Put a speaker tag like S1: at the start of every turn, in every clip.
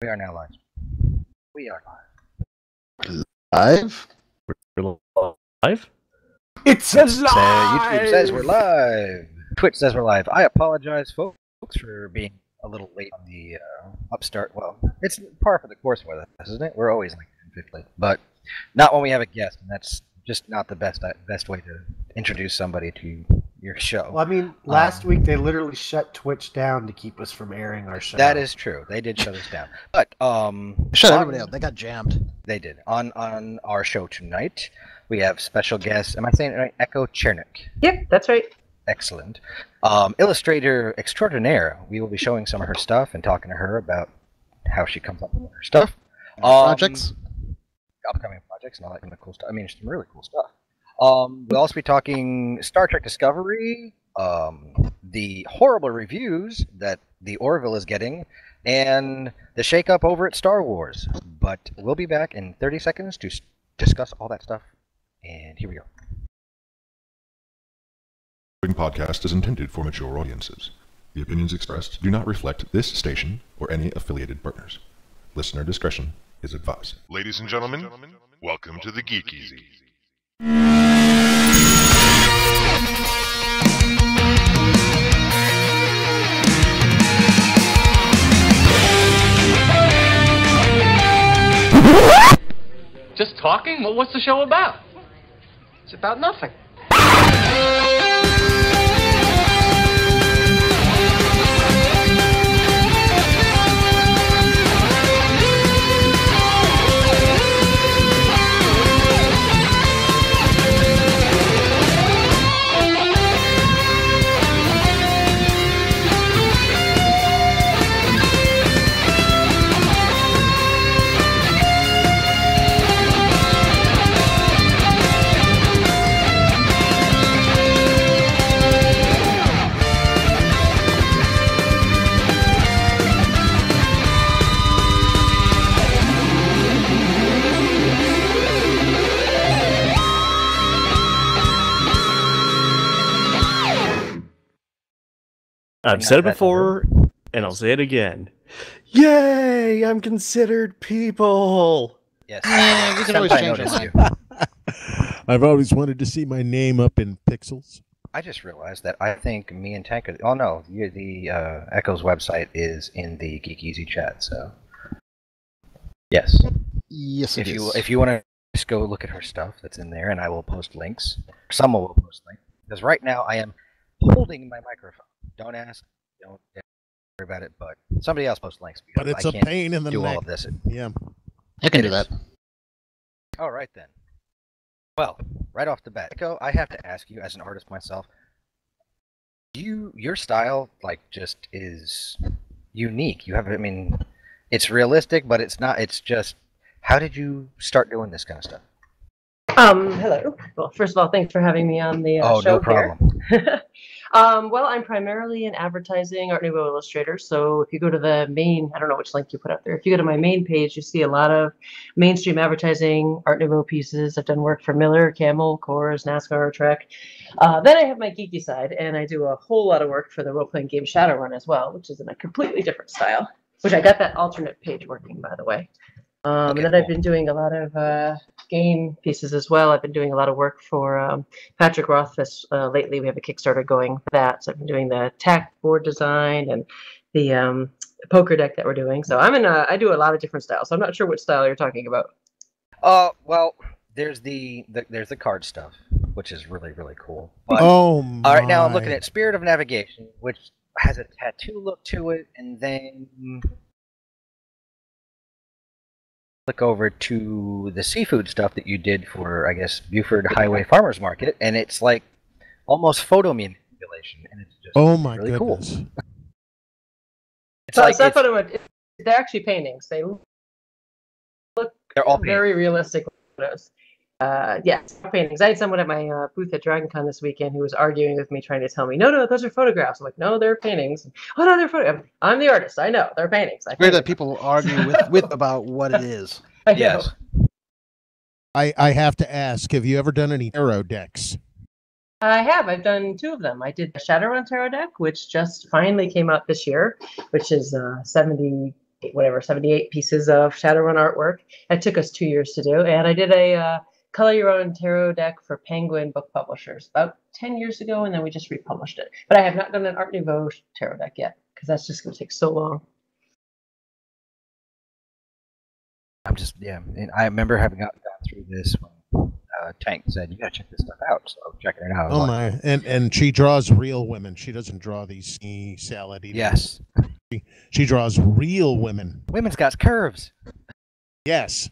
S1: We are now live. We are live.
S2: Live?
S3: We're live?
S4: It's alive!
S1: YouTube says we're live. Twitch says we're live. I apologize, folks, for being a little late on the upstart. Well, it's par for the course with us, isn't it? We're always like 50, but not when we have a guest, and that's just not the best way to introduce somebody to your show.
S4: Well, I mean, last week they literally shut Twitch down to keep us from airing our show.
S1: That is true. They did shut us down. But
S2: shut everybody out. They got jammed.
S1: They did. On our show tonight, we have special guest. Am I saying it right? Echo Chernik.
S5: Yep, that's right.
S1: Excellent. Illustrator extraordinaire. We will be showing some of her stuff and talking to her about how she comes up with her stuff.
S2: Projects.
S1: Upcoming projects and all that kind of cool stuff. I mean, some really cool stuff. We'll also be talking Star Trek Discovery, the horrible reviews that the Orville is getting, and the shakeup over at Star Wars. But we'll be back in 30 seconds to discuss all that stuff. And here we go.
S6: The podcast is intended for mature audiences. The opinions expressed do not reflect this station or any affiliated partners. Listener discretion is advised. Ladies and gentlemen, welcome to the Geek EZ.
S7: Just talking? Well, what's the show about? It's about nothing.
S3: I've said it before, and I'll say it again. Yay! I'm considered people!
S1: Yes.
S2: We can always change
S1: notice
S2: it.
S4: I've always wanted to see my name up in pixels.
S1: I just realized that I think me and Tank. Oh no, the Echo's website is in the Geek EZ chat. So yes,
S2: Yes, it is.
S1: if you want to just go look at her stuff that's in there, and I will post links. Someone will post links because right now I am holding my microphone. Don't ask. Don't worry about it. But somebody else post links.
S4: But it's
S1: I
S4: a
S1: can't
S4: pain in the
S1: do
S4: neck.
S1: all of this.
S4: Yeah.
S2: I can
S1: It
S2: do that.
S1: All right then. Well, right off the bat, Echo, I have to ask you, as an artist myself, your style just is unique. You have, I mean, it's realistic, but it's not. It's just, how did you start doing this kind of stuff?
S5: Hello. Well, first of all, thanks for having me on the show
S1: no problem.
S5: here. Well, I'm primarily an advertising Art Nouveau illustrator. So if you go to the main, I don't know which link you put up there. If you go to my main page, you see a lot of mainstream advertising Art Nouveau pieces. I've done work for Miller, Camel, Coors, NASCAR, Trek. Then I have my geeky side, and I do a whole lot of work for the role-playing game Shadowrun as well, which is in a completely different style, which I got that alternate page working, by the way. And then I've been doing a lot of game pieces as well. I've been doing a lot of work for Patrick Rothfuss lately. We have a Kickstarter going for that. So I've been doing the tack board design and the poker deck that we're doing. So I do a lot of different styles. So I'm not sure which style you're talking about.
S1: Well, there's the card stuff, which is really, really cool. But,
S4: Oh my.
S1: all right, now I'm looking at Spirit of Navigation, which has a tattoo look to it, and then click over to the seafood stuff that you did for, I guess, Buford Highway Farmers Market, and it's like almost photo manipulation, and it's just
S4: Oh my
S1: really
S4: goodness.
S1: cool. It's
S5: So
S1: like
S5: it's not they're actually paintings. They look
S1: they're all paintings.
S5: very realistic photos. Yeah, paintings. I had someone at my booth at DragonCon this weekend who was arguing with me, trying to tell me, no, those are photographs. I'm like, no, they're paintings. Oh, no, they're photographs. I'm the artist. I know. They're paintings.
S2: It's weird that people argue with about what it is.
S5: I know.
S1: Yes.
S4: I have to ask, have you ever done any tarot decks?
S5: I have. I've done 2 of them. I did the Shadowrun Tarot deck, which just finally came out this year, which is 70 whatever, 78 pieces of Shadowrun artwork. It took us 2 years to do, and I did a color your own tarot deck for Penguin Book Publishers about 10 years ago, and then we just republished it. But I have not done an Art Nouveau tarot deck yet because that's just going to take so long.
S1: I'm just, and I remember having gone through this when Tank said, you gotta check this stuff out, so I'm checking it out.
S4: Oh my, and she draws real women. She doesn't draw these salad eating.
S1: Yes.
S4: She draws real women.
S1: Women's got curves.
S4: Yes.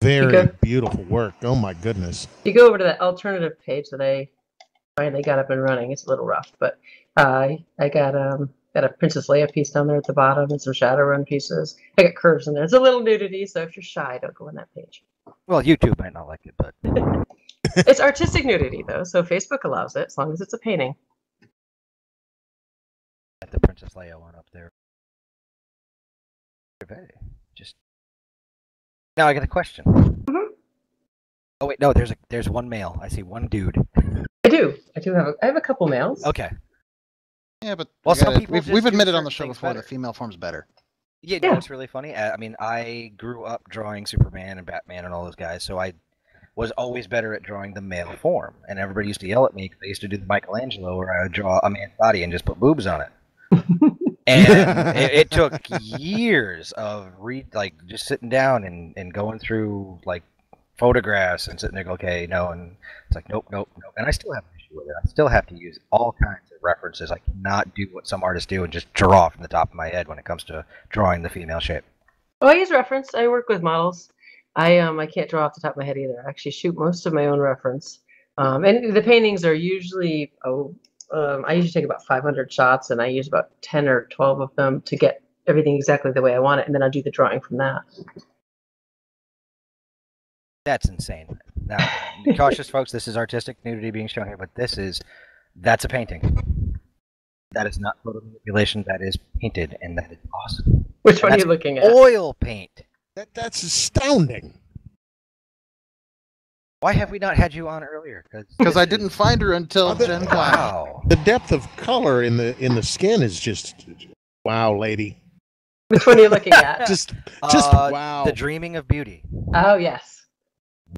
S4: Very beautiful work. Oh my goodness.
S5: You go over to that alternative page that I finally got up and running. It's a little rough, but I got a Princess Leia piece down there at the bottom and some Shadowrun pieces. I got curves in there. It's a little nudity, so if you're shy, don't go on that page.
S1: Well, YouTube might not like it, but
S5: it's artistic nudity though, so Facebook allows it as long as it's a painting.
S1: At the Princess Leia one up there. Just now, I got a question.
S5: Mm-hmm.
S1: Oh wait, no. There's one male. I see one dude.
S5: I do have a couple males.
S1: Okay.
S2: Yeah, but
S1: some people
S2: we've admitted on the
S1: certain
S2: show before the female form's better.
S1: Yeah, no, it's really funny. I mean, I grew up drawing Superman and Batman and all those guys, so I was always better at drawing the male form. And everybody used to yell at me because I used to do the Michelangelo where I would draw a man's body and just put boobs on it. And it took years of just sitting down and going through like photographs and sitting there, okay, no, and it's like nope. And I still have an issue with it. I still have to use all kinds of references. I cannot do what some artists do and just draw from the top of my head when it comes to drawing the female shape.
S5: Oh, I use reference. I work with models. I can't draw off the top of my head either. I actually shoot most of my own reference. And the paintings are usually I usually take about 500 shots, and I use about 10 or 12 of them to get everything exactly the way I want it, and then I'll do the drawing from that.
S1: That's insane. Now, be cautious, folks. This is artistic nudity being shown here, but that's a painting. That is not photo manipulation. That is painted, and that is awesome.
S5: Which one are you looking at?
S1: Oil paint.
S4: That's astounding.
S1: Why have we not had you on earlier?
S2: Because I didn't find her until Gen Con.
S1: Wow.
S4: The depth of color in the skin is just wow, lady.
S5: Which one are you looking at?
S4: just wow.
S1: The Dreaming of Beauty.
S5: Oh yes.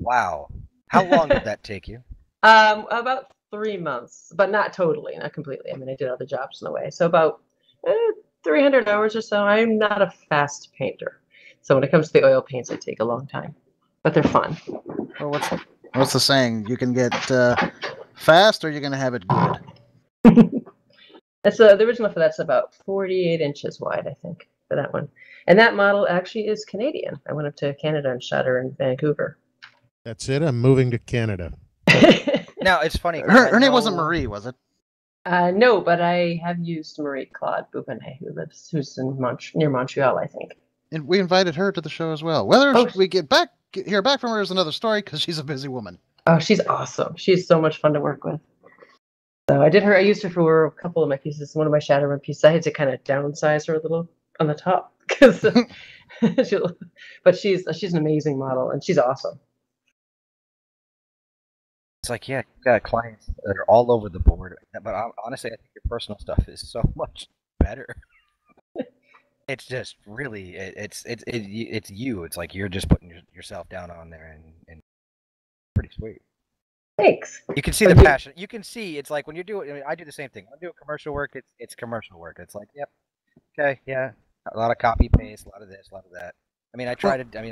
S1: Wow. How long did that take you?
S5: About 3 months, but not totally, not completely. I mean, I did other jobs in the way, so about 300 hours or so. I'm not a fast painter, so when it comes to the oil paints, they take a long time, but they're fun.
S2: Well, what's the saying? You can get fast, or you're going to have it good.
S5: That's the original for that's about 48 inches wide, I think, for that one. And that model actually is Canadian. I went up to Canada and shot her in Vancouver.
S4: That's it. I'm moving to Canada.
S1: Now it's funny.
S2: Her name wasn't Marie, was it?
S5: No, but I have used Marie Claude Bouvenet, who's in near Montreal, I think.
S2: And we invited her to the show as well. Whether we hear back from her is another story, because she's a busy woman.
S5: Oh, she's awesome. She's so much fun to work with. So I used her for a couple of my pieces. One of my Shadowrun pieces, I had to kind of downsize her a little on the top because, but she's an amazing model and she's awesome.
S1: It's like, yeah, you've got clients that are all over the board, but honestly, I think your personal stuff is so much better. It's just really, it's you. It's like you're just putting yourself down on there, and pretty sweet.
S5: Thanks.
S1: You can see the passion. You can see it's like when you're doing. I mean, I do the same thing. When I do commercial work, it's commercial work. It's like, yep, okay, yeah, a lot of copy paste, a lot of this, a lot of that. I mean,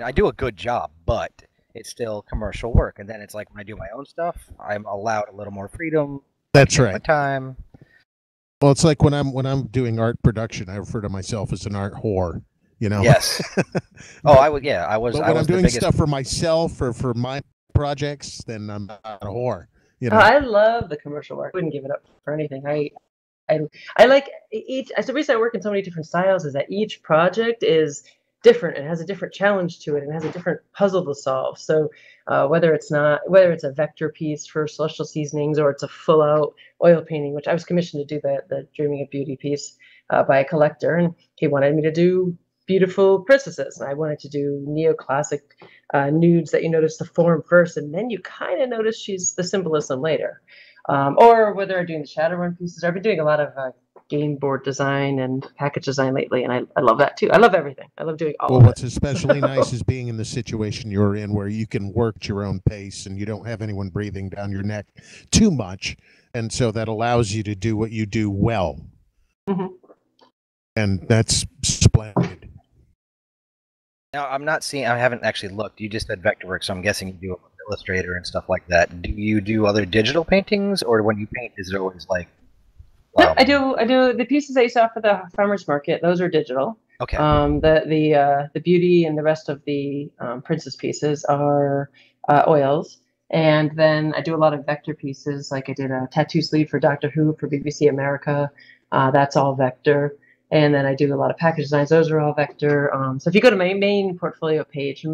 S1: I do a good job, but it's still commercial work. And then it's like when I do my own stuff, I'm allowed a little more freedom.
S4: That's right.
S1: My time.
S4: Well, it's like when I'm doing art production, I refer to myself as an art whore. You know.
S1: Yes. I would. Yeah, I was.
S4: But when I'm doing stuff for myself or for my projects, then I'm not a whore. You know.
S5: Oh, I love the commercial work. I wouldn't give it up for anything. I like each. The reason I work in so many different styles is that each project is different and has a different challenge to it and has a different puzzle to solve. So whether it's a vector piece for Celestial Seasonings or it's a full out oil painting, which I was commissioned to do the Dreaming of Beauty piece by a collector, and he wanted me to do beautiful princesses, and I wanted to do neoclassic nudes that you notice the form first, and then you kind of notice the symbolism later. Or whether I'm doing the Shadowrun pieces, I've been doing a lot of game board design and package design lately, and I love that too. I love everything. I love doing all
S4: Well,
S5: of
S4: what's
S5: it.
S4: especially nice is being in the situation you're in where you can work at your own pace and you don't have anyone breathing down your neck too much. And so that allows you to do what you do well.
S5: Mm-hmm.
S4: And that's splendid.
S1: Now, I'm not seeing, I haven't actually looked. You just said Vectorworks, so I'm guessing you do it with Illustrator and stuff like that. Do you do other digital paintings, or when you paint, is it always like...
S5: Yep, I do the pieces that you saw for the farmers market. Those are digital.
S1: Okay.
S5: The beauty and the rest of the princess pieces are oils, and then I do a lot of vector pieces. Like I did a tattoo sleeve for Doctor Who for BBC America. That's all vector, and then I do a lot of package designs. Those are all vector. So if you go to my main portfolio page,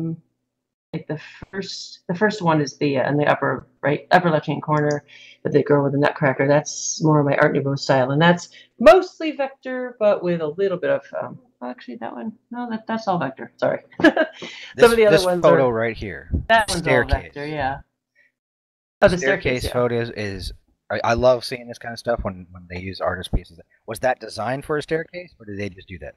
S5: like the first one is the in the upper left-hand corner, the girl with the nutcracker. That's more of my Art Nouveau style, and that's mostly vector, but with a little bit of actually that one. No, that's all vector. Sorry. Some of the other ones.
S1: This photo right here.
S5: That one's all
S1: Staircase.
S5: vector, yeah. Oh, the staircase yeah.
S1: photos is. I love seeing this kind of stuff when they use artist pieces. Was that designed for a staircase, or did they just do that?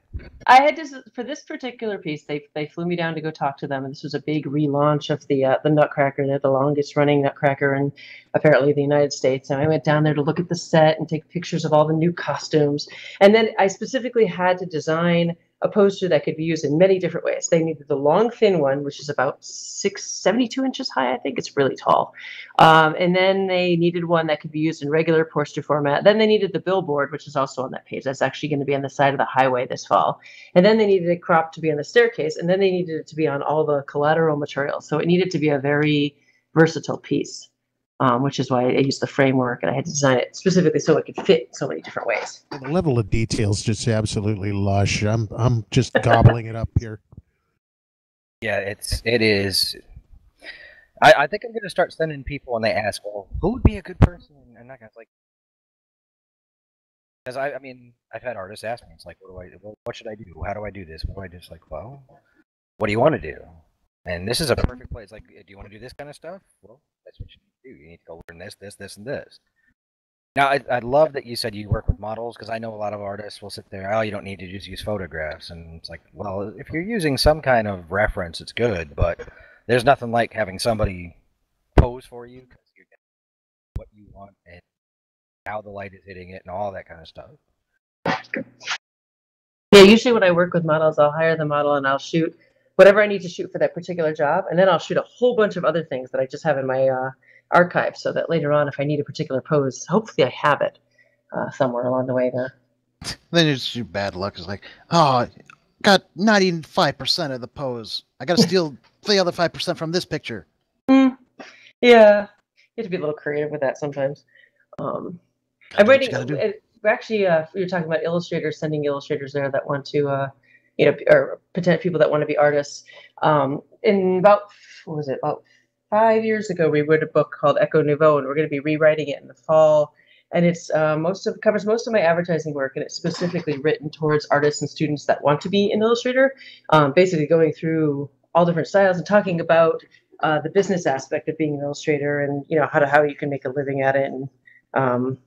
S5: I had to, for this particular piece, they flew me down to go talk to them, and this was a big relaunch of the Nutcracker. They're the longest running Nutcracker in apparently the United States. And I went down there to look at the set and take pictures of all the new costumes. And then I specifically had to design a poster that could be used in many different ways. They needed the long, thin one, which is about 72 inches high. I think it's really tall. And then they needed one that could be used in regular poster format. Then they needed the billboard, which is also on that page. That's actually going to be on the side of the highway this fall. And then they needed it cropped to be on the staircase. And then they needed it to be on all the collateral material. So it needed to be a very versatile piece. Which is why I used the framework, and I had to design it specifically so it could fit in so many different ways.
S4: The level of details just absolutely lush. I'm just gobbling it up here.
S1: Yeah, it is. I think I'm going to start sending people when they ask, well, who would be a good person? And that guy's like, because I mean, I've had artists ask me, it's like, what should I do? How do I do this? What do I do? It's like, well, what do you want to do? And this is a perfect place. Like, do you want to do this kind of stuff? Well, that's what you need to do. You need to go learn this, and this. Now, I love that you said you work with models, because I know a lot of artists will sit there, oh, you don't need to just use photographs. And it's like, well, if you're using some kind of reference, it's good, but there's nothing like having somebody pose for you, because you get what you want and how the light is hitting it and all that kind of stuff.
S5: Yeah, usually when I work with models, I'll hire the model and I'll shoot whatever I need to shoot for that particular job, and then I'll shoot a whole bunch of other things that I just have in my archive, so that later on, if I need a particular pose, hopefully I have it somewhere along the way there.
S2: Then it's your bad luck. It's like, oh, got 95% of the pose. I got to steal the other 5% from this picture.
S5: Yeah, you have to be a little creative with that sometimes. I'm writing. Actually, we were talking about illustrators, sending illustrators there that want to. Or potential people that want to be artists. In about 5 years ago, we wrote a book called Echo Nouveau, and we're going to be rewriting it in the fall. And it's covers most of my advertising work, and it's specifically written towards artists and students that want to be an illustrator. Basically, going through all different styles and talking about the business aspect of being an illustrator, and how you can make a living at it, and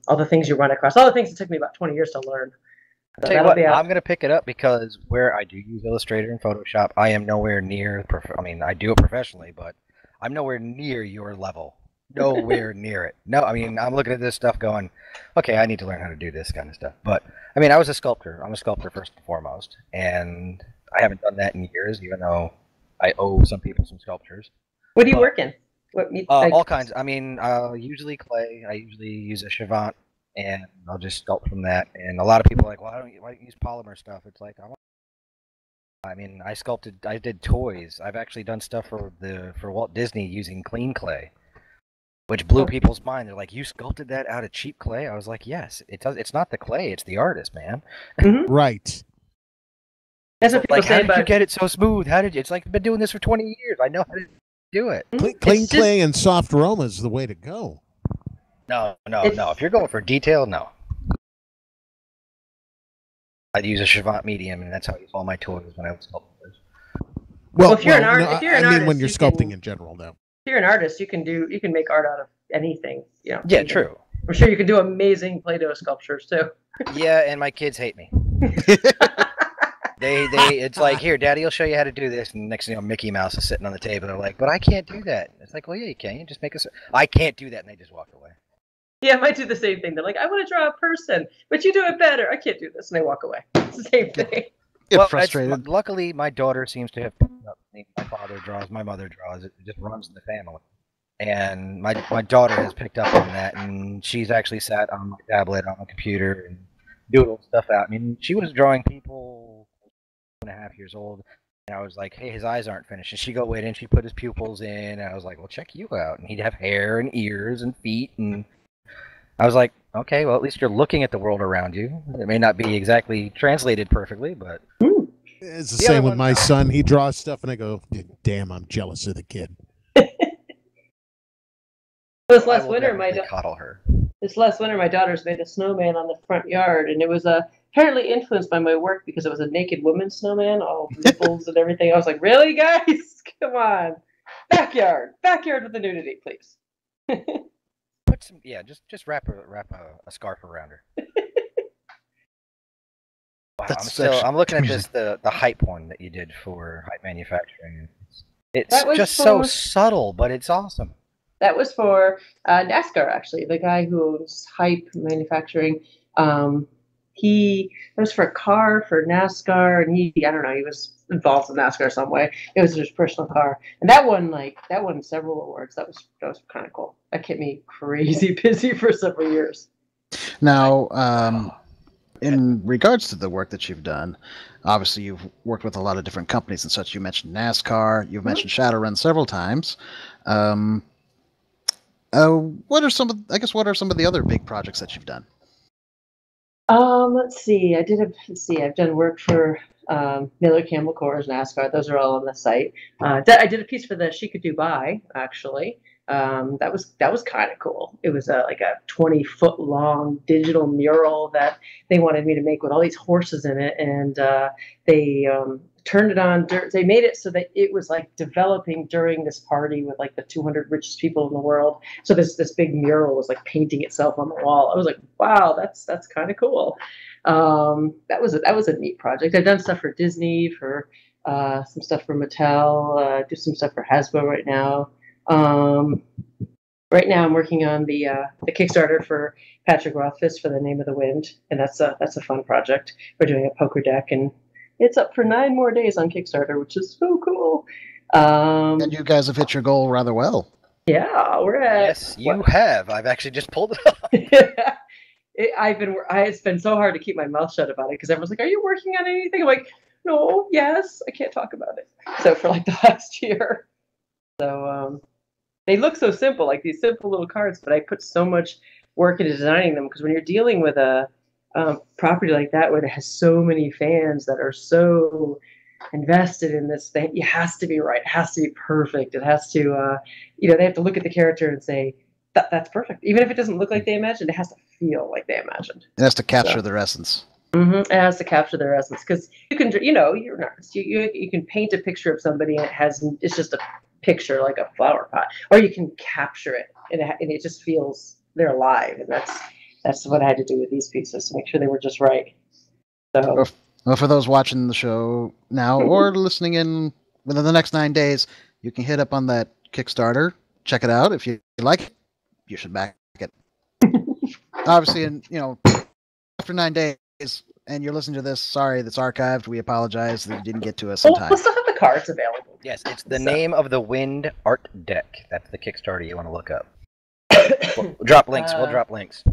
S5: all the things you run across, all the things that took me about 20 years to learn.
S1: I'll tell you what, I'm going to pick it up, because where I do use Illustrator and Photoshop, I am nowhere near, I mean, I do it professionally, but I'm nowhere near your level. Nowhere near it. No, I mean, I'm looking at this stuff going, okay, I need to learn how to do this kind of stuff. But, I mean, I was a sculptor. I'm a sculptor first and foremost, and I haven't done that in years, even though I owe some people some sculptures.
S5: What do you work in?
S1: All kinds. I mean, usually clay. I usually use a Chavant, and I'll just sculpt from that. And a lot of people are like, well, why don't you use polymer stuff? It's like, I mean, I did toys. I've actually done stuff for Walt Disney using clean clay, which blew people's mind. They're like, you sculpted that out of cheap clay? I was like, yes. It's not the clay, it's the artist, man.
S5: Mm-hmm.
S4: Right.
S5: That's what people say
S1: how did you get it so smooth? It's like, I've been doing this for 20 years. I know how to do it.
S4: Clean clay and soft aroma is the way to go.
S1: No. If you're going for detail, no. I'd use a Chavant medium, and that's how I use all my toys when I was sculpting.
S5: Well, if you're an artist,
S4: I mean when you're sculpting in general, though.
S5: If you're an artist, you can make art out of anything.
S1: Yeah, true.
S5: I'm sure you can do amazing Play-Doh sculptures too.
S1: Yeah, and my kids hate me. It's like, here, Daddy will show you how to do this, and next thing you know, Mickey Mouse is sitting on the table. They're like, but I can't do that. It's like, well, yeah, you can. You just make us. I can't do that, and they just walk away.
S5: Yeah, I might do the same thing. They're like, I want to draw a person, but you do it better. I can't do this, and they walk away. It's the same thing.
S2: Get frustrated.
S1: Luckily, my daughter seems to have picked up. My father draws, my mother draws. It just runs in the family. And my daughter has picked up on that, and she's actually sat on my tablet on the computer and doodled stuff out. I mean, she was drawing people 2.5 years old, and I was like, hey, his eyes aren't finished. And she'd go in and she put his pupils in, and I was like, well, check you out. And he'd have hair and ears and feet, and I was like, okay, well, at least you're looking at the world around you. It may not be exactly translated perfectly, but...
S4: It's the same with my son. He draws stuff, and I go, damn, I'm jealous of the kid.
S5: This last winter,
S1: coddle her.
S5: This last winter, my daughters made a snowman on the front yard, and it was apparently influenced by my work because it was a naked woman snowman, all nipples and everything. I was like, really, guys? Come on. Backyard with the nudity, please.
S1: Put some, just wrap a scarf around her. Wow, I'm looking at this, the hype one that you did for hype manufacturing. It's just so subtle, but it's awesome.
S5: That was for NASCAR, actually. The guy who owns Hype Manufacturing, that was for a car for NASCAR, and he was involved in NASCAR some way. It was his personal car, and that won several awards. That was kind of cool. That kept me crazy busy for several years.
S2: Now, in regards to the work that you've done, obviously you've worked with a lot of different companies and such. You mentioned NASCAR. You've mentioned Shadowrun several times. What are some of the other big projects that you've done?
S5: Let's see. I've done work for Miller Camel Corps, NASCAR. Those are all on the site. I did a piece for the She Could Dubai, actually. That was kind of cool. It was like a 20-foot long digital mural that they wanted me to make with all these horses in it, and they turned it on. They made it so that it was like developing during this party with like the 200 richest people in the world. So this big mural was like painting itself on the wall. I was like, wow, that's kind of cool. That was a neat project. I've done stuff for Disney, for some stuff for Mattel, do some stuff for Hasbro right now. Right now I'm working on the Kickstarter for Patrick Rothfuss for The Name of the Wind, and that's a fun project. We're doing a poker deck, and it's up for 9 more days on Kickstarter, which is so cool.
S2: And you guys have hit your goal rather well.
S5: Yeah, we're at...
S1: Yes, you have. I've actually just pulled it up.
S5: It's been so hard to keep my mouth shut about it, because everyone's like, are you working on anything? I'm like, no, yes, I can't talk about it. So for like the last year. So they look so simple, like these simple little cards, but I put so much work into designing them, because when you're dealing with a property like that where it has so many fans that are so invested in this thing, it has to be right, it has to be perfect, it has to they have to look at the character and say that's perfect, even if it doesn't look like they imagined. It has to feel like they imagined.
S2: It has to capture their essence.
S5: It has to capture their essence, because you can, you're an artist, you can paint a picture of somebody and it's just a picture, like a flower pot, or you can capture it and it just feels they're alive, and that's what I had to do with these pieces to make sure they were just right. So,
S2: well, for those watching the show now or listening in within the next 9 days, you can hit up on that Kickstarter, check it out. If you like it, you should back it. Obviously, and after 9 days, and you're listening to this, sorry, that's archived. We apologize that you didn't get to us in time.
S5: We'll still have the cards available.
S1: Yes, it's the Name of the Wind art deck. That's the Kickstarter you want to look up. We'll drop links. We'll drop links.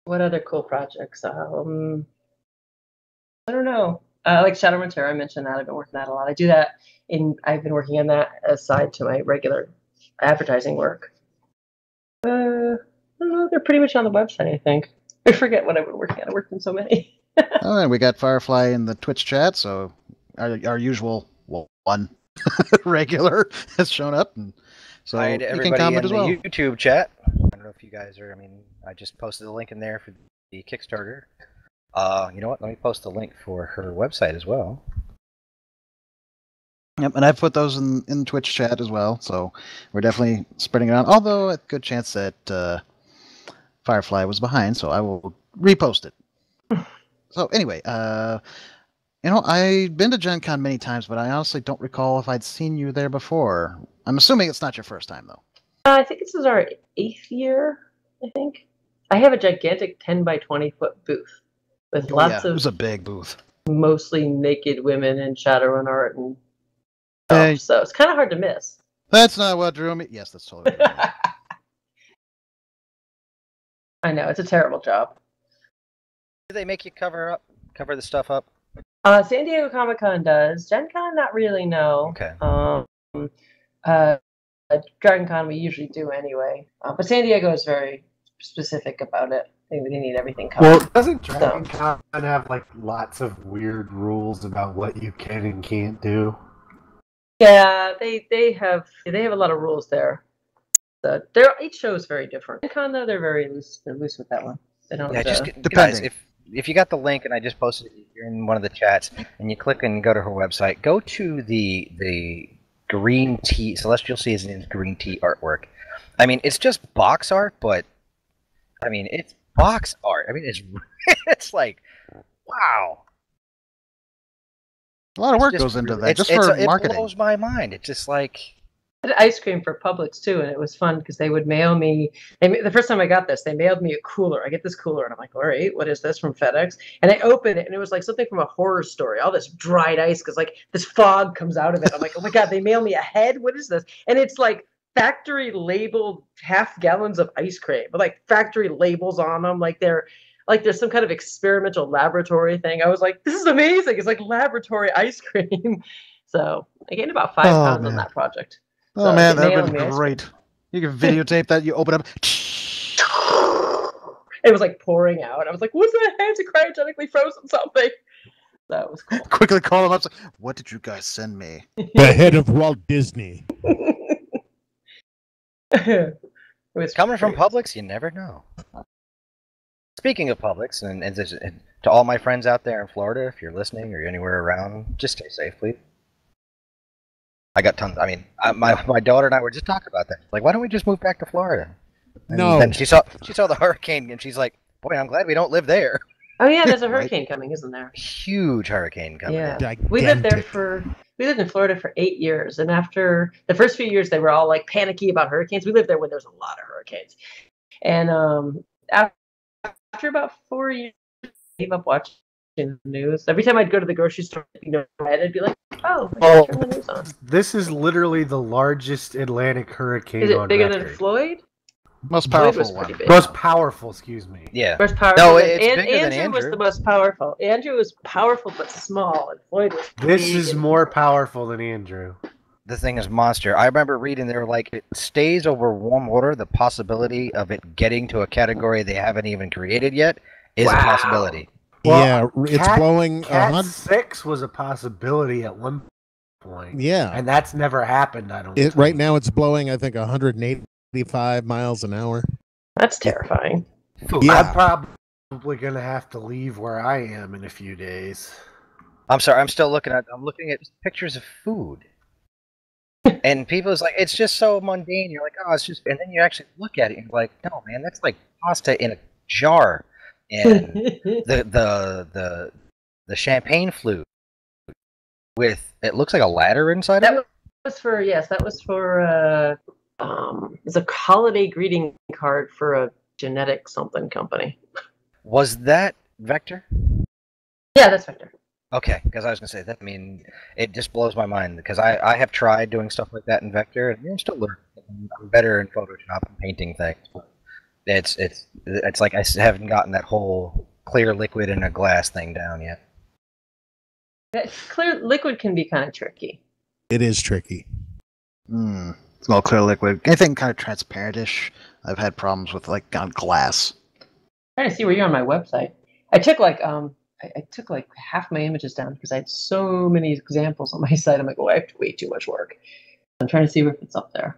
S5: What other cool projects? I don't know. Like Shadowrun Terror, I mentioned that. I've been working on that a lot. I've been working on that aside to my regular advertising work. I don't know. They're pretty much on the website, I think. I forget what I've been working on. I worked on so many.
S2: Oh, and we got Firefly in the Twitch chat, so our usual one regular has shown up, and so
S1: hi to
S2: you
S1: everybody
S2: can comment
S1: in
S2: as well.
S1: The YouTube chat. I don't know if you guys are. I just posted the link in there for the Kickstarter. You know what? Let me post the link for her website as well.
S2: Yep, and I've put those in Twitch chat as well, so we're definitely spreading it out. Although a good chance that Firefly was behind, so I will repost it. So anyway, I've been to Gen Con many times, but I honestly don't recall if I'd seen you there before. I'm assuming it's not your first time, though.
S5: I think this is our 8th year, I think. I have a gigantic 10 by 20 foot booth with lots
S2: It
S5: of
S2: was a big booth.
S5: mostly naked women and Shadowrun art and stuff,
S2: Hey.
S5: so it's kind of hard to miss.
S2: That's not what drew me. Yes, that's totally what drew me.
S5: I know, it's a terrible job.
S1: Do they make you cover the stuff up?
S5: San Diego Comic Con does. Gen Con, not really, no.
S1: Okay.
S5: Dragon Con we usually do anyway. But San Diego is very specific about it. They need everything covered.
S8: Well, doesn't Dragon Con have like lots of weird rules about what you can and can't do?
S5: Yeah, they have a lot of rules there. So each show is very different. Gen Con though, they're very loose. They're loose with that one. They don't.
S1: Yeah, just
S2: depending.
S1: guys, if you got the link and I just posted it, you're in one of the chats, and you click and go to her website, go to the green tea Celestial Seasonings green tea artwork. I mean, it's just box art, but I mean, it's box art. I mean, it's like, wow.
S2: A lot of work goes into that just for marketing.
S1: It blows my mind. It's just like.
S5: I had ice cream for Publix too, and it was fun because they would mail me. The first time I got this, they mailed me a cooler. I get this cooler, and I'm like, all right, what is this from FedEx? And I open it, and it was like something from a horror story. All this dried ice, because like this fog comes out of it. I'm like, oh my god, they mail me a head. What is this? And it's like factory labeled half gallons of ice cream with like factory labels on them, like there's some kind of experimental laboratory thing. I was like, this is amazing. It's like laboratory ice cream. So I gained about 5 pounds on that project.
S2: Oh man, that would be great. You can videotape that. You open up.
S5: It was like pouring out. I was like, "What's that? Hands are cryogenically frozen something." That was cool.
S2: Quickly call them up. What did you guys send me?
S4: The head of Walt Disney.
S5: It was
S1: Coming from Publix, you never know. Speaking of Publix, and to all my friends out there in Florida, if you're listening or you're anywhere around, just stay safe, please. I got tons. I mean, my daughter and I were just talking about that. Like, why don't we just move back to Florida? And then she saw the hurricane, and she's like, "Boy, I'm glad we don't live there."
S5: Oh yeah, there's a hurricane coming, isn't there?
S1: Huge hurricane coming.
S5: Yeah, we lived in Florida for 8 years, and after the first few years, they were all like panicky about hurricanes. We lived there when there was a lot of hurricanes, and after about 4 years, I gave up watching the news. Every time I'd go to the grocery store, I'd be like, "Oh, I turn the news on."
S8: This is literally the largest Atlantic hurricane.
S5: Is it
S8: on
S5: bigger
S8: record.
S5: than Floyd?
S2: Most powerful one.
S8: Most powerful, excuse me.
S1: Yeah.
S5: Most powerful.
S1: No, it's bigger than
S5: Andrew
S1: Andrew.
S5: was the most powerful. Andrew was powerful but small, and Floyd was big.
S8: This is more powerful than Andrew.
S1: The thing is monster. I remember reading they were like, it stays over warm water. The possibility of it getting to a category they haven't even created yet is a possibility.
S4: Well, yeah, it's blowing.
S8: Cat 6 was a possibility at one point.
S4: Yeah,
S8: and that's never happened. I don't.
S4: Right now, it's blowing. I think 185 miles an hour.
S5: That's terrifying.
S4: Yeah.
S8: I'm probably gonna have to leave where I am in a few days.
S1: I'm sorry. I'm looking at pictures of food, and people's like, it's just so mundane. You're like, oh, it's just, and then you actually look at it and you're like, no, man, that's like pasta in a jar. And the champagne flute with, it looks like a ladder inside of it.
S5: That was for it's a holiday greeting card for a genetic something company.
S1: Was that Vector?
S5: Yeah, that's Vector.
S1: Okay, because I was gonna say that. I mean, it just blows my mind because I have tried doing stuff like that in Vector, and I'm still learning. I'm better in Photoshop and painting things. It's like I haven't gotten that whole clear liquid in a glass thing down yet.
S5: Clear liquid can be kind of tricky.
S4: It is tricky.
S2: Well, clear liquid, anything kind of transparent-ish. I've had problems with like on glass.
S5: I'm trying to see where you're on my website. I took like half my images down because I had so many examples on my site. I'm like, oh, I have way too much work. I'm trying to see if it's up there.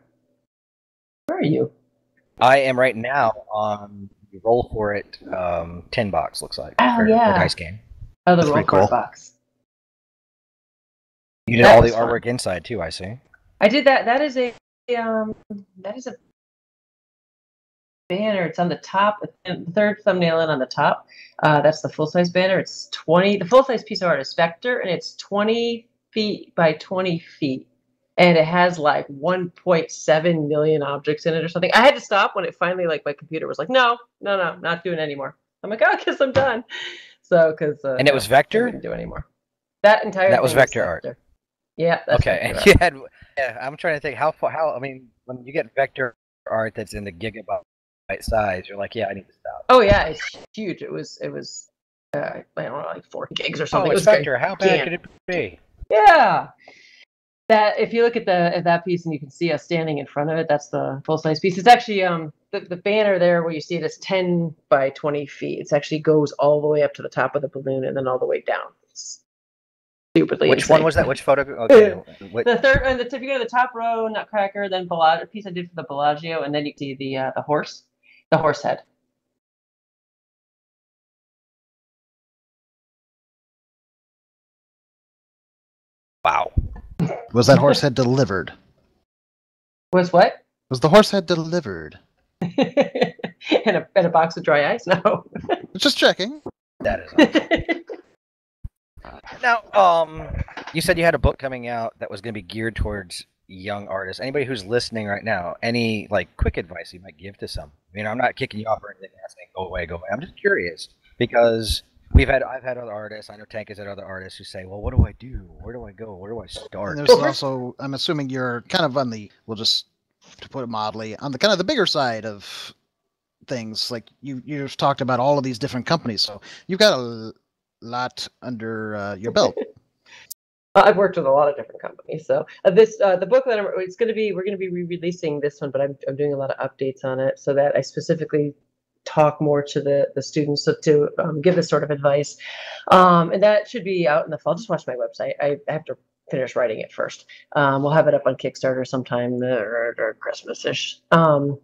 S5: Where are you?
S1: I am right now on the Roll For It 10 box, looks like.
S5: Oh,
S1: for
S5: yeah.
S1: the dice game.
S5: Oh, the Roll For It box.
S1: You did all the artwork inside, too, I see.
S5: I did that. That is a banner. It's on the top, the third thumbnail in on the top. That's the full-size banner. It's 20. The full-size piece of art is Vector, and it's 20 feet by 20 feet. And it has like 1.7 million objects in it or something. I had to stop when it finally, like, my computer was like, no, not doing it anymore. I'm like, oh, I guess I'm done. So, because
S1: and it was Vector?
S5: I wouldn't do it anymore. That entire
S1: that was
S5: thing
S1: Vector art.
S5: Yeah. That's
S1: okay, and
S5: Vector
S1: you had. Yeah, I'm trying to think how. I mean, when you get Vector art that's in the gigabyte size, you're like, yeah, I need to stop.
S5: Oh yeah, it's huge. It was. I don't know, like 4 gigs or something.
S1: Oh, it's Vector. How bad could it be?
S5: Yeah. That if you look at that piece and you can see us standing in front of it, that's the full size piece. It's actually the banner there where you see it is 10 by 20 feet. It actually goes all the way up to the top of the balloon and then all the way down. It's stupidly
S1: Which
S5: insane.
S1: one was that? Which photo? Okay.
S5: The third, and if you go to the top row, Nutcracker, then a piece I did for the Bellagio, and then you see the horse head.
S1: Wow.
S2: Was that horse head delivered?
S5: Was what?
S2: Was the horse head delivered?
S5: in a box of dry ice? No.
S2: Just checking.
S1: That is awesome. Now, you said you had a book coming out that was going to be geared towards young artists. Anybody who's listening right now, any like quick advice you might give to some? I mean, I'm not kicking you off or anything. Saying go away. I'm just curious because I've had other artists. I know Tank has had other artists who say, "Well, what do I do? Where do I go? Where do I start?"
S2: And there's also, I'm assuming you're kind of on the, we'll just to put it mildly, on the kind of the bigger side of things. Like you've talked about all of these different companies, so you've got a lot under your belt.
S5: I've worked with a lot of different companies. So the book that we're going to be re-releasing this one, but I'm doing a lot of updates on it so that I specifically talk more to the students to give this sort of advice. And that should be out in the fall. Just watch my website. I have to finish writing it first. We'll have it up on Kickstarter sometime or Christmas-ish. But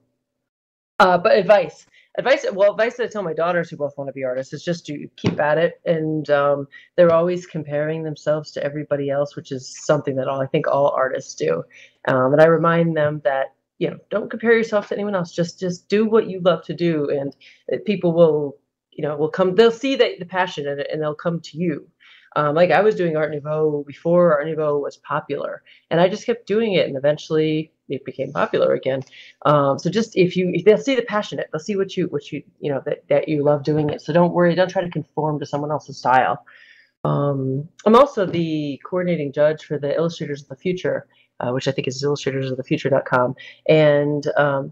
S5: advice that I tell my daughters who both want to be artists is just to keep at it. And they're always comparing themselves to everybody else, which is something that I think all artists do. And I remind them that, don't compare yourself to anyone else. Just do what you love to do, and people will come. They'll see the passion in it, and they'll come to you. Like I was doing Art Nouveau before Art Nouveau was popular, and I just kept doing it, and eventually it became popular again. So just if they'll see the passion, they'll see what you that you love doing it. So don't worry, don't try to conform to someone else's style. I'm also the coordinating judge for the Illustrators of the Future, which I think is illustratorsofthefuture.com. And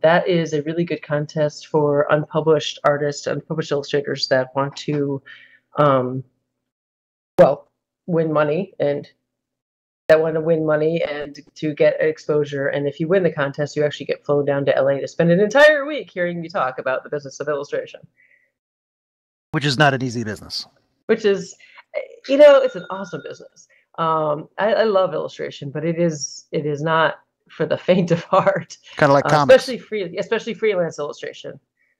S5: that is a really good contest for unpublished artists, unpublished illustrators that want to, win money and to get exposure. And if you win the contest, you actually get flown down to LA to spend an entire week hearing me talk about the business of illustration.
S2: Which is not an easy business.
S5: Which is, it's an awesome business. I love illustration, but it is not for the faint of heart.
S2: Kind of like comics.
S5: Especially freelance illustration,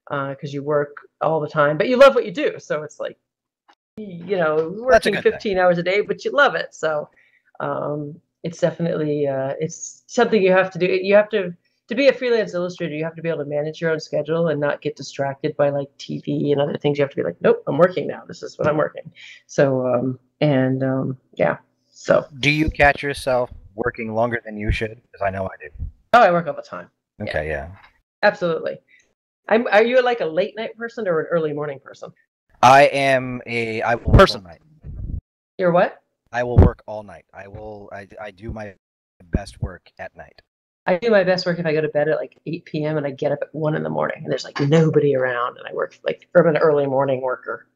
S5: because you work all the time, but you love what you do. So it's like, working 15 hours a day, but you love it. So it's definitely it's something you have to do. You have to be a freelance illustrator. You have to be able to manage your own schedule and not get distracted by like TV and other things. You have to be like, nope, I'm working now. This is what I'm working. So yeah. So
S1: do you catch yourself working longer than you should? Because I know I do.
S5: Oh, I work all the time.
S1: Okay, yeah.
S5: Absolutely. Are you like a late night person or an early morning person?
S1: I will work all night.
S5: You're what?
S1: I will work all night. I do my best work at night.
S5: I do my best work if I go to bed at like 8 p.m. and I get up at 1 in the morning and there's like nobody around and I work like I'm an early morning worker.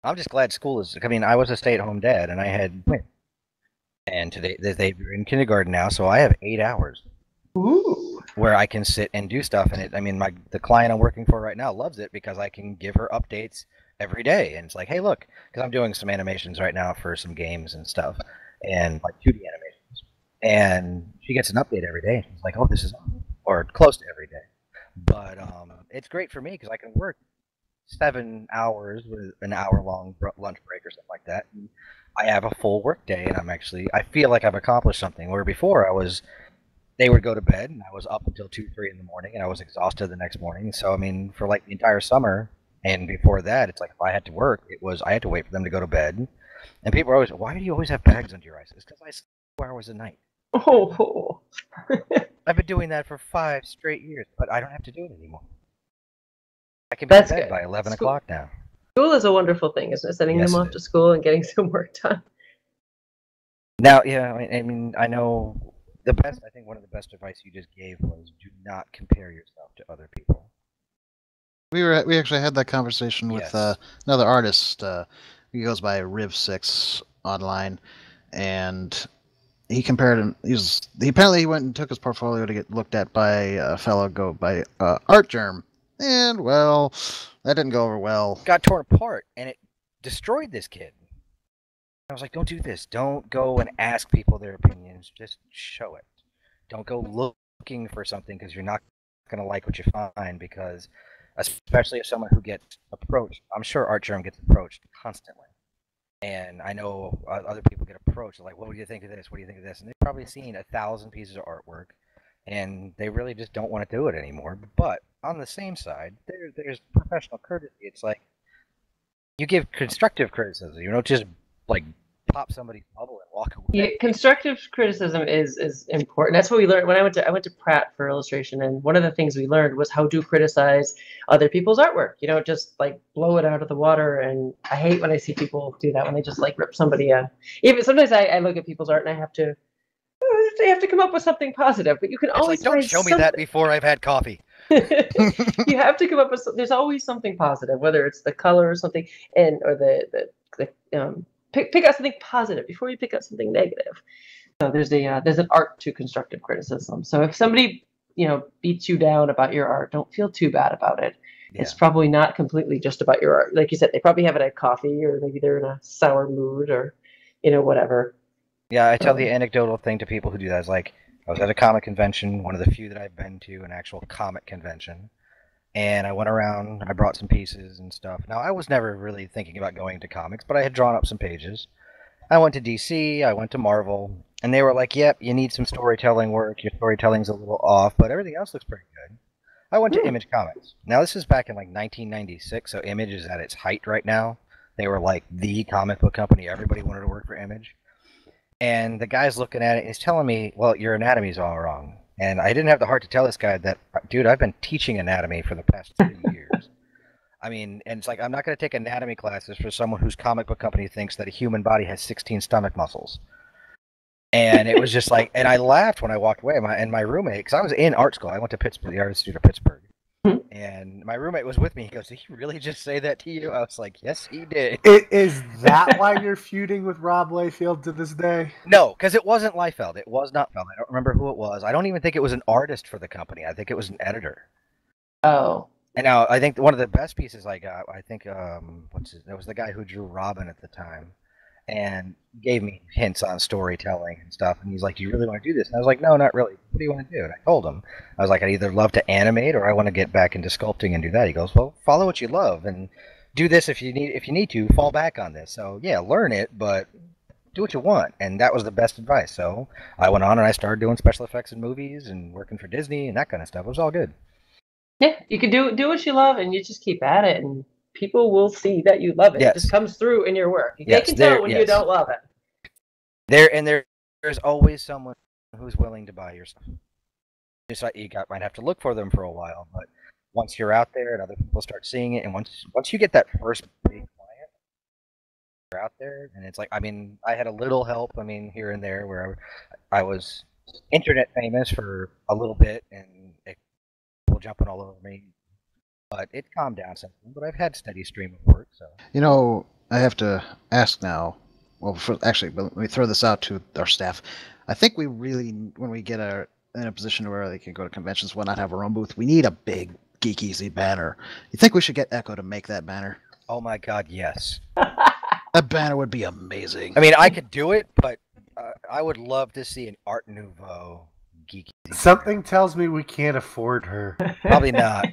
S1: I'm just glad school is. I mean, I was a stay-at-home dad and I had twins, and today they're in kindergarten now, so I have 8 hours.
S5: Ooh.
S1: Where I can sit and do stuff. And the client I'm working for right now loves it because I can give her updates every day. And it's like, hey, look, because I'm doing some animations right now for some games and stuff, and like 2D animations. And she gets an update every day. She's like, oh, this is on, or close to every day. But it's great for me because I can work 7 hours with an hour-long lunch break or something like that. And I have a full work day, and I feel like I've accomplished something. Where before I was they would go to bed, and I was up until 2, 3 in the morning, and I was exhausted the next morning. So I mean, for like the entire summer, and before that, it's like if I had to work, I had to wait for them to go to bed. And people are always, why do you always have bags under your eyes? It's because I sleep 4 hours a night.
S5: Oh.
S1: I've been doing that for 5 straight years, but I don't have to do it anymore. I can be in bed by 11 o'clock now.
S5: School is a wonderful thing, isn't it? Sending them off to school and getting some work done.
S1: Now, yeah, I mean, I know I think one of the best advice you just gave was do not compare yourself to other people.
S2: We actually had that conversation with another artist. He goes by Riv6 online, and he compared him. Apparently he went and took his portfolio to get looked at by a fellow go by Art Germ, and well, that didn't go over well.
S1: Got torn apart, and it destroyed this kid. I was like, don't do this. Don't go and ask people their opinions. Just show it. Don't go looking for something because you're not going to like what you find, because especially if someone who gets approached, I'm sure Art Germ gets approached constantly. And I know other people get approached, like, what do you think of this? What do you think of this? And they've probably seen 1,000 pieces of artwork, and they really just don't want to do it anymore. But on the same side, there's professional courtesy. It's like you give constructive criticism. You don't just like pop somebody's bubble and walk away.
S5: Yeah, constructive criticism is important. That's what we learned when I went to Pratt for illustration, and one of the things we learned was how to criticize other people's artwork. You don't just like blow it out of the water. And I hate when I see people do that, when they just like rip somebody a. Even sometimes I look at people's art and they have to come up with something positive, but you can always
S1: don't show me that before I've had coffee.
S5: You have to come up with there's always something positive, whether it's the color or something, or the pick out something positive before you pick out something negative. So there's an art to constructive criticism. So if somebody beats you down about your art, don't feel too bad about it. Yeah. It's probably not completely just about your art. Like you said, they probably haven't had coffee, or maybe they're in a sour mood, or whatever.
S1: Yeah, I tell the anecdotal thing to people who do that is like, I was at a comic convention, one of the few that I've been to, an actual comic convention. And I went around, I brought some pieces and stuff. Now, I was never really thinking about going to comics, but I had drawn up some pages. I went to DC, I went to Marvel, and they were like, yep, you need some storytelling work. Your storytelling's a little off, but everything else looks pretty good. I went to Image Comics. Now, this is back in like 1996, so Image is at its height right now. They were like the comic book company. Everybody wanted to work for Image. And the guy's looking at it, and he's telling me, well, your anatomy's all wrong. And I didn't have the heart to tell this guy that, dude, I've been teaching anatomy for the past 3 years. I mean, and it's like, I'm not going to take anatomy classes for someone whose comic book company thinks that a human body has 16 stomach muscles. And it was just like, and I laughed when I walked away. My roommate, because I was in art school, I went to Pittsburgh, the Art Institute of Pittsburgh. And my roommate was with me. He goes, did he really just say that to you? I was like, yes, he did.
S8: Is that why you're feuding with Rob Liefeld to this day?
S1: No, because it wasn't Liefeld. It was not Feld. I don't remember who it was. I don't even think it was an artist for the company. I think it was an editor.
S5: Oh.
S1: And now I think one of the best pieces I got, I think, it was the guy who drew Robin at the time, and gave me hints on storytelling and stuff. And he's like, do you really want to do this? And I was like, no, not really. What do you want to do? And I told him, I was like, I'd either love to animate or I want to get back into sculpting and do that. He goes, well, follow what you love and do this if you need to, fall back on this. So yeah, learn it, but do what you want. And that was the best advice. So I went on and I started doing special effects in movies and working for Disney and that kind of stuff. It was all good.
S5: Yeah, you can do what you love, and you just keep at it, and people will see that you love it.
S1: Yes.
S5: It just comes through in your work. They can tell when you don't love it.
S1: There's always someone who's willing to buy your stuff. Just like might have to look for them for a while, but once you're out there and other people start seeing it, and once you get that first big client, you're out there, and it's like, I mean, I had a little help, I mean, here and there, where I was internet famous for a little bit, and people jumping all over me. But it calmed down since then. But I've had steady stream of work, so.
S2: I have to ask now. Well, let me throw this out to our staff. I think we really, when we get in a position where they can go to conventions, why not have our own booth? We need a big Geek EZ banner. You think we should get Echo to make that banner?
S1: Oh my God, yes.
S2: That banner would be amazing.
S1: I mean, I could do it, but I would love to see an Art Nouveau Geek EZ
S8: Something
S1: banner.
S8: tells me we can't afford her.
S1: Probably not.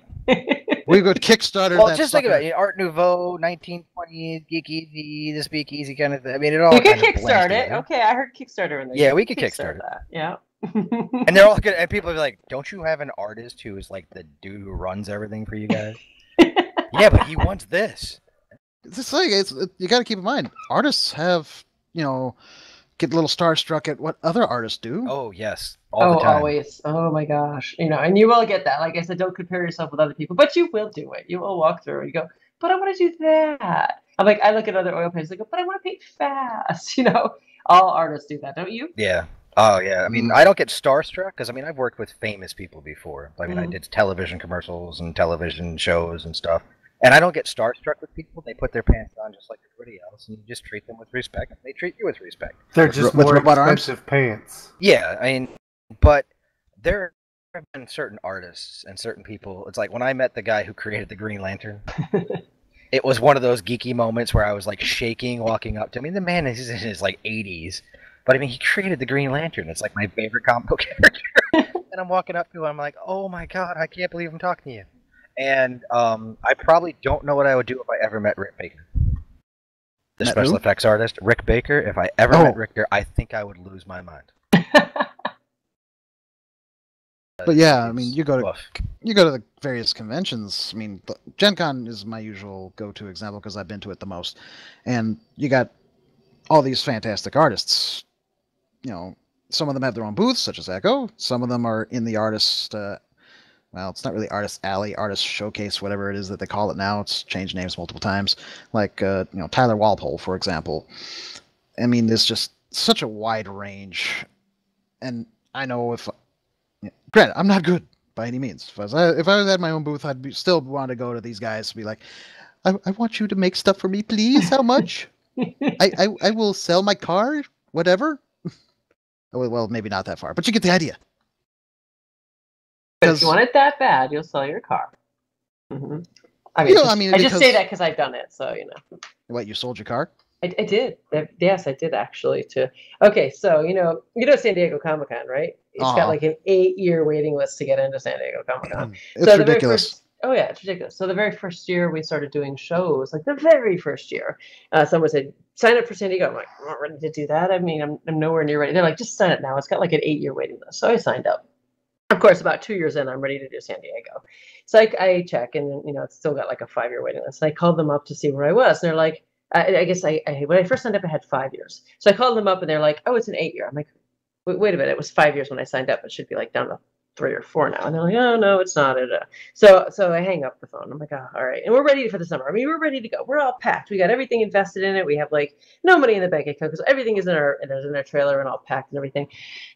S2: We could Kickstarter.
S1: Well, just think about it. Art Nouveau, 1920s, Geek EZ, the Speakeasy kind of thing. I mean, it all.
S5: You could Kickstart it. Okay, I heard Kickstarter in there.
S1: Yeah, we could Kickstarter
S5: that. Yeah.
S1: And they're all good. And people are like, "Don't you have an artist who is like the dude who runs everything for you guys?" Yeah, but he wants this.
S2: It's like you got to keep in mind, artists have get a little starstruck at what other artists do.
S1: Oh yes, all the time.
S5: Always. Oh my gosh, and you will get that. Like I said, don't compare yourself with other people, but you will do it. You will walk through and you go, "But I want to do that." I'm like, I look at other oil painters, I go, "But I want to paint fast." All artists do that, don't you?
S1: Yeah. Oh yeah. I mean, I don't get starstruck because I've worked with famous people before. I mean, I did television commercials and television shows and stuff. And I don't get starstruck with people. They put their pants on just like everybody else, and you just treat them with respect. And they treat you with respect.
S8: They're just
S2: with
S8: more
S2: robot
S8: expensive pants.
S1: Yeah, but there have been certain artists and certain people. It's like when I met the guy who created the Green Lantern. It was one of those geeky moments where I was like shaking walking up to him. The man is in his like 80s, but he created the Green Lantern. It's like my favorite comic book character. And I'm walking up to him, I'm like, "Oh my god, I can't believe I'm talking to you." And I probably don't know what I would do if I ever met Rick Baker, the special effects artist. Rick Baker. If I ever met Rick Baker, I think I would lose my mind.
S2: But yeah, you go to the various conventions. Gen Con is my usual go-to example because I've been to it the most, and you got all these fantastic artists. Some of them have their own booths, such as Echo. Some of them are in the artist. Well, it's not really Artist Alley, Artist Showcase, whatever it is that they call it now. It's changed names multiple times. Like, Tyler Walpole, for example. There's just such a wide range. And I know granted, I'm not good by any means. If I was at my own booth, I'd still want to go to these guys to be like, I want you to make stuff for me, please. How much? I will sell my car, whatever. Well, maybe not that far, but you get the idea.
S5: But if you want it that bad, you'll sell your car. Mm-hmm. I just say that because I've done it, so
S2: What, you sold your car?
S5: I did. Yes, I did actually. Okay, so San Diego Comic-Con, right? It's got like an 8-year waiting list to get into San Diego Comic-Con.
S2: It's ridiculous.
S5: It's ridiculous. So the very first year we started doing shows, like the very first year, someone said, "Sign up for San Diego." I'm like, "I'm not ready to do that. I'm nowhere near ready." They're like, "Just sign up now. It's got like an 8-year waiting list." So I signed up. Of course, about 2 years in, I'm ready to do San Diego. So I check, and it's still got like a 5-year waiting list. And I called them up to see where I was. And they're like, I guess when I first signed up, I had 5 years. So I called them up, and they're like, "Oh, it's an 8-year." I'm like, wait a minute. It was 5 years when I signed up. It should be like down to 3 or 4 now. And they're like, "Oh, no, it's not." So I hang up the phone. I'm like, "Oh, all right." And we're ready for the summer. We're ready to go. We're all packed. We got everything invested in it. We have like no money in the bank account because everything is in our trailer and all packed and everything.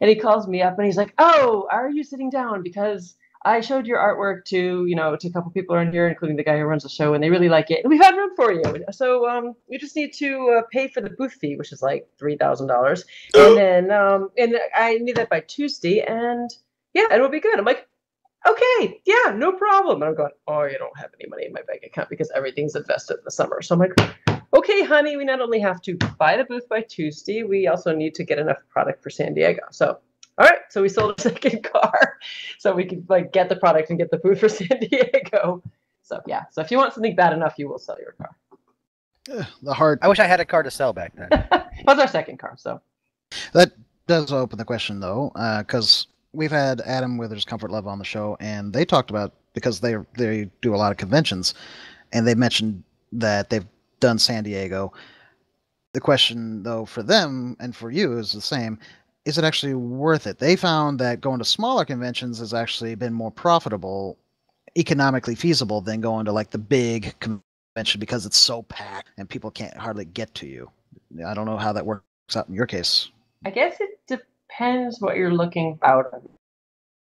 S5: And he calls me up and he's like, "Oh, are you sitting down? Because I showed your artwork to a couple people around here, including the guy who runs the show, and they really like it. And we've had room for you. So you just need to pay for the booth fee, which is like $3,000. And then and I need that by Tuesday, and yeah, it'll be good." I'm like, "Okay, yeah, no problem." And I'm going, "Oh, you don't have any money in my bank account because everything's invested in the summer." So I'm like, "Okay, honey, we not only have to buy the booth by Tuesday, we also need to get enough product for San Diego." So, all right, so we sold a second car so we could like get the product and get the booth for San Diego. So yeah, so if you want something bad enough, you will sell your car.
S1: I wish I had a car to sell back then.
S5: That's our second car, so.
S2: That does open the question though, because we've had Adam Withers Comfort Love on the show, and they talked about, because they do a lot of conventions, and they mentioned that they've done San Diego. The question though for them and for you is the same: is it actually worth it? They found that going to smaller conventions has actually been more profitable, economically feasible, than going to like the big convention because it's so packed and people can't hardly get to you. I don't know how that works out in your case.
S5: I guess it depends what you're looking out of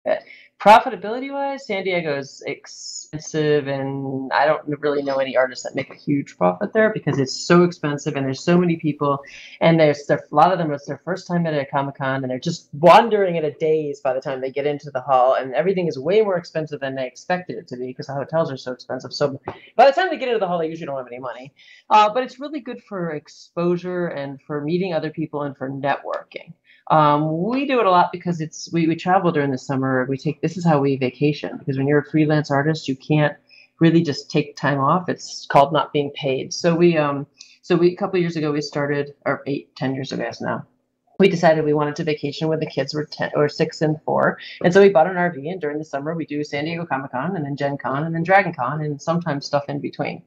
S5: it. Profitability-wise, San Diego is expensive, and I don't really know any artists that make a huge profit there because it's so expensive and there's so many people, and a lot of them, it's their first time at a Comic-Con, and they're just wandering in a daze by the time they get into the hall, and everything is way more expensive than they expected it to be because the hotels are so expensive. So by the time they get into the hall, they usually don't have any money. But it's really good for exposure and for meeting other people and for networking. We do it a lot because we travel during the summer. This is how we vacation, because when you're a freelance artist, you can't really just take time off. It's called not being paid. So we a couple of years ago we started, or 10 years ago now, we decided we wanted to vacation when the kids were 10 or 6 and 4. And so we bought an RV, and during the summer we do San Diego Comic-Con and then Gen Con and then Dragon Con and sometimes stuff in between.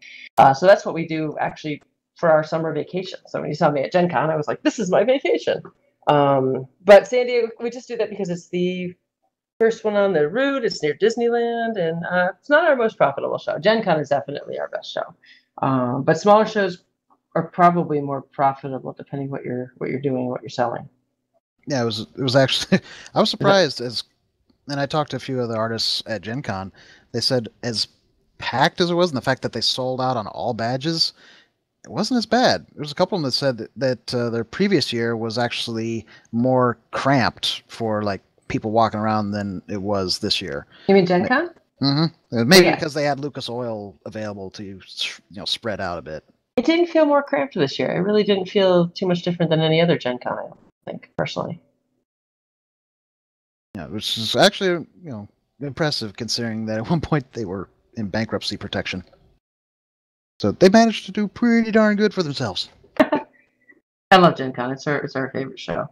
S5: So that's what we do actually for our summer vacation. So when you saw me at Gen Con, I was like, this is my vacation. But San Diego, we just do that because it's the first one on the route. It's near Disneyland, and it's not our most profitable show. Gen Con is definitely our best show. But smaller shows are probably more profitable depending what you're doing, what you're selling.
S2: Yeah, it was actually I was surprised and I talked to a few other artists at Gen Con. They said as packed as it was, and the fact that they sold out on all badges, it wasn't as bad. There was a couple of them that said that their previous year was actually more cramped for like people walking around than it was this year.
S5: You mean Gen Con?
S2: Mm-hmm. Maybe because they had Lucas Oil available to spread out a bit.
S5: It didn't feel more cramped this year. It really didn't feel too much different than any other Gen Con, I think, personally.
S2: Yeah, which is actually, impressive considering that at one point they were in bankruptcy protection. So they managed to do pretty darn good for themselves.
S5: I love Gen Con. It's our favorite show.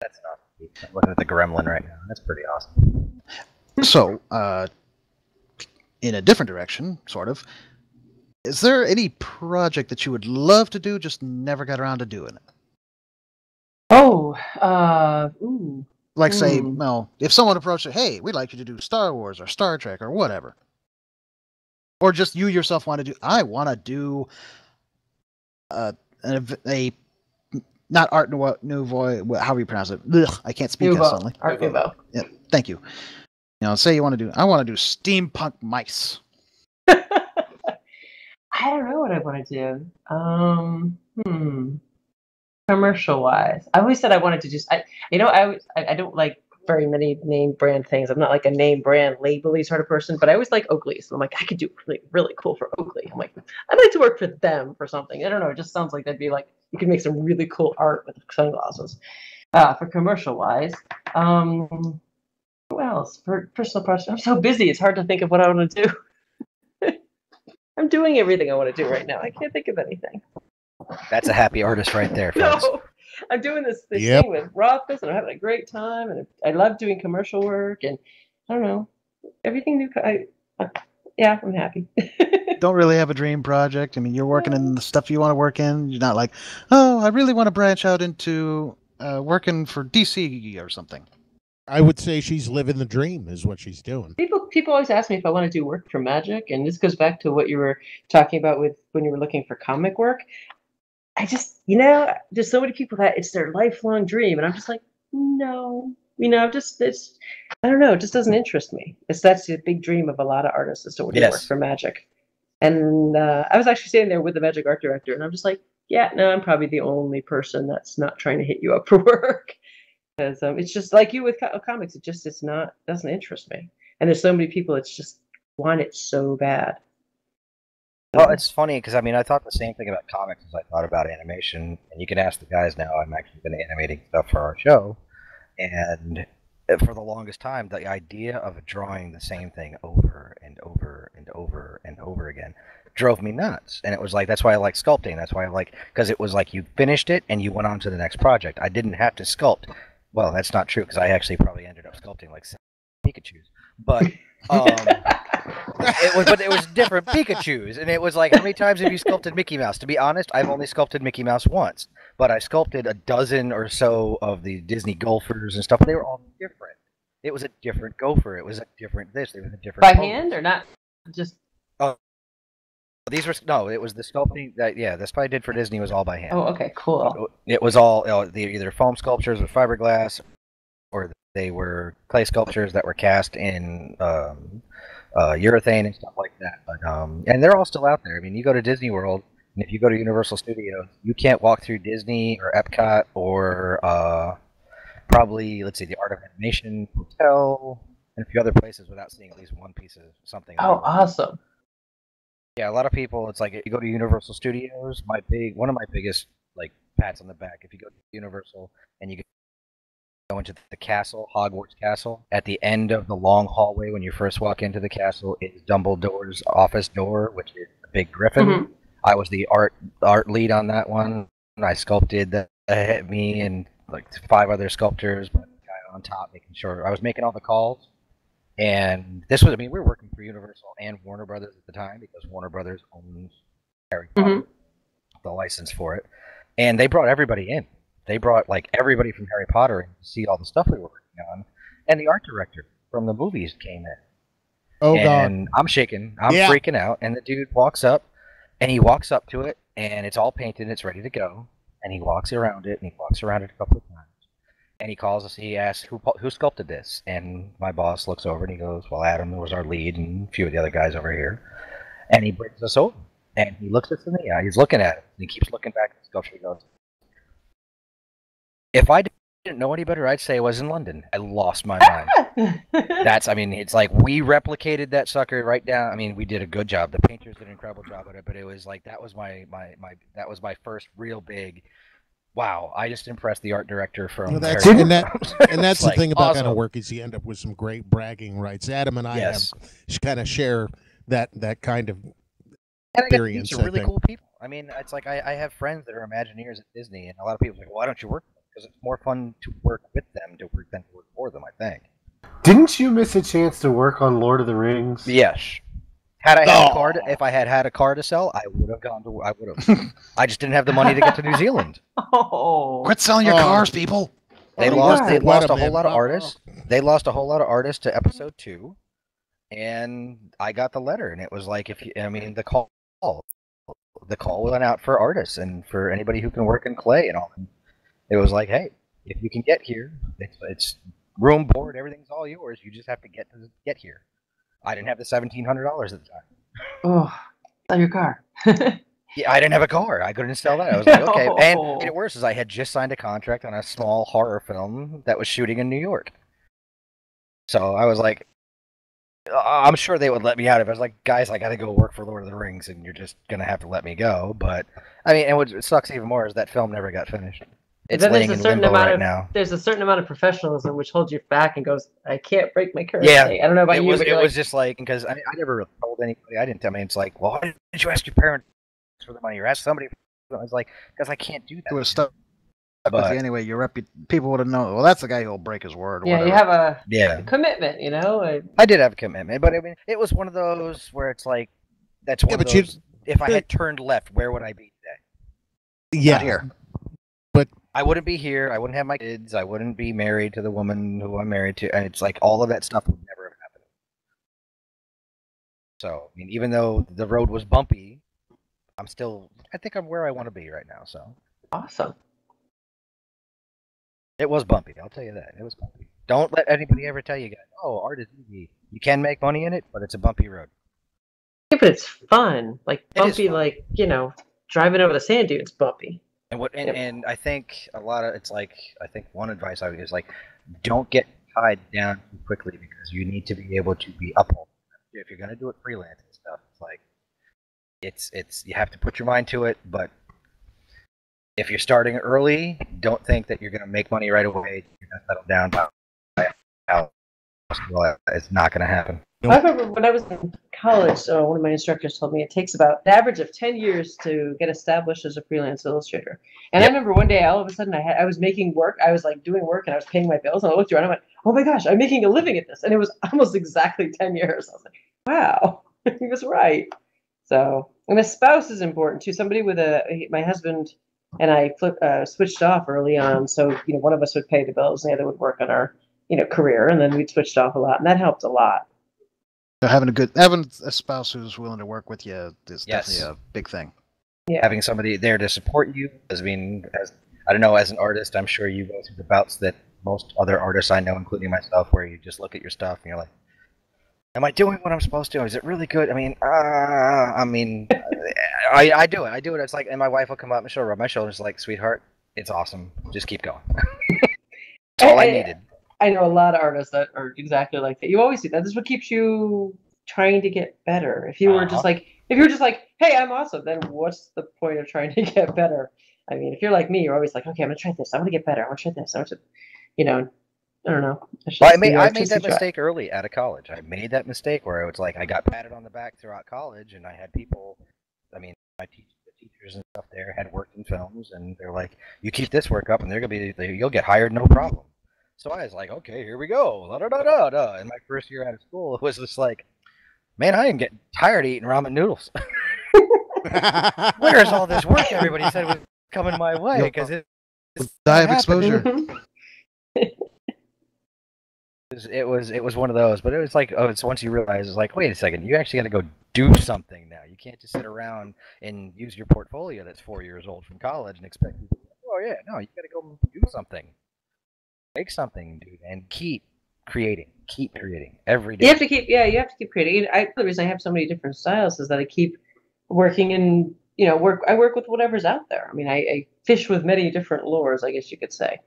S1: That's not. I'm looking at the Gremlin right now. That's pretty awesome.
S2: So, in a different direction, sort of, is there any project that you would love to do, just never got around to doing it?
S5: Oh,
S2: Like, say, if someone approached it, hey, we'd like you to do Star Wars or Star Trek or whatever. Or just you yourself want to do, I want to do a not Art Nouveau, however you pronounce it. Ugh, I can't speak that suddenly.
S5: Art Nouveau.
S2: Yeah, thank you. Say I want to do steampunk mice.
S5: I don't know what I want to do. Commercial wise, I always said I wanted to just. I don't like very many name brand things. I'm not like a name brand labely sort of person, but I always like Oakley. So I'm like, I could do really, really cool for Oakley. I'm like, I'd like to work for them for something. I don't know. It just sounds like that'd be like you could make some really cool art with sunglasses. For commercial wise, who else? For personal projects, I'm so busy. It's hard to think of what I want to do. I'm doing everything I want to do right now. I can't think of anything.
S1: That's a happy artist right there, folks.
S5: No, I'm doing this thing with Rothfuss, and I'm having a great time, and I love doing commercial work, and I don't know, everything new. I'm happy.
S2: Don't really have a dream project. I mean, you're working in the stuff you want to work in. You're not like, oh, I really want to branch out into working for DC or something.
S4: I would say she's living the dream is what she's doing.
S5: People always ask me if I want to do work for Magic, and this goes back to what you were talking about with when you were looking for comic work. I just, there's so many people that it's their lifelong dream, and I'm just like, no, I don't know, it just doesn't interest me. That's the big dream of a lot of artists is to work for Magic. And I was actually sitting there with the Magic art director, and I'm just like, yeah, no, I'm probably the only person that's not trying to hit you up for work. Because it's just like you with comics, doesn't interest me. And there's so many people that just want it so bad.
S1: Well, it's funny because I thought the same thing about comics as I thought about animation. And you can ask the guys now. I'm actually been animating stuff for our show, and for the longest time, the idea of drawing the same thing over and over and over and over again drove me nuts. And it was like, that's why I like sculpting. That's why I like, because it was like you finished it and you went on to the next project. I didn't have to sculpt. Well, that's not true because I actually probably ended up sculpting like Pikachu's, but it was different Pikachu's, and it was like, how many times have you sculpted Mickey Mouse? To be honest, I've only sculpted Mickey Mouse once, but I sculpted a dozen or so of the Disney Gophers and stuff. They were all different. It was a different Gopher. It was a different this. It was a different.
S5: By hand or not? Just.
S1: It was the sculpting the stuff I did for Disney was all by hand.
S5: Oh, okay, cool.
S1: It was all either foam sculptures with fiberglass, or they were clay sculptures that were cast in urethane and stuff like that. But and they're all still out there. I mean, you go to Disney World, and if you go to Universal Studios, you can't walk through Disney or Epcot or probably, let's see, the Art of Animation Hotel and a few other places without seeing at least one piece of something.
S5: Oh, awesome.
S1: Yeah, a lot of people, it's like, you go to Universal Studios, one of my biggest, like, pats on the back, if you go to Universal and you go into the castle, Hogwarts Castle, at the end of the long hallway when you first walk into the castle is Dumbledore's office door, which is a big griffin. Mm-hmm. I was the art lead on that one. I sculpted me and like 5 other sculptors, but the guy on top making sure I was making all the calls. And this was, I mean, we were working for Universal and Warner Brothers at the time because Warner Brothers owns Harry Potter, the license for it. And they brought everybody in. They brought like everybody from Harry Potter in to see all the stuff we were working on. And the art director from the movies came in.
S4: Oh,
S1: and
S4: God.
S1: I'm shaking. I'm freaking out. And the dude walks up, and he walks up to it, and it's all painted, and it's ready to go. And he walks around it, and he walks around it a couple of times. And he calls us, he asks, who sculpted this? And my boss looks over, and he goes, well, Adam was our lead, and a few of the other guys over here. And he brings us over, and he looks us in the eye. He's looking at it, and he keeps looking back at the sculpture. He goes, if I didn't know any better, I'd say it was in London. I lost my mind. I mean, it's like we replicated that sucker right down. I mean, we did a good job. The painters did an incredible job at it, but it was like that was my first real big. Wow, I just impressed the art director from.
S4: Well, that's
S1: Harry
S4: and
S1: Potter.
S4: that's the
S1: like,
S4: thing about
S1: awesome.
S4: kind of work is you end up with some great bragging rights. Adam and I
S1: Yes.
S4: have kind of share that kind of
S1: And I get to meet
S4: experience.
S1: some really cool people. I mean, it's like I have friends that are Imagineers at Disney, and a lot of people are like, why don't you work with them? Because it's more fun to work with them than to work for them, I think.
S8: Didn't you miss a chance to work on Lord of the Rings?
S1: Yes. Had I had a car, if I had a car to sell, I would have gone to. I would have. I just didn't have the money to get to New Zealand.
S5: Oh,
S2: Quit selling your cars, people.
S1: They
S5: Oh,
S1: lost.
S5: yeah.
S1: They lost a
S4: What a
S1: whole
S4: man.
S1: lot of artists. They lost a whole lot of artists to episode 2, and I got the letter, and it was like, the call went out for artists and for anybody who can work in clay and all. It was like, hey, if you can get here, it's room, board, everything's all yours. You just have to get here. I didn't have the $1,700 at the time.
S5: Oh, sell your car.
S1: Yeah, I didn't have a car. I couldn't sell that. I was like, okay. And
S5: No.
S1: what made it worse is I had just signed a contract on a small horror film that was shooting in New York. So I was like, I'm sure they would let me out if I was like, guys, I got to go work for Lord of the Rings, and you're just gonna have to let me go. But I mean, and what sucks even more is that film never got finished. It's
S5: Then
S1: laying in limbo right now.
S5: There's a certain amount of professionalism which holds you back and goes, I can't break my current
S1: Yeah,
S5: thing. I don't know about
S1: It
S5: you,
S1: was
S5: but
S1: it
S5: you're
S1: was
S5: like,
S1: just like because I never really told anybody. I didn't tell me. It's like, well, why didn't you ask your parents for the money or ask somebody? I was like, because I can't do that.
S2: It was stuck with
S1: But-
S2: you anyway. People would have known. Well, that's the guy who'll break his word. Or
S5: yeah, you
S2: whatever.
S5: have
S1: Yeah.
S5: a commitment, you know?
S1: I did have a commitment, but I mean, it was one of those where it's like, that's one
S4: Yeah,
S1: of
S4: but you-
S1: those. If I had turned left, where would I be today?
S4: Yeah.
S2: Not here.
S1: I wouldn't be here. I wouldn't have my kids. I wouldn't be married to the woman who I'm married to. And it's like all of that stuff would never have happened. So, I mean, even though the road was bumpy, I think I'm where I want to be right now. So
S5: Awesome.
S1: it was bumpy. I'll tell you that. It was bumpy. Don't let anybody ever tell you guys, oh, art is easy. You can make money in it, but it's a bumpy road.
S5: Yeah, but it's fun. Like,
S1: It is
S5: bumpy,
S1: fun.
S5: like, driving over the sand dunes, bumpy.
S1: And
S5: Yep.
S1: and I think I think one advice I would is like, don't get tied down too quickly because you need to be able to be up all the time. If you're gonna do it freelance and stuff, it's like it's you have to put your mind to it, but if you're starting early, don't think that you're gonna make money right away. You're gonna settle down. Well, it's not gonna happen.
S5: I remember when I was in college, one of my instructors told me it takes about an average of 10 years to get established as a freelance illustrator. And I
S1: Yep.
S5: remember one day, all of a sudden, I was making work. I was like doing work and I was paying my bills. And I looked around and I went, oh my gosh, I'm making a living at this. And it was almost exactly 10 years. I was like, wow, he was right. So, and a spouse is important too. Somebody with my husband and I switched off early on. So, one of us would pay the bills and the other would work on our, career. And then we'd switched off a lot. And that helped a lot.
S2: So having a spouse who's willing to work with you is
S1: Yes.
S2: definitely a big thing.
S5: Yeah.
S1: Having somebody there to support you, I mean, I don't know, as an artist, I'm sure you go through the bouts that most other artists I know, including myself, where you just look at your stuff and you're like, am I doing what I'm supposed to? Is it really good? I mean, I do it. I do it. It's like, and my wife will come up and she'll rub my shoulders like, sweetheart, it's awesome. Just keep going. That's all I needed.
S5: I know a lot of artists that are exactly like that. You always do that. This is what keeps you trying to get better. If you were just like, hey, I'm awesome, then what's the point of trying to get better? I mean, if you're like me, you're always like, okay, I'm gonna try this. I want to get better. I want to try this. I want to, I don't know.
S1: Well, I made that mistake early out of college. I made that mistake where it was like I got patted on the back throughout college, and I had people. I mean, my teachers and stuff there had worked in films, and they're like, "You keep this work up, and you'll get hired, no problem." So I was like, "Okay, here we go." Da, da, da, da, da. And my first year out of school, it was just like, man, I am getting tired of eating ramen noodles. Where is all this work everybody said was coming my way? Because it's
S2: dive exposure.
S1: It was one of those, but it was like, it's once you realize, it's like, wait a second, you actually got to go do something now. You can't just sit around and use your portfolio that's 4 years old from college and expect people to, oh yeah, no, you got to go do something, make something, dude, and keep creating every day.
S5: You have to keep creating. The reason I have so many different styles is that I keep working in, I work with whatever's out there. I mean, I fish with many different lures, I guess you could say.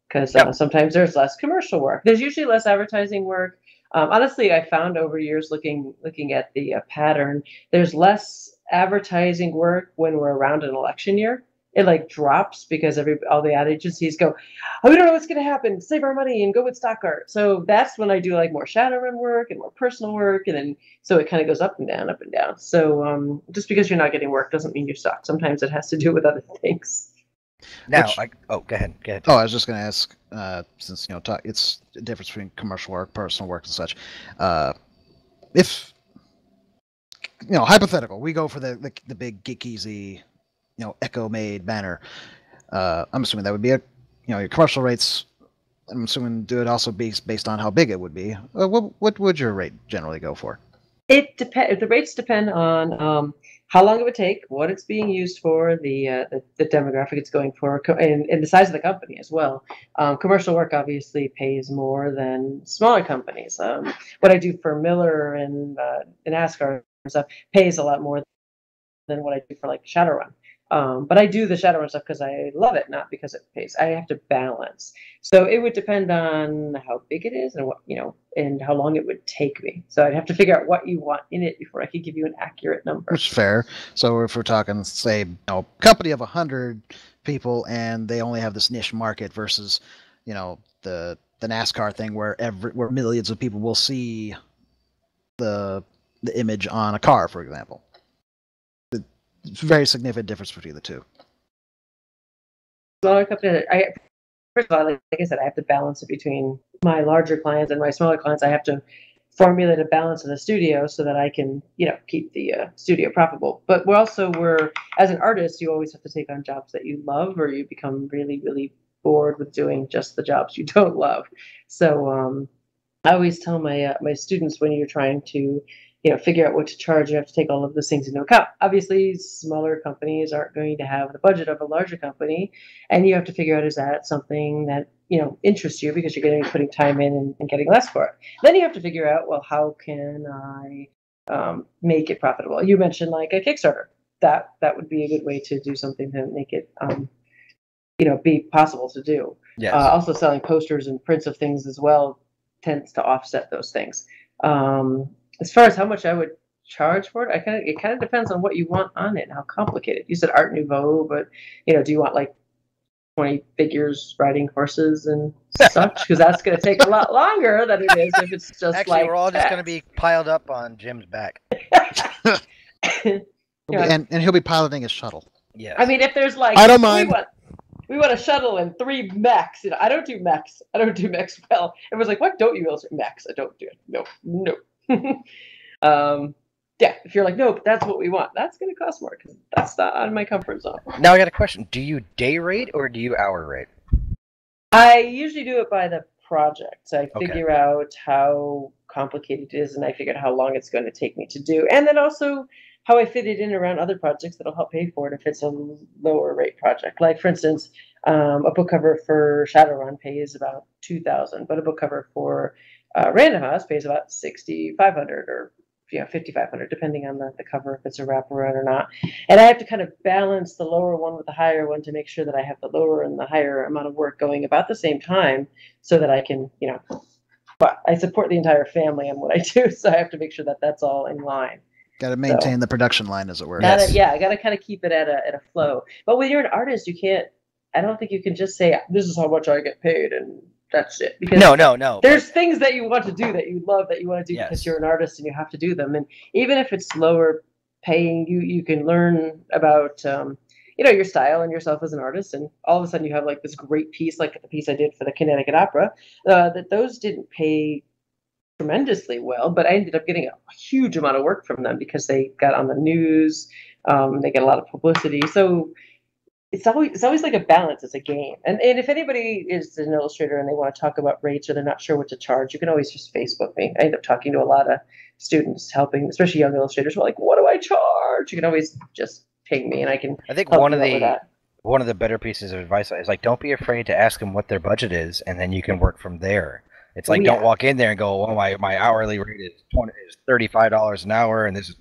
S5: Because sometimes there's less commercial work. There's usually less advertising work. Honestly, I found over years looking at the pattern, there's less advertising work when we're around an election year. It drops because all the ad agencies go, oh, we don't know what's going to happen. Save our money and go with stock art. So that's when I do more Shadowrun work and more personal work, and then so it kind of goes up and down, up and down. So just because you're not getting work doesn't mean you suck. Sometimes it has to do with other things.
S1: Now, go ahead.
S2: Oh, I was just going to ask, since it's the difference between commercial work, personal work, and such. If hypothetical, we go for the big Geek EZ, Echo made banner. I'm assuming that would be your commercial rates. I'm assuming do it also based on how big it would be. What would your rate generally go for?
S5: It depends. The rates depend on how long it would take, what it's being used for, the demographic it's going for, and the size of the company as well. Commercial work obviously pays more than smaller companies. What I do for Miller and NASCAR and stuff pays a lot more than what I do for Shadowrun. But I do the Shadowrun stuff because I love it, not because it pays. I have to balance. So it would depend on how big it is and what, and how long it would take me. So I'd have to figure out what you want in it before I could give you an accurate number.
S2: Which is fair. So if we're talking, say, company of 100 people and they only have this niche market versus, the NASCAR thing where millions of people will see the image on a car, for example. It's a very significant difference between the two.
S5: Smaller company, first of all, like I said, I have to balance it between my larger clients and my smaller clients. I have to formulate a balance in the studio so that I can, keep the studio profitable. But we're as an artist, you always have to take on jobs that you love, or you become really, really bored with doing just the jobs you don't love. So I always tell my students, when you're trying to figure out what to charge, you have to take all of those things into account. Obviously, smaller companies aren't going to have the budget of a larger company, and you have to figure out, is that something that interests you, because you're going to be putting time in and getting less for it. Then you have to figure out, well, how can I make it profitable? You mentioned a Kickstarter. That would be a good way to do something to make it be possible to do.
S1: Yes.
S5: Also, selling posters and prints of things as well tends to offset those things. As far as how much I would charge for it, it kind of depends on what you want on it and how complicated. You said Art Nouveau, but do you want 20 figures riding horses and such? Because that's going to take a lot longer than it is if it's just
S1: actually, we're all just going to be piled up on Jim's back.
S2: And he'll be piloting his shuttle.
S1: Yeah.
S5: I mean, if there's
S4: I don't mind.
S5: We want a shuttle and 3 mechs. I don't do mechs. Well. Everyone's like, what don't you use? Mechs. I don't do it. No. If you're like, no, but that's what we want, that's going to cost more because that's not on my comfort zone.
S1: Now I got a question. Do you day rate or do you hour rate?
S5: I usually do it by the project. So I figure out how complicated it is, and I figure out how long it's going to take me to do. And then also how I fit it in around other projects that'll help pay for it if it's a lower rate project. Like, for instance, a book cover for Shadowrun pays about $2,000, but a book cover for Random House pays about $6,500 or $5,500, depending on the cover, if it's a wraparound or not. And I have to kind of balance the lower one with the higher one to make sure that I have the lower and the higher amount of work going about the same time, so that I can, but I support the entire family on what I do, so I have to make sure that that's all in line.
S2: Got to maintain the production line, as it were.
S5: I got to kind of keep it at a flow. But when you're an artist, you can't. I don't think you can just say, this is how much I get paid and that's it. Because
S1: no.
S5: There's things that you want to do, that you love, that you want to do because you're an artist and you have to do them. And even if it's lower paying you. You can learn about your style and yourself as an artist, and all of a sudden you have like this great piece, like the piece I did for the Connecticut Opera. That those didn't pay tremendously well, but I ended up getting a huge amount of work from them because they got on the news. They get a lot of publicity. So it's always like a balance. It's a game. And if anybody is an illustrator and they want to talk about rates or they're not sure what to charge, you can always just Facebook me. I end up talking to a lot of students, helping, especially young illustrators who are like, what do I charge? You can always just ping me and I can.
S1: I think
S5: help
S1: one
S5: you
S1: of
S5: out with that.
S1: one of the better pieces of advice is like, don't be afraid to ask them what their budget is, and then you can work from there. It's like, don't walk in there and go, oh, my hourly rate is $35 an hour, and this is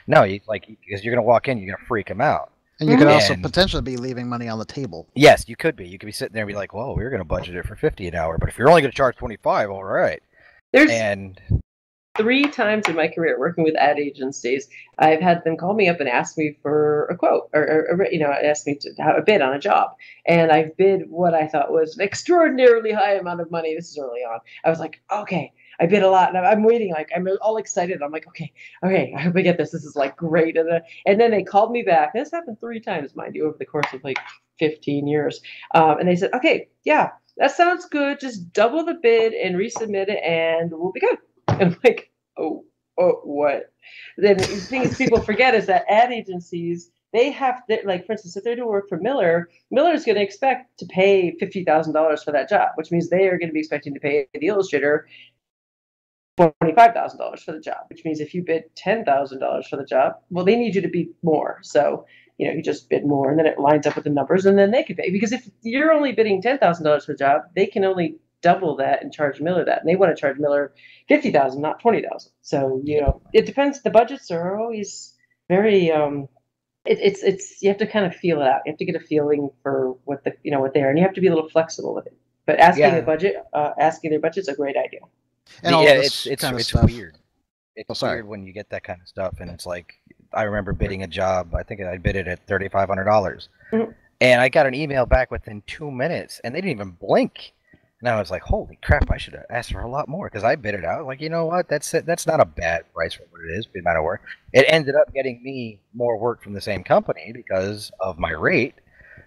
S1: no, because you're gonna walk in, you're gonna freak them out.
S2: And you could also potentially be leaving money on the table.
S1: Yes, you could be. You could be sitting there and be like, well, we're gonna budget it for $50 an hour, but if you're only gonna charge $25, all right.
S5: There's
S1: and
S5: 3 times in my career working with ad agencies, I've had them call me up and ask me for a quote or ask me to have a bid on a job. And I've bid what I thought was an extraordinarily high amount of money. This is early on. I was like, okay, I bid a lot. And I'm waiting, like, I'm all excited. I'm like, okay, I hope I get this. This is like great. And then they called me back. This happened 3 times, mind you, over the course of like 15 years. And they said, okay, yeah, that sounds good. Just double the bid and resubmit it and we'll be good. And I'm like, oh, what? Then the thing is, people forget is that ad agencies, they have to, like, for instance, if they're doing work for Miller's going to expect to pay $50,000 for that job, which means they are going to be expecting to pay the illustrator $25,000 for the job, which means if you bid $10,000 for the job, well, they need you to bid more. So, you just bid more, and then it lines up with the numbers, and then they can pay. Because if you're only bidding $10,000 for the job, they can only double that and charge Miller that, and they want to charge Miller $50,000, not $20,000. So it depends. The budgets are always very it's you have to kind of feel it out. You have to get a feeling for what they are, and you have to be a little flexible with it. But asking their budget's a great idea.
S1: And it's weird. It's weird when you get that kind of stuff, and it's like, I remember bidding a job. I think I bid it at $3,500, and I got an email back within 2 minutes, and they didn't even blink. And I was like, holy crap, I should have asked for a lot more, because I bid it out. Like, you know what? That's it. That's not a bad price for what it is, the amount of work. It ended up getting me more work from the same company because of my rate,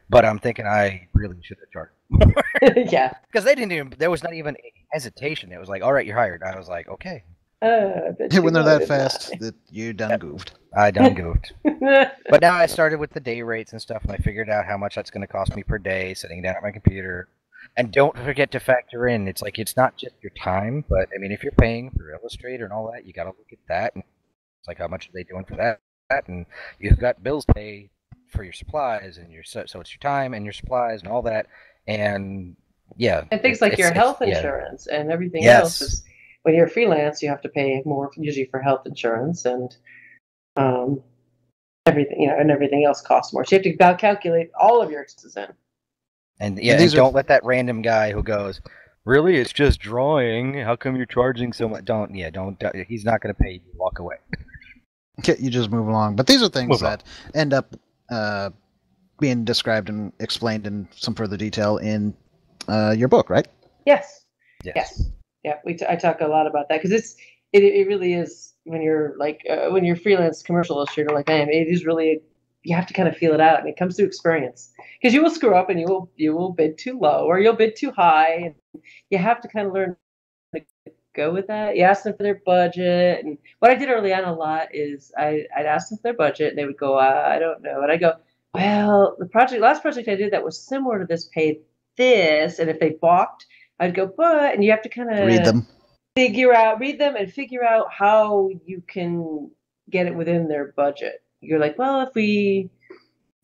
S1: but I'm thinking I really should have charged more.
S5: Yeah.
S1: Because there was not even a hesitation. It was like, all right, you're hired. I was like, okay.
S2: When they're that fast, that you done goofed.
S1: I done goofed. But now I started with the day rates and stuff, and I figured out how much that's going to cost me per day sitting down at my computer. And don't forget to factor in, it's like, it's not just your time, but I mean, if you're paying for Illustrator and all that, you got to look at that. And it's like, how much are they doing for that? And you've got bills to pay for your supplies, and so it's your time and your supplies and all that. And yeah.
S5: And things like your health insurance and everything else is, when you're freelance, you have to pay more usually for health insurance, and everything, and everything else costs more. So you have to calculate all of your expenses in.
S1: And don't let that random guy who goes, really, it's just drawing, how come you're charging so much? Don't, he's not going to pay you, walk away.
S2: Okay, you just move along. But these are things that end up being described and explained in some further detail in your book, right?
S5: Yes. Yeah, I talk a lot about that, because it really is, when you're when you're freelance commercial illustrator like I am, it is really, you have to kind of feel it out, and it comes through experience. Because you will screw up, and you will bid too low, or you'll bid too high, and you have to kind of learn to go with that. You ask them for their budget, and what I did early on a lot is I'd ask them for their budget, and they would go, I don't know, and I go, well, last project I did that was similar to this paid this, and if they balked, I'd go, and you have to kind of read them and figure out how you can get it within their budget. You're like, well, if we,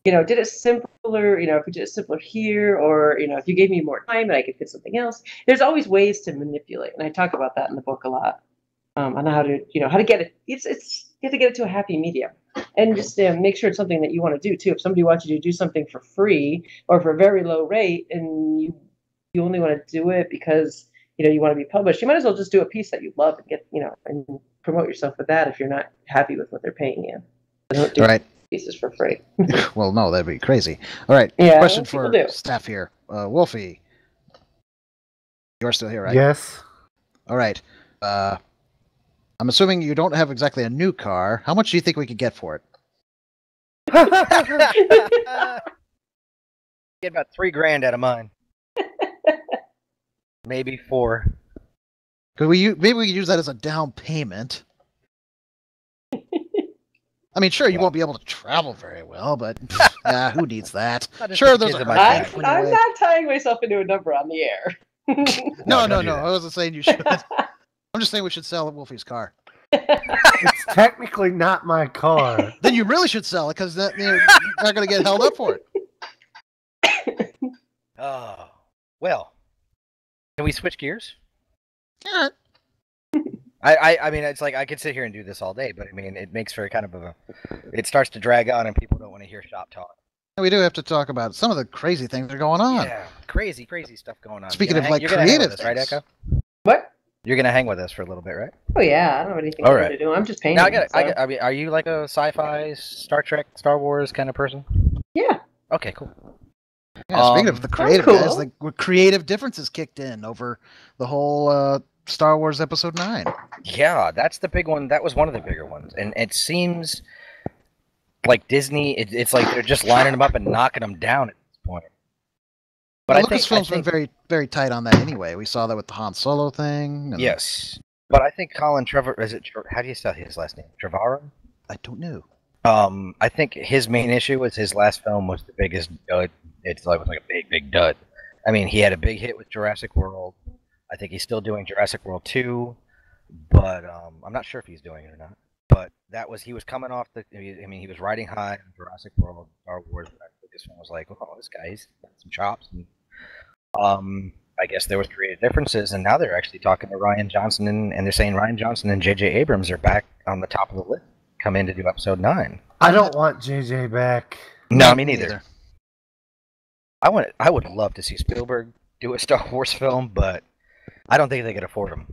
S5: did it simpler, if we did it simpler here, or, if you gave me more time and I could fit something else. There's always ways to manipulate. And I talk about that in the book a lot, on how to get it. You have to get it to a happy medium, and just make sure it's something that you want to do too. If somebody wants you to do something for free or for a very low rate, and you only want to do it because, you want to be published, you might as well just do a piece that you love and get, and promote yourself with that if you're not happy with what they're paying you. Don't do pieces for free.
S2: Well, no, that'd be crazy. All right.
S5: Yeah,
S2: question for staff here. Wolfie, you're still here, right?
S8: Yes.
S2: All right. I'm assuming you don't have exactly a new car. How much do you think we could get for it?
S1: Get about $3,000 out of mine. Maybe 4.
S2: Maybe we could use that as a down payment. I mean, sure, you won't be able to travel very well, but yeah, who needs that? Sure, there's a
S1: my
S5: I'm not tying myself into a number on the air.
S2: No. I wasn't saying you should. I'm just saying we should sell Wolfie's car.
S8: It's technically not my car.
S2: Then you really should sell it because you're not going to get held up for it.
S1: Oh, well. Can we switch gears?
S2: Yeah.
S1: I mean, it's like I could sit here and do this all day, but I mean, it makes for kind of it starts to drag on, and people don't want to hear shop talk.
S2: We do have to talk about some of the crazy things that are going on.
S1: Yeah, crazy stuff going on.
S2: Speaking of
S1: you're
S2: creative
S1: things, right, Echo?
S5: What?
S1: You're gonna hang with us for a little bit, right?
S5: Oh yeah, I don't have anything to do. I'm just painting.
S1: Now I mean, are you like a sci-fi, Star Trek, Star Wars kind of person?
S5: Yeah.
S1: Okay, cool.
S2: Yeah, speaking of the creative guys, like creative differences kicked in over the whole Star Wars Episode 9.
S1: Yeah, that's the big one. That was one of the bigger ones, and it seems like Disney. It's like they're just lining them up and knocking them down at this point. But
S2: well, Lucasfilm's been very, very tight on that anyway. We saw that with the Han Solo thing. And...
S1: Yes, but I think Colin Trevor how do you spell his last name? Trevorrow?
S2: I don't know.
S1: I think his main issue was his last film was the biggest dud. It was like a big dud. I mean, he had a big hit with Jurassic World. I think he's still doing Jurassic World 2, but I'm not sure if he's doing it or not. But he was coming off he was riding high on Jurassic World, Star Wars. But this one was like, oh, this guy's got some chops. And, I guess there was creative differences, and now they're actually talking to Rian Johnson, and they're saying Rian Johnson and J.J. Abrams are back on the top of the list. Come in to do Episode 9.
S8: I don't want JJ back.
S1: No, me neither. I would love to see Spielberg do a Star Wars film, but I don't think they could afford him.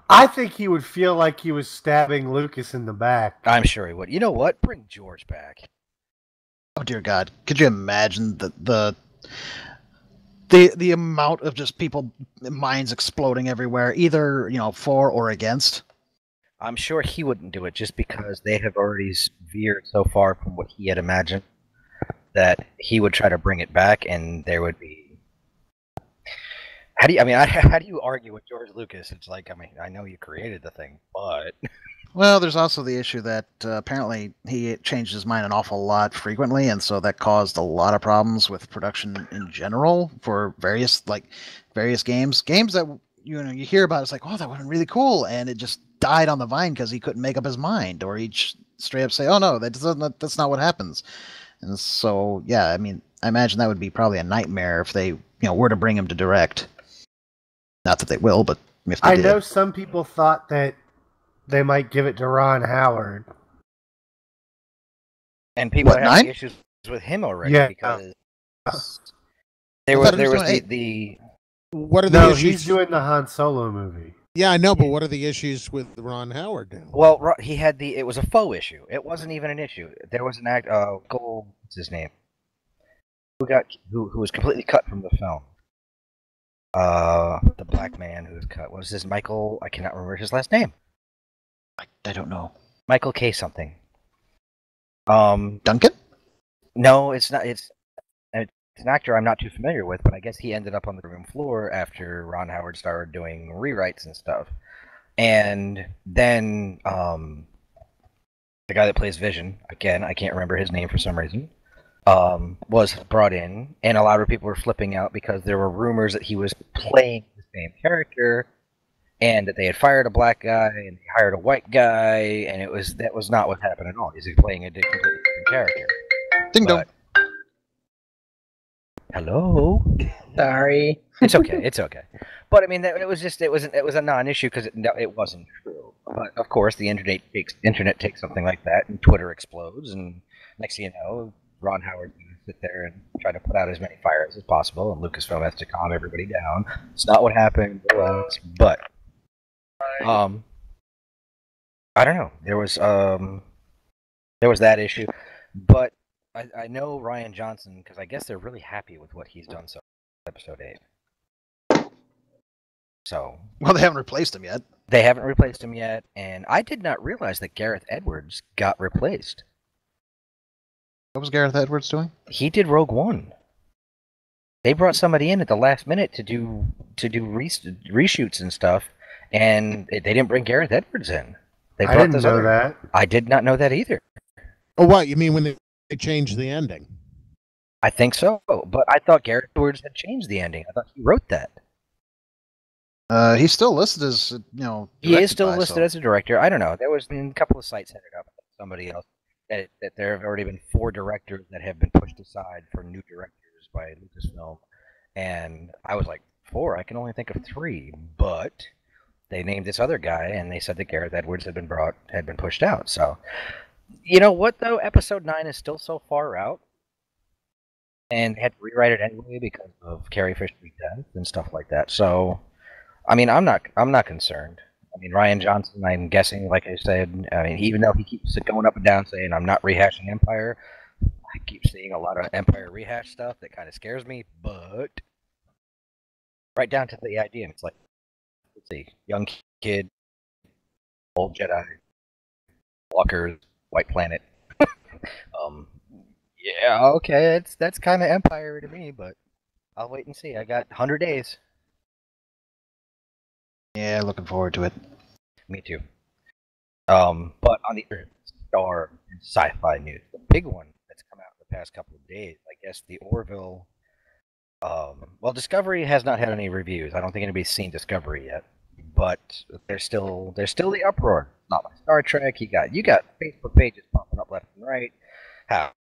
S8: I think he would feel like he was stabbing Lucas in the back.
S1: I'm sure he would. You know what? Bring George back.
S2: Oh dear God! Could you imagine the amount of just people minds exploding everywhere, either for or against?
S1: I'm sure he wouldn't do it just because they have already veered so far from what he had imagined that he would try to bring it back, and there would be. How do you argue with George Lucas? It's like, I know you created the thing, but.
S2: Well, there's also the issue that apparently he changed his mind an awful lot frequently, and so that caused a lot of problems with production in general for various games. Games that you hear about, it's like, oh, that would have been really cool, and it just died on the vine because he couldn't make up his mind, or he'd straight up say, oh no, that's not what happens. And so, yeah, I mean, I imagine that would be probably a nightmare if they were to bring him to direct. Not that they will, but if they did.
S8: I know some people thought that they might give it to Ron Howard.
S1: And people are having issues with him already because there was the
S4: What are the issues?
S8: He's doing the Han Solo movie.
S4: Yeah, I know, but what are the issues with Ron Howard now?
S1: Well, he had it was a faux issue. It wasn't even an issue. There was an what's his name? Who was completely cut from the film. The black man who was cut. What was his Michael? I cannot remember his last name.
S2: I don't know.
S1: Michael K. something.
S2: Duncan?
S1: No, it's not. It's an actor I'm not too familiar with, but I guess he ended up on the room floor after Ron Howard started doing rewrites and stuff. And then the guy that plays Vision, again, I can't remember his name for some reason, was brought in, and a lot of people were flipping out because there were rumors that he was playing the same character, and that they had fired a black guy and they hired a white guy, and that was not what happened at all. He's playing a completely different character.
S2: Ding dong.
S1: Hello.
S5: Sorry.
S1: It's okay. It's okay. But I mean, it was a non-issue because it wasn't true. But of course, the internet takes something like that, and Twitter explodes, and next thing you know, Ron Howard sit there and try to put out as many fires as possible, and Lucasfilm has to calm everybody down. It's not what happened, but I don't know. There was that issue, but I know Rian Johnson because I guess they're really happy with what he's done so far, Episode 8. So
S2: well, they haven't replaced him yet.
S1: They haven't replaced him yet, and I did not realize that Gareth Edwards got replaced.
S2: What was Gareth Edwards doing?
S1: He did Rogue One. They brought somebody in at the last minute to do reshoots and stuff, and they didn't bring Gareth Edwards in. They brought
S8: I didn't know that.
S1: I did not know that either.
S4: Oh, what? You mean when they changed the ending?
S1: I think so, but I thought Gareth Edwards had changed the ending. I thought he wrote that.
S2: He's still listed as,
S1: He is still listed as a director. I don't know. There was a couple of sites headed up somebody else that there have already been 4 directors that have been pushed aside for new directors by Lucasfilm, and I was like, 4? I can only think of 3, but they named this other guy, and they said that Gareth Edwards had been pushed out. So, you know what though? Episode 9 is still so far out, and had to rewrite it anyway because of Carrie Fisher's death and stuff like that. So, I mean, I'm not concerned. I mean, Rian Johnson, I'm guessing, like I said, I mean, even though he keeps going up and down saying I'm not rehashing Empire, I keep seeing a lot of Empire rehash stuff that kind of scares me, but right down to the idea, it's like, let's see, young kid, old Jedi, walkers, white planet. Yeah, okay, that's kind of Empire to me, but I'll wait and see. I got 100 days.
S2: Yeah, looking forward to it.
S1: Me too. But on the Star and sci-fi news, the big one that's come out in the past couple of days, I guess the Orville. Well, Discovery has not had any reviews. I don't think anybody's seen Discovery yet, but there's still the uproar. Not like Star Trek. You got Facebook pages popping up left and right. How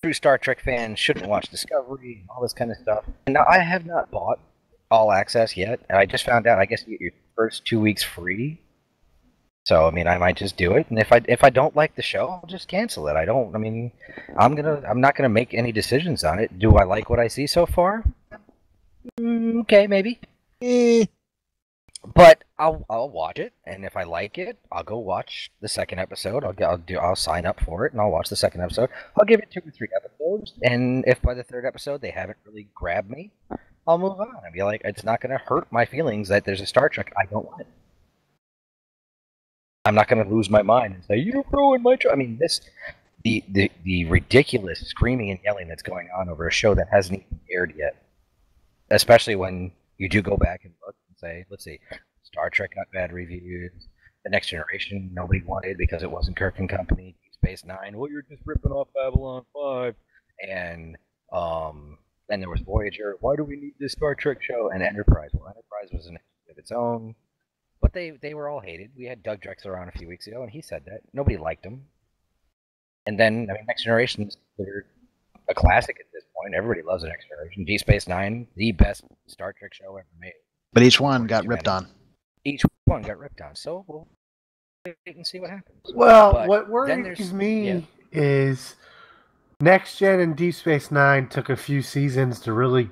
S1: true Star Trek fans shouldn't watch Discovery, all this kind of stuff. Now, I have not bought All Access yet, and I just found out I guess you get your first 2 weeks free. So I mean, I might just do it, and if I don't like the show, I'll just cancel it. I'm not gonna make any decisions on it. Do I like what I see so far? Okay, maybe. But I'll watch it, and if I like it, I'll go watch the second episode. I'll sign up for it, and I'll watch the second episode. I'll give it 2 or 3 episodes, and if by the 3rd episode they haven't really grabbed me, I'll move on and be like, it's not going to hurt my feelings that there's a Star Trek I don't want. I'm not going to lose my mind and say, you ruined my I mean, the ridiculous screaming and yelling that's going on over a show that hasn't even aired yet. Especially when you do go back and look and say, let's see, Star Trek got bad reviews, The Next Generation nobody wanted because it wasn't Kirk and Company, Deep Space Nine, well, you're just ripping off Babylon 5, and then there was Voyager. Why do we need this Star Trek show? And Enterprise. Well, Enterprise was an entity of its own, but they were all hated. We had Doug Drexler on a few weeks ago, and he said that nobody liked him. And then, I mean, Next Generation is considered a classic at this point. Everybody loves the Next Generation. Deep Space Nine, the best Star Trek show ever made.
S2: But each one got ripped on.
S1: Each one got ripped on. So we'll wait and see what happens.
S8: Well,
S1: But
S8: what
S1: then
S8: worries me is Next Gen and Deep Space Nine took a few seasons to really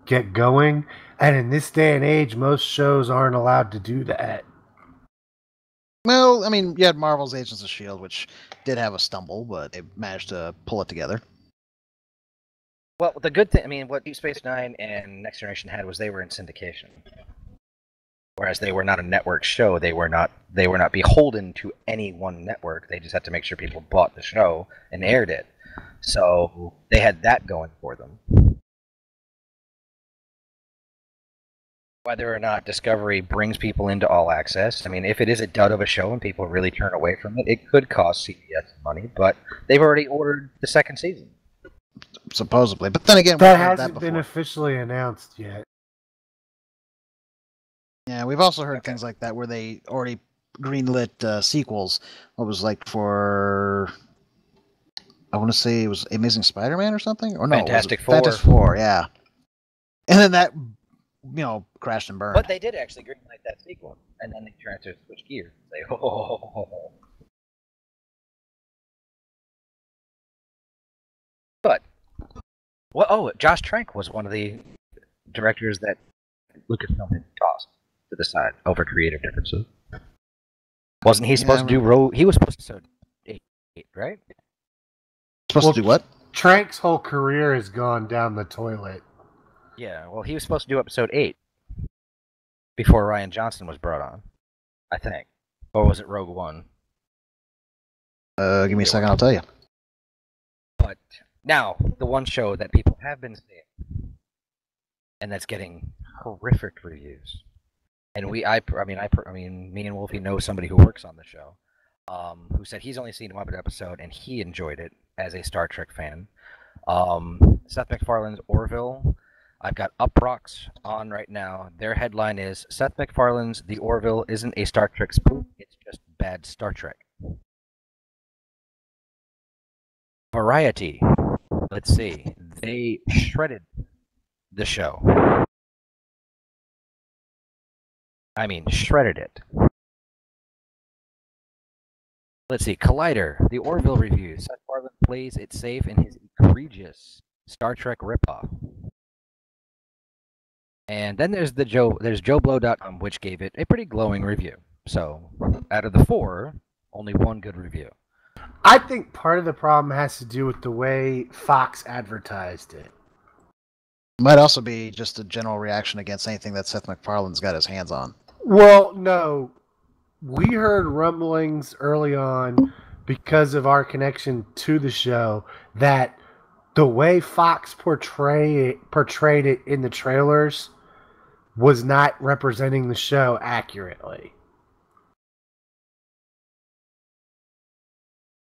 S8: get going, and in this day and age, most shows aren't allowed to do that.
S2: Well, I mean, you had Marvel's Agents of S.H.I.E.L.D., which did have a stumble, but they managed to pull it together.
S1: Well, the good thing, I mean, what Deep Space Nine and Next Generation had was they were in syndication. Whereas they were not a network show, they were not beholden to any one network. They just had to make sure people bought the show and aired it. So they had that going for them. Whether or not Discovery brings people into All Access, I mean, if it is a dud of a show and people really turn away from it, it could cost CBS money, but they've already ordered the second season.
S2: Supposedly. But then again,
S8: That hasn't been officially announced yet.
S2: Yeah, we've also heard things like that where they already greenlit sequels. What was like for... I want to say it was Amazing Spider-Man or something? Or no,
S1: Fantastic Four.
S2: Fantastic Four, yeah. And then that, crashed and burned.
S1: But they did actually greenlight that sequel, and then they tried to switch gears and say, oh. But, well, Josh Trank was one of the directors that Lucasfilm had tossed to the side over creative differences. Wasn't he supposed to do He was supposed to do 8, right?
S2: Supposed to do what?
S8: Trank's whole career has gone down the toilet.
S1: Yeah, well, he was supposed to do episode 8 before Rian Johnson was brought on, I think. Or was it Rogue One?
S2: Give me a second, I'll tell you.
S1: But Now, the one show that people have been seeing, and that's getting horrific reviews. And me and Wolfie know somebody who works on the show, who said he's only seen one episode and he enjoyed it as a Star Trek fan. Seth MacFarlane's Orville. I've got Uproxx on right now. Their headline is Seth MacFarlane's The Orville isn't a Star Trek spoof, it's just bad Star Trek. Variety. Let's see. They shredded the show. I mean, shredded it. Let's see. Collider. The Orville review. Seth MacFarlane plays it safe in his egregious Star Trek ripoff. And then there's JoeBlow.com, which gave it a pretty glowing review. So, out of the 4, only one good review.
S8: I think part of the problem has to do with the way Fox advertised it.
S2: Might also be just a general reaction against anything that Seth MacFarlane's got his hands on.
S8: Well, no. We heard rumblings early on because of our connection to the show that the way Fox portrayed it in the trailers was not representing the show accurately.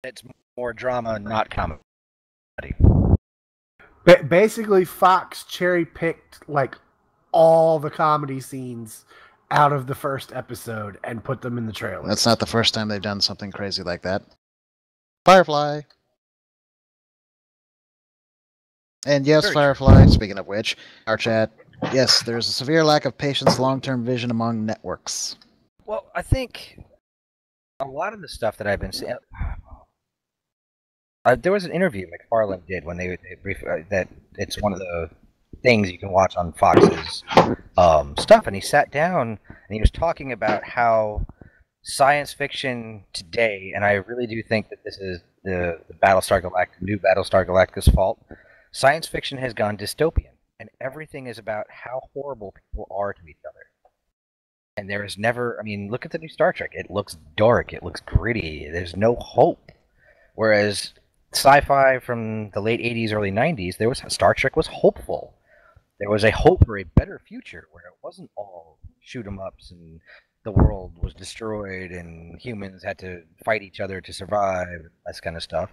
S1: It's more drama, not comedy.
S8: Basically, Fox cherry-picked like all the comedy scenes out of the first episode and put them in the trailer.
S2: That's not the first time they've done something crazy like that. Firefly. And yes,
S1: Very
S2: Firefly, speaking of which, our chat, yes, there's a severe lack of patience, long-term vision among networks.
S1: Well, I think a lot of the stuff that I've been seeing... there was an interview MacFarlane did when that it's one of the things you can watch on Fox's stuff, and he sat down and he was talking about how science fiction today, and I really do think that this is the new Battlestar Galactica's fault. Science fiction has gone dystopian, and everything is about how horrible people are to each other. And there is never, I mean, look at the new Star Trek. It looks dark. It looks gritty. There's no hope. Whereas sci-fi from the late 80s, early 90s, Star Trek was hopeful. There was a hope for a better future where it wasn't all shoot-em-ups and the world was destroyed and humans had to fight each other to survive, that kind of stuff.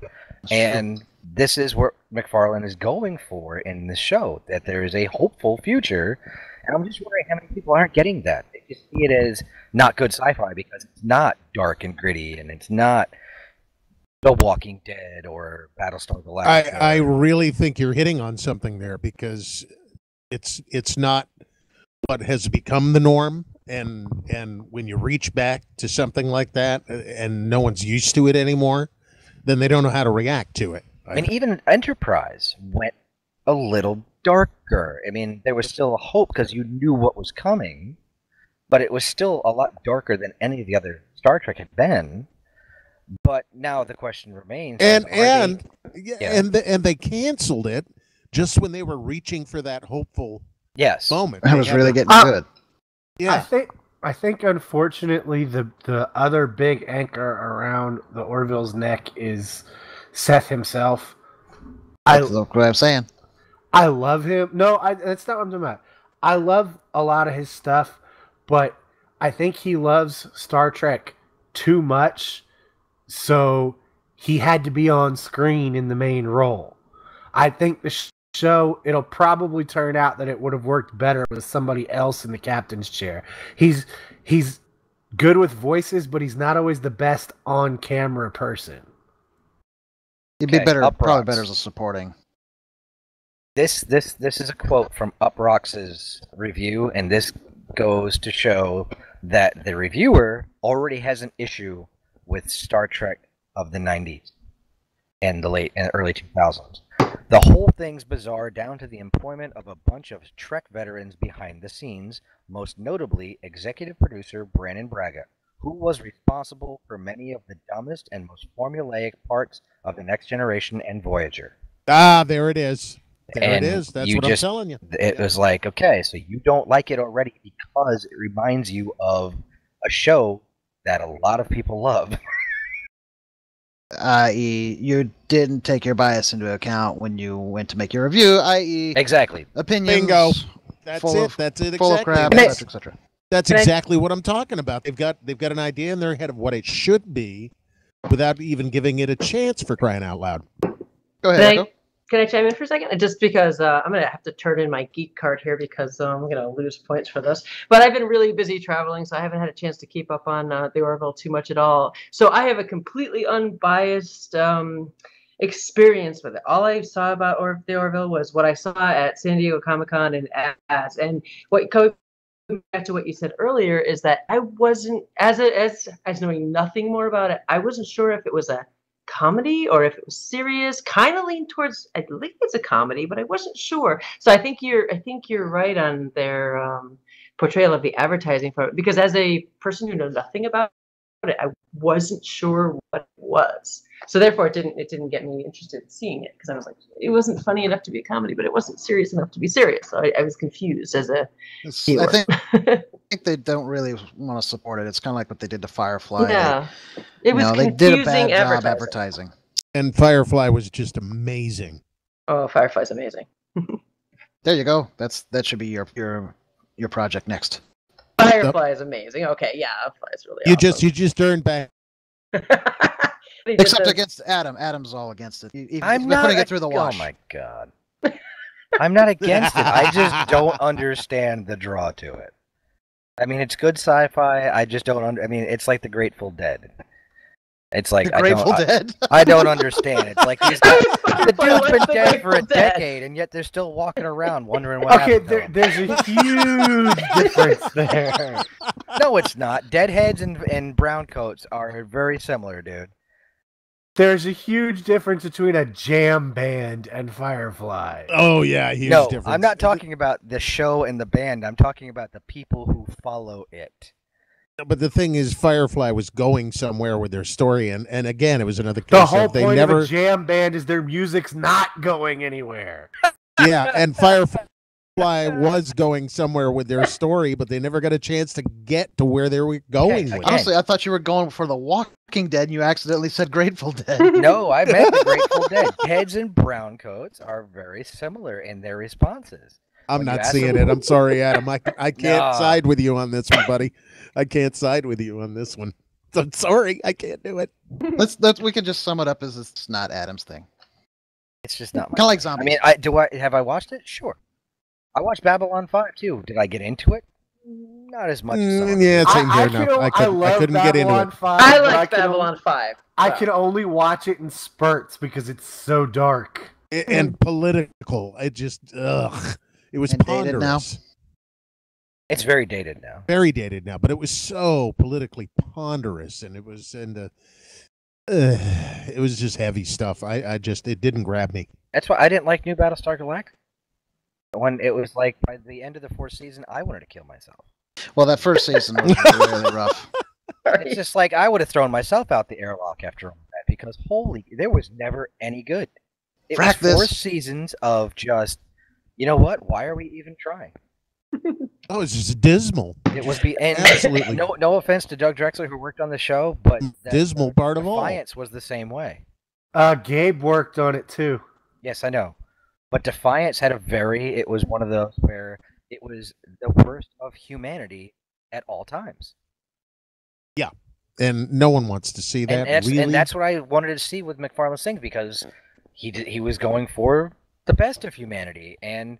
S1: And this is what MacFarlane is going for in the show, that there is a hopeful future. And I'm just wondering how many people aren't getting that. They just see it as not good sci-fi because it's not dark and gritty and it's not The Walking Dead or Battlestar Galactica.
S4: I really think you're hitting on something there because it's not what has become the norm, and when you reach back to something like that and no one's used to it anymore, then they don't know how to react to it.
S1: And even Enterprise went a little darker. I mean, there was still a hope because you knew what was coming, but it was still a lot darker than any of the other Star Trek had been. But now the question remains:
S4: and they canceled it just when they were reaching for that hopeful moment.
S2: That was really getting good.
S4: Yeah,
S8: I think unfortunately the other big anchor around the Orville's neck is Seth himself.
S2: That's what I'm saying.
S8: I love him. No, that's not what I'm talking about. I love a lot of his stuff, but I think he loves Star Trek too much, so he had to be on screen in the main role. I think the show, it'll probably turn out that it would have worked better with somebody else in the captain's chair. He's good with voices, but he's not always the best on-camera person.
S2: He'd be probably better as a supporting.
S1: This is a quote from Uproxx's review, and this goes to show that the reviewer already has an issue with Star Trek of the 90s and the late and early 2000s. The whole thing's bizarre down to the employment of a bunch of Trek veterans behind the scenes, most notably executive producer Brannon Braga, who was responsible for many of the dumbest and most formulaic parts of The Next Generation and Voyager.
S4: Ah, there it is. There
S1: And
S4: it is. That's
S1: you
S4: what
S1: just-
S4: I'm telling you.
S1: It was like, okay, so you don't like it already because it reminds you of a show that a lot of people love.
S2: i.e., you didn't take your bias into account when you went to make your review, i.e.,
S1: Exactly.
S2: opinions.
S4: Bingo. That's
S2: full
S4: it.
S2: of-
S4: That's it.
S2: full of
S4: Exactly.
S2: crap,
S4: That's,
S2: etc.
S4: that's
S5: Can I-
S4: exactly what I'm talking about. They've got an idea in their head of what it should be, without even giving it a chance, for crying out loud.
S2: Go ahead,
S5: Can
S2: Echo.
S5: can I chime in for a second? Just because I'm going to have to turn in my geek card here because I'm going to lose points for this. But I've been really busy traveling, so I haven't had a chance to keep up on the Orville too much at all. So I have a completely unbiased experience with it. All I saw about the Orville was what I saw at San Diego Comic-Con and ads. And what coming back to what you said earlier is that I wasn't, as knowing nothing more about it, I wasn't sure if it was a comedy or if it was serious. Kind of leaned towards, I think it's a comedy, but I wasn't sure. So I think you're right on their portrayal of the advertising for it, because as a person who knows nothing about it, I wasn't sure what it was. So therefore, it didn't get me interested in seeing it, because I was like, it wasn't funny enough to be a comedy, but it wasn't serious enough to be serious. So I was confused as a viewer.
S2: I think they don't really want to support it. It's kind of like what they did to Firefly.
S5: Yeah, it was
S2: they
S5: confusing
S2: did a bad job
S5: advertising.
S2: advertising.
S4: And Firefly was just amazing.
S5: Oh, Firefly's amazing.
S2: There you go. That should be your project next.
S5: Firefly is amazing. Okay, yeah, Firefly's really
S4: You
S5: awesome.
S4: just earned back.
S2: Except against Adam. Adam's all against it.
S1: I'm
S2: they're
S1: not
S2: putting it through the
S1: Oh
S2: wash.
S1: my god. I'm not against it. I just don't understand the draw to it. I mean, it's good sci-fi. I just don't. I mean, it's like the Grateful Dead. It's like
S2: The Grateful Dead.
S1: I don't understand. It's like these guys, the dude's been
S5: the
S1: dead for a
S5: Grateful Dead?
S1: decade, and yet they're still walking around wondering what
S8: Okay,
S1: happened to him.
S8: there's a huge difference there.
S1: No, it's not. Deadheads and brown coats are very similar, dude.
S8: There's a huge difference between a jam band and Firefly.
S4: Oh yeah, huge
S1: No,
S4: difference.
S1: I'm not talking about the show and the band. I'm talking about the people who follow it.
S4: But the thing is, Firefly was going somewhere with their story, and again, it was another case
S8: The whole
S4: of they
S8: point
S4: never.
S8: of a jam band is their music's not going anywhere.
S4: Yeah, and Firefly was going somewhere with their story, but they never got a chance to get to where they were going with it.
S2: Honestly, I thought you were going for The Walking Dead, and you accidentally said Grateful Dead.
S1: No, I meant the Grateful Dead. Heads and brown coats are very similar in their responses.
S4: I'm
S1: When you
S4: not
S1: ask
S4: seeing
S1: them-
S4: it. I'm sorry, Adam. I can't
S1: Nah.
S4: side with you on this one, buddy. I can't side with you on this one. I'm sorry, I can't do it.
S2: We can just sum it up as it's not Adam's thing.
S1: It's just not my.
S2: Kind of like
S1: I
S2: zombies.
S1: mean, have I watched it? Sure. I watched Babylon 5 too. Did I get into it? Not as much as some.
S4: Yeah, same
S8: I
S4: here. No, I
S8: love
S4: couldn't get into
S8: Babylon
S4: it.
S8: 5,
S5: I
S8: but
S5: like
S8: can
S5: Babylon
S8: only-
S5: 5.
S8: I can only watch it in spurts because it's so dark.
S4: And political. It just ugh. It was
S2: And dated now.
S4: ponderous.
S1: It's very dated now.
S4: Very dated now, but it was so politically ponderous, and it was it was just heavy stuff. I just it didn't grab me.
S1: That's why I didn't like New Battlestar Galactica. When it was like by the end of the fourth season, I wanted to kill myself.
S2: Well, that first season was really rough.
S1: It's just like I would have thrown myself out the airlock after all that because there was never any good. It
S2: Frack
S1: was 4
S2: this.
S1: seasons of just, you know what? Why are we even trying?
S4: Oh, it's just dismal.
S1: It was and
S4: Absolutely.
S1: no offense to Doug Drexler who worked on the show, but
S4: Dismal part of all.
S1: Defiance was the same way.
S8: Gabe worked on it too.
S1: Yes, I know. But Defiance had it was one of those where it was the worst of humanity at all times.
S4: Yeah, and no one wants to see that.
S1: And that's what I wanted to see with McFarlane's thing because he was going for the best of humanity, and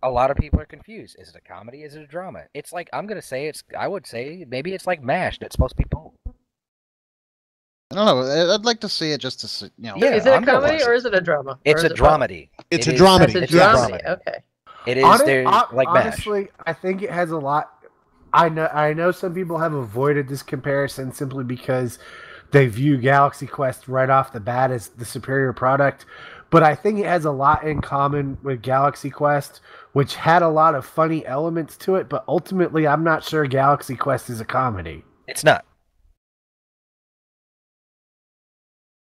S1: a lot of people are confused. Is it a comedy? Is it a drama? It's like I would say maybe it's like MASH. That's supposed to be both.
S2: I don't know. I'd like to see it just to see,
S1: Yeah,
S5: Is it a
S1: I'm gonna
S5: comedy
S1: watch
S5: or is it a drama?
S1: It's
S5: Or
S1: a
S5: is it both?
S1: dramedy.
S4: It's
S1: It
S4: a
S1: is-
S4: dramedy.
S5: It's a
S1: It's
S5: dramedy.
S1: dramedy.
S5: Okay.
S1: It is there like MASH.
S8: Honestly, I think it has a lot. I know some people have avoided this comparison simply because they view Galaxy Quest right off the bat as the superior product. But I think it has a lot in common with Galaxy Quest, which had a lot of funny elements to it. But ultimately, I'm not sure Galaxy Quest is a comedy.
S1: It's not.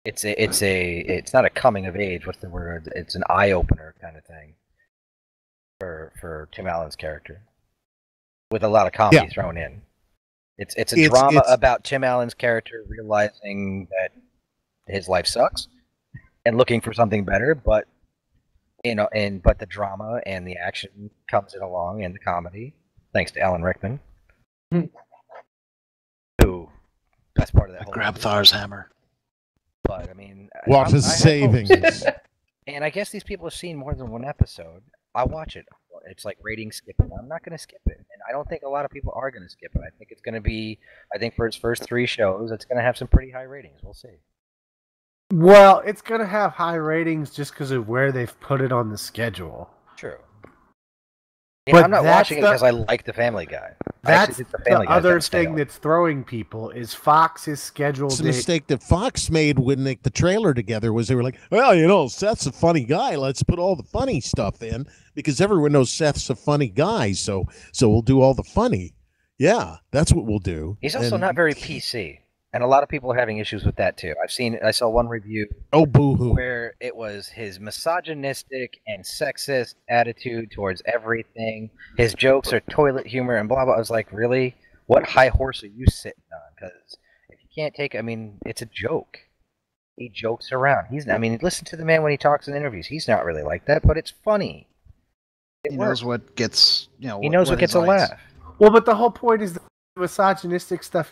S1: It's not a coming of age. What's the word? It's an eye opener kind of thing for Tim Allen's character, with a lot of comedy thrown in. It's a drama about Tim Allen's character realizing that his life sucks and looking for something better, but but the drama and the action comes in along and the comedy, thanks to Alan Rickman, who that's part of that.
S2: Grab Thar's hammer.
S1: But I mean,
S4: What a savings!
S1: And I guess these people have seen more than one episode. I watch it. It's like rating skipping. I'm not going to skip it, and I don't think a lot of people are going to skip it. I think it's going to be. I think for its first 3 shows, it's going to have some pretty high ratings. We'll see.
S8: Well, it's going to have high ratings just because of where they've put it on the schedule.
S1: True.
S8: But
S1: I'm not watching it because I like the Family Guy.
S8: That's the other thing that's throwing people is Fox's schedule.
S4: It's a mistake that Fox made when they the trailer together was they were like, well, Seth's a funny guy. Let's put all the funny stuff in because everyone knows Seth's a funny guy. So we'll do all the funny. Yeah, that's what we'll do.
S1: He's also not very PC. And a lot of people are having issues with that too. I saw one review.
S4: Oh, boo-hoo.
S1: Where it was his misogynistic and sexist attitude towards everything. His jokes are toilet humor and blah blah. I was like, really? What high horse are you sitting on? Because if you can't take, it's a joke. He jokes around. Listen to the man when he talks in interviews. He's not really like that, but it's funny.
S2: He knows what gets,
S1: he knows what gets a laugh.
S8: Well, but the whole point is the misogynistic stuff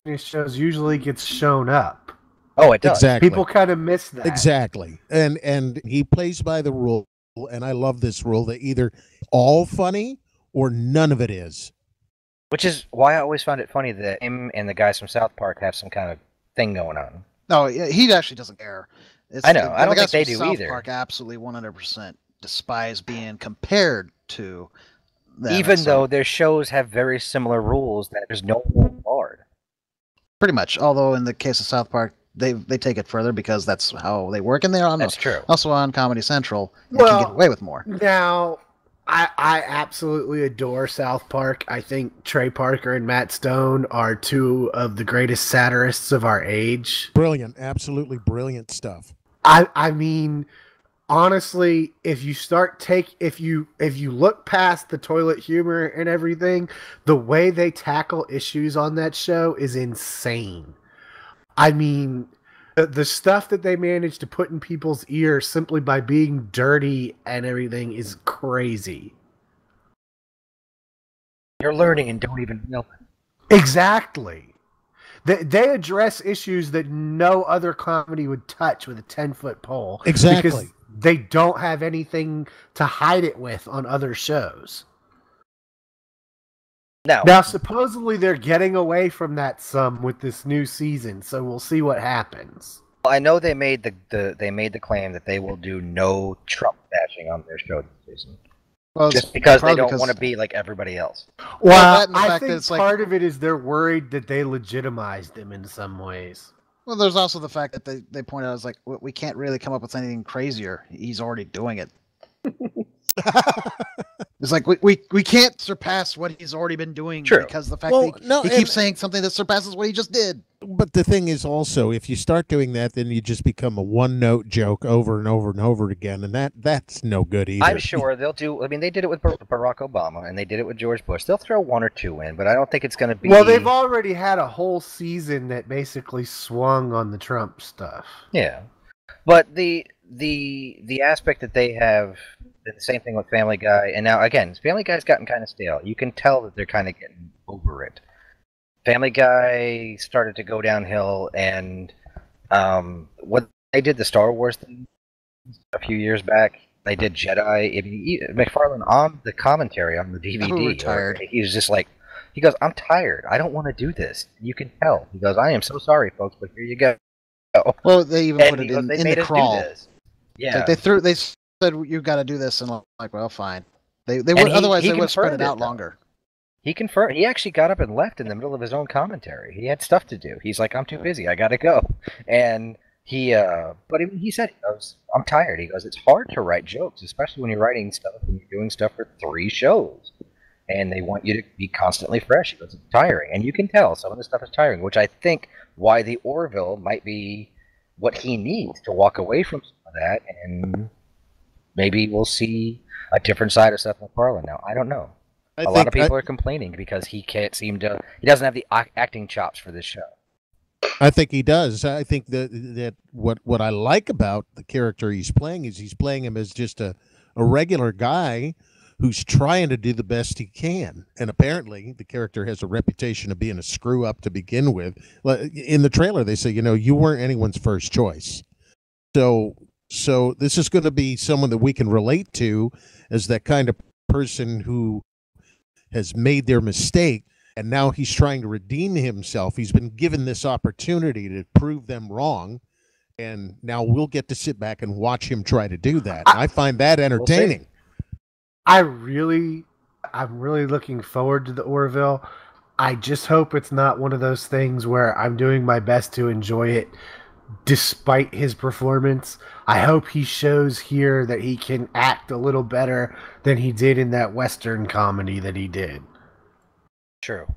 S8: in his shows usually gets shown up.
S1: Oh, it does.
S4: Exactly.
S8: People kind of miss that.
S4: Exactly. And he plays by the rule, and I love this rule, that either all funny or none of it is.
S1: Which is why I always found it funny that him and the guys from South Park have some kind of thing going on.
S2: No, he actually doesn't care.
S1: I know. I don't think they do
S2: South
S1: either.
S2: Park absolutely 100% despise being compared to them.
S1: Even though their shows have very similar rules that there's no one barred.
S2: Pretty much. Although in the case of South Park, they take it further because that's how they work, and they're on.
S1: That's true.
S2: Also on Comedy Central, you can get away with more.
S8: Now, I absolutely adore South Park. I think Trey Parker and Matt Stone are 2 of the greatest satirists of our age.
S4: Brilliant, absolutely brilliant stuff.
S8: I mean, honestly, if you look past the toilet humor and everything, the way they tackle issues on that show is insane. I mean, the stuff that they manage to put in people's ears simply by being dirty and everything is crazy.
S1: You're learning and don't even know it.
S8: Exactly. They address issues that no other comedy would touch with a 10-foot pole.
S4: Exactly.
S8: Because they don't have anything to hide it with on other shows. Now, supposedly they're getting away from that some with this new season, so we'll see what happens.
S1: Well, I know they made the claim that they will do no Trump bashing on their show this season.
S2: Well,
S1: just because they don't want to be like everybody else.
S8: Well, I think part of it is they're worried that they legitimized them in some ways.
S2: Well, there's also the fact that they point out, it's like, we can't really come up with anything crazier. He's already doing it. It's like, we can't surpass what he's already been doing.
S1: True.
S2: Because the fact that he keeps saying something that surpasses what he just did.
S4: But the thing is also, if you start doing that, then you just become a one-note joke over and over and over again, and that's no good either.
S1: I'm sure they'll do. They did it with Barack Obama, and they did it with George Bush. They'll throw 1 or 2 in, but I don't think it's going to be.
S8: Well, they've already had a whole season that basically swung on the Trump stuff.
S1: Yeah, but the aspect that they have, the same thing with Family Guy, and now again, Family Guy's gotten kind of stale. You can tell that they're kind of getting over it. Family Guy started to go downhill, and what they did the Star Wars thing a few years back, they did Jedi. McFarlane on the commentary on the DVD, he was just like, he goes, "I'm tired. I don't want to do this." You can tell. He goes, "I am so sorry, folks, but here you go."
S2: Well, they even put it in the crawl.
S1: Yeah,
S2: like they said you got to do this, and I'm like, well, fine. They would otherwise they would have spread it out longer.
S1: He confirmed. He actually got up and left in the middle of his own commentary. He had stuff to do. He's like, "I'm too busy. I gotta go." And he said, he goes, "I'm tired." He goes, "It's hard to write jokes, especially when you're writing stuff and you're doing stuff for 3 shows, and they want you to be constantly fresh." He goes, "It's tiring," and you can tell some of the stuff is tiring, which I think why the Orville might be what he needs to walk away from some of that, and maybe we'll see a different side of Seth MacFarlane now. I don't know. A lot of people are complaining because he doesn't have the acting chops for this show.
S4: I think he does. I think that what I like about the character he's playing is he's playing him as just a regular guy who's trying to do the best he can. And apparently the character has a reputation of being a screw up to begin with. In the trailer, they say, you weren't anyone's first choice. So this is going to be someone that we can relate to as that kind of person who has made their mistake, and now he's trying to redeem himself. He's been given this opportunity to prove them wrong, and now we'll get to sit back and watch him try to do that. I find that entertaining.
S8: I'm really looking forward to the Orville. I just hope it's not one of those things where I'm doing my best to enjoy it despite his performance. I hope he shows here that he can act a little better than he did in that Western comedy that he did.
S1: True.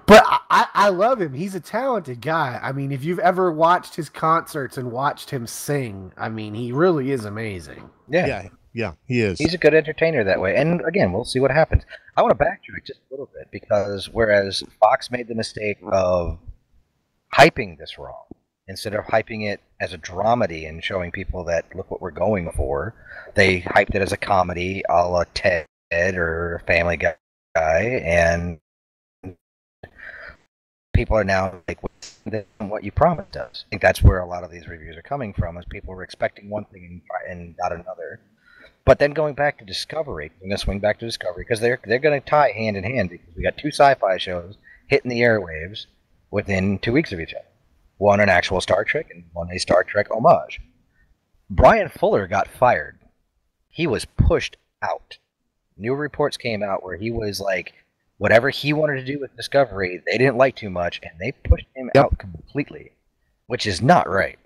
S8: But I love him. He's a talented guy. I mean, if you've ever watched his concerts and watched him sing, I mean, he really is amazing.
S4: Yeah, he is.
S1: He's a good entertainer that way. And again, we'll see what happens. I want to backtrack just a little bit, because whereas Fox made the mistake of hyping this wrong, instead of hyping it as a dramedy and showing people that look what we're going for, they hyped it as a comedy a la Ted or Family Guy, and people are now like, what you promised us. I think that's where a lot of these reviews are coming from, is people were expecting one thing and got another. But then going back to Discovery, I'm going to swing back to Discovery, because they're going to tie hand in hand, because we got two sci-fi shows hitting the airwaves within 2 weeks of each other. One an actual Star Trek, and one a Star Trek homage. Brian Fuller got fired. He was pushed out. New reports came out where he was like, whatever he wanted to do with Discovery, they didn't like too much, and they pushed him out completely, which is not right.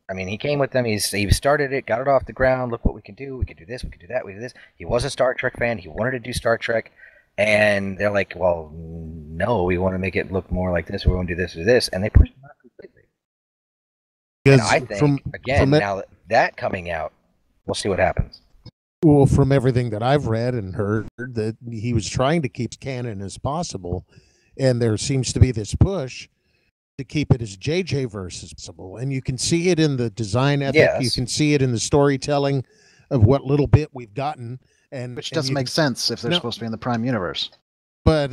S1: I mean, he came with them, he started it, got it off the ground, look what we can do this, we can do that, we do this. He was a Star Trek fan, he wanted to do Star Trek, and they're like, well, no, we want to make it look more like this, we want to do this, and they pushed him out completely. And I think, now that coming out, we'll see what happens.
S4: Well, from everything that I've read and heard, that he was trying to keep canon as possible, and there seems to be this push to keep it as JJ verse as possible. And you can see it in the design ethic. Yes. You can see it in the storytelling of what little bit we've gotten.
S2: Which doesn't make sense if they're supposed to be in the Prime Universe.
S4: But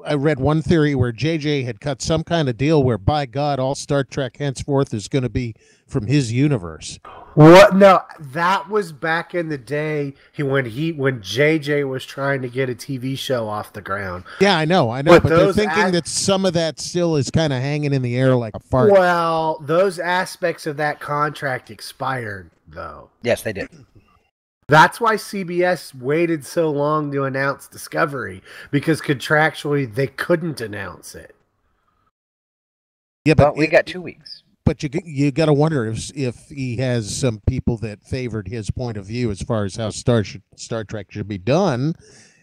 S4: I read one theory where JJ had cut some kind of deal where, by God, all Star Trek henceforth is going to be from his universe.
S8: What? No, that was back in the day when JJ was trying to get a TV show off the ground.
S4: Yeah, I know. But they're thinking that some of that still is kind of hanging in the air like a fart.
S8: Well, those aspects of that contract expired, though.
S1: Yes, they did.
S8: That's why CBS waited so long to announce Discovery, because contractually they couldn't announce it.
S1: Yeah, but we got 2 weeks.
S4: But you got to wonder if he has some people that favored his point of view as far as how Star Trek should be done,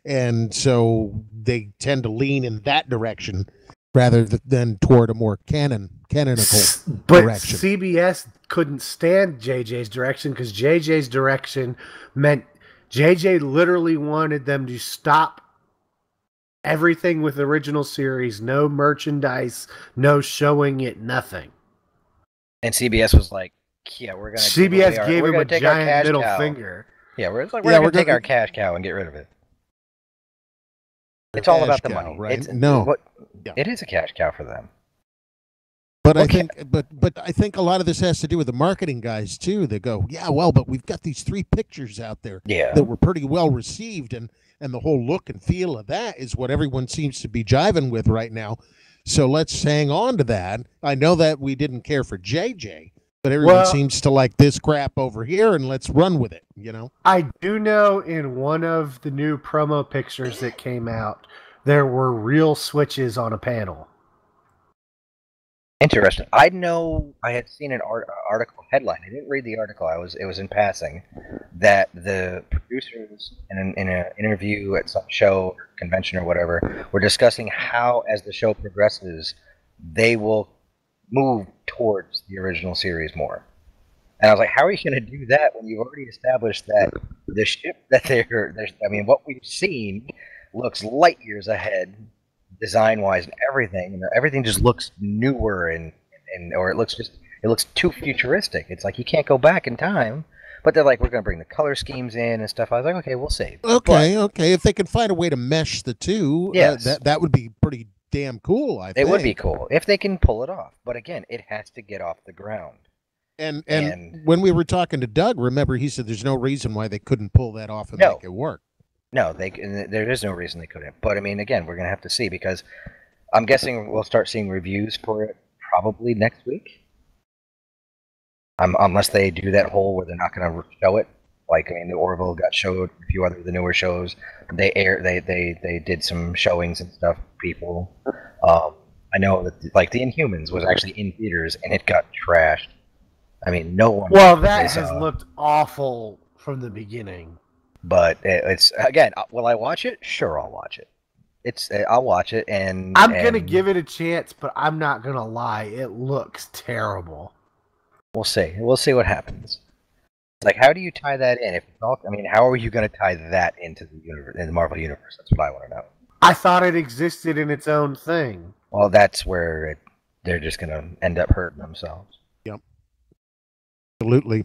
S4: and so they tend to lean in that direction rather than toward a more canonical direction.
S8: But CBS couldn't stand JJ's direction, because JJ's direction meant JJ literally wanted them to stop everything with the original series, no merchandise, no showing it, nothing.
S1: And CBS was like, "Yeah, we're gonna."
S8: CBS gave him a giant middle finger.
S1: Yeah, we're gonna take our cash cow and get rid of it. It's all about the money,
S4: right?
S1: It is a cash cow for them.
S4: But I think a lot of this has to do with the marketing guys too. They go, "Yeah, well, but we've got these 3 pictures out there that were pretty well received, and the whole look and feel of that is what everyone seems to be jiving with right now. So let's hang on to that." I know that we didn't care for JJ, but everyone seems to like this crap over here, and let's run with it,
S8: I do know in one of the new promo pictures that came out, there were real switches on a panel.
S1: Interesting. I know I had seen an article headline. I didn't read the article. It was in passing, that the producers in an interview at some show, convention or whatever, were discussing how, as the show progresses, they will move towards the original series more. And I was like, how are you going to do that when you've already established that the ship that I mean, what we've seen looks light years ahead design wise and everything. And everything just looks newer and or it looks too futuristic. It's like you can't go back in time. But they're like, we're going to bring the color schemes in and stuff. I was like, okay, we'll see.
S4: Okay. If they can find a way to mesh the two,
S1: Yes.
S4: that would be pretty damn cool, I think.
S1: It would be cool if they can pull it off. But again, it has to get off the ground.
S4: And when we were talking to Doug, remember, he said there's no reason why they couldn't pull that off and make it work.
S1: No, there is no reason they couldn't. But, I mean, again, we're going to have to see because I'm guessing we'll start seeing reviews for it probably next week. Unless they do that whole where they're not going to show it. Like, I mean, the Orville got showed, a few other of the newer shows. They did some showings and stuff, people. I know that, like, The Inhumans was actually in theaters, and it got trashed. I mean, no one...
S8: Well, that has looked awful from the beginning.
S1: But it's, again, will I watch it? Sure, I'll watch it. I'll watch it, and...
S8: I'm going to give it a chance, but I'm not going to lie. It looks terrible.
S1: We'll see. We'll see what happens. Like, how do you tie that in? How are you going to tie that into the universe, in the Marvel universe? That's what I want to know.
S8: I thought it existed in its own thing.
S1: Well, that's where they're just going to end up hurting themselves.
S4: Yep. Absolutely.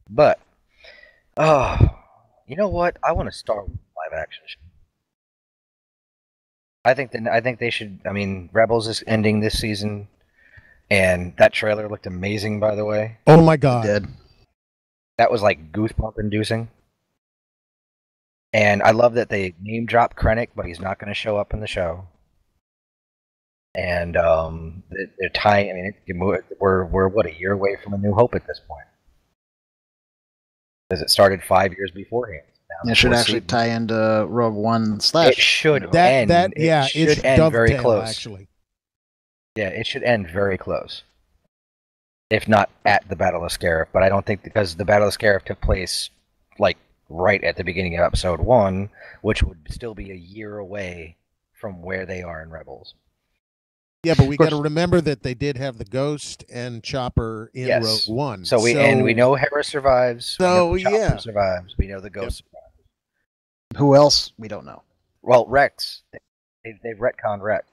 S1: But, you know what? I want a Star Wars live action show. I think they should. I mean, Rebels is ending this season. And that trailer looked amazing, by the way.
S4: Oh my god.
S2: It did.
S1: That was like goosebump inducing. And I love that they name drop Krennic, but he's not going to show up in the show. And they're tying. I mean, we're what, a year away from A New Hope at this point, because it started 5 years beforehand.
S2: It should actually tie into Rogue One /
S1: It should end.
S4: It
S1: should end very close.
S4: Actually.
S1: Yeah, it should end very close. If not at the Battle of Scarif, but I don't think, because the Battle of Scarif took place like right at the beginning of Episode 1, which would still be a year away from where they are in Rebels.
S4: Yeah, but we got to remember that they did have the Ghost and Chopper in Rogue One.
S1: And we know Hera survives.
S4: So
S1: we know Chopper survives. We know the Ghost survives.
S2: Who else? We don't know.
S1: Well, Rex. They've retconned Rex.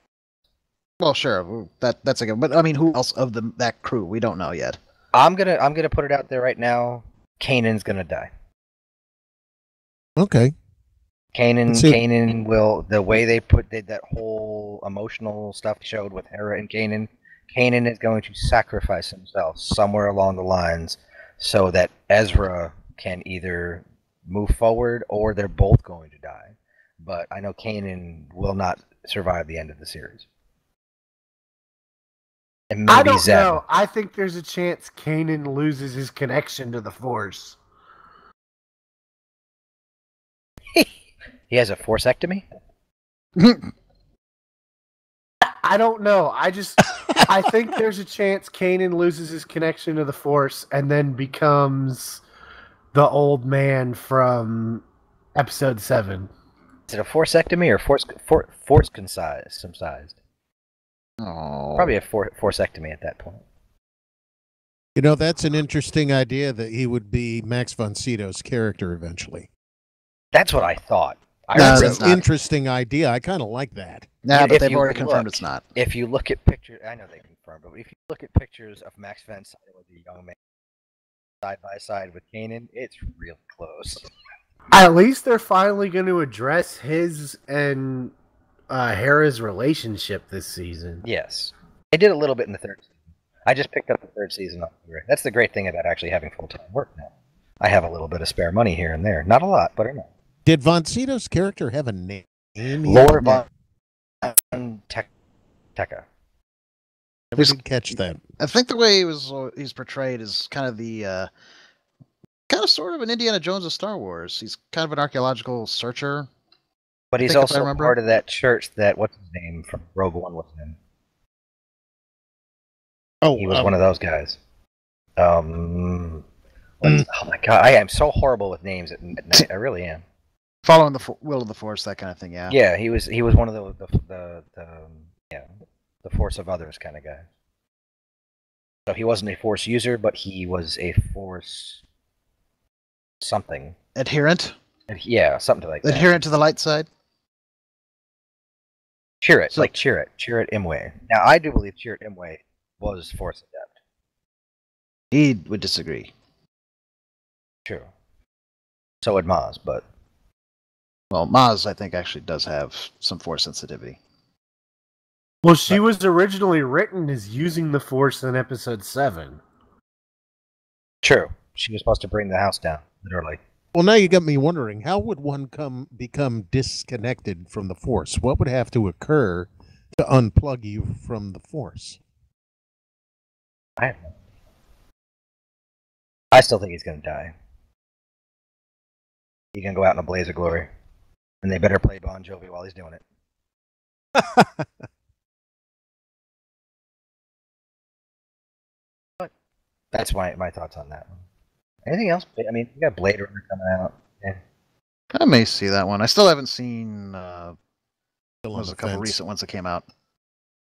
S2: Well, sure, that's a good. But I mean, who else of that crew? We don't know yet.
S1: I'm gonna put it out there right now. Kanan's gonna die.
S4: Okay.
S1: Kanan will. The way they did that whole emotional stuff showed with Hera and Kanan is going to sacrifice himself somewhere along the lines so that Ezra can either move forward or they're both going to die. But I know Kanan will not survive the end of the series. And maybe
S8: I don't
S1: Zeb.
S8: know. I think there's a chance Kanan loses his connection to the Force.
S1: He has a forcectomy?
S8: I don't know. I think there's a chance Kanan loses his connection to the Force and then becomes the old man from Episode 7.
S1: Is it a forcectomy or force concised?
S2: Oh.
S1: Probably a forcectomy at that point.
S4: You know, that's an interesting idea that he would be Max von Sydow's character eventually.
S1: That's what I thought.
S4: That's an interesting idea. I kind of like that.
S2: Nah, but they've already confirmed it's not.
S1: If you look at pictures, I know they confirmed, but if you look at pictures of Max von Sydow with a young man side by side with Kanan, it's real close.
S8: At least they're finally going to address his and Hera's relationship this season.
S1: Yes. They did a little bit in the third season. I just picked up the third season on Blu-ray. That's the great thing about actually having full-time work now. I have a little bit of spare money here and there. Not a lot, but enough.
S4: Did von Sydow's character have a name?
S1: Lord von Tekka.
S4: I didn't catch that.
S2: I think the way he's portrayed is kind of the sort of an Indiana Jones of Star Wars. He's kind of an archaeological searcher.
S1: But he's also part of that church that, what's his name from Rogue One was in.
S4: Oh,
S1: he was one of those guys. Oh my god, I am so horrible with names at night. I really am.
S2: Following the will of the Force, that kind of thing. Yeah.
S1: Yeah, he was one of the Force of Others kind of guy. So he wasn't a Force user, but he was a Force something.
S2: Adherent.
S1: Yeah, something like that.
S2: Adherent to the light side.
S1: Chirrut,
S2: So-
S1: like Chirrut Imwe. Now, I do believe Chirrut Imwe was Force adept.
S2: He would disagree.
S1: True. So would Maz, but
S2: Well, Maz, I think, actually does have some Force sensitivity.
S8: Well, she was originally written as using the Force in episode 7.
S1: true. She was supposed to bring the house down, literally.
S4: Well, now you got me wondering, how would one become disconnected from the Force? What would have to occur to unplug you from the Force?
S1: I don't know. I still think he's going to die. He can go out in a blaze of glory. And they better play Bon Jovi while he's doing it. But that's my thoughts on that one. Anything else? I mean, you got Blade Runner coming out. Yeah.
S2: I may see that one. I still haven't seen.
S4: Still on
S2: There's
S4: the
S2: a couple
S4: fence.
S2: recent ones that came out.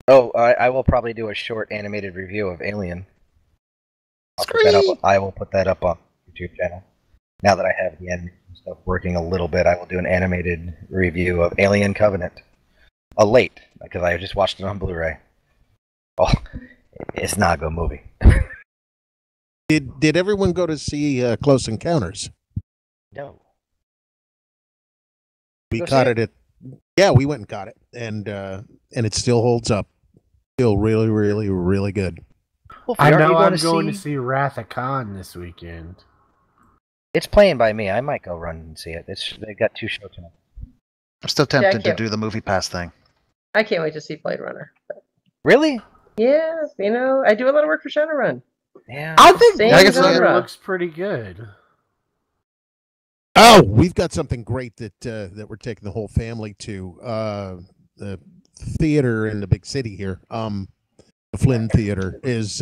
S1: Oh, I will probably do a short animated review of Alien. I will put that up on the YouTube channel. Now that I have the animation stuff working a little bit, I will do an animated review of Alien Covenant. Late, because I just watched it on Blu-ray. Oh, it's not a good movie.
S4: Did everyone go to see Close Encounters?
S1: No.
S4: We
S1: Go see
S4: caught
S1: it?
S4: it at. Yeah, we went and caught it, and it still holds up. Still really, really, really good.
S1: Well,
S8: I
S1: aren't
S8: know
S1: you
S8: I'm going to see Wrath of Khan this weekend.
S1: It's playing by me. I might go run and see it. They've got 2 shows tonight.
S2: I'm still
S5: Yeah, I
S2: tempted to
S5: can't-
S2: do the Movie Pass thing.
S5: I can't wait to see Blade Runner.
S1: Really?
S5: Yeah, I do a lot of work for Shadowrun.
S1: Yeah.
S8: I think
S5: Same
S8: Blade
S2: I can see
S8: Runner
S5: genre.
S8: looks pretty good.
S4: Oh, we've got something great that we're taking the whole family to. The theater in the big city here, the Flynn Theater, is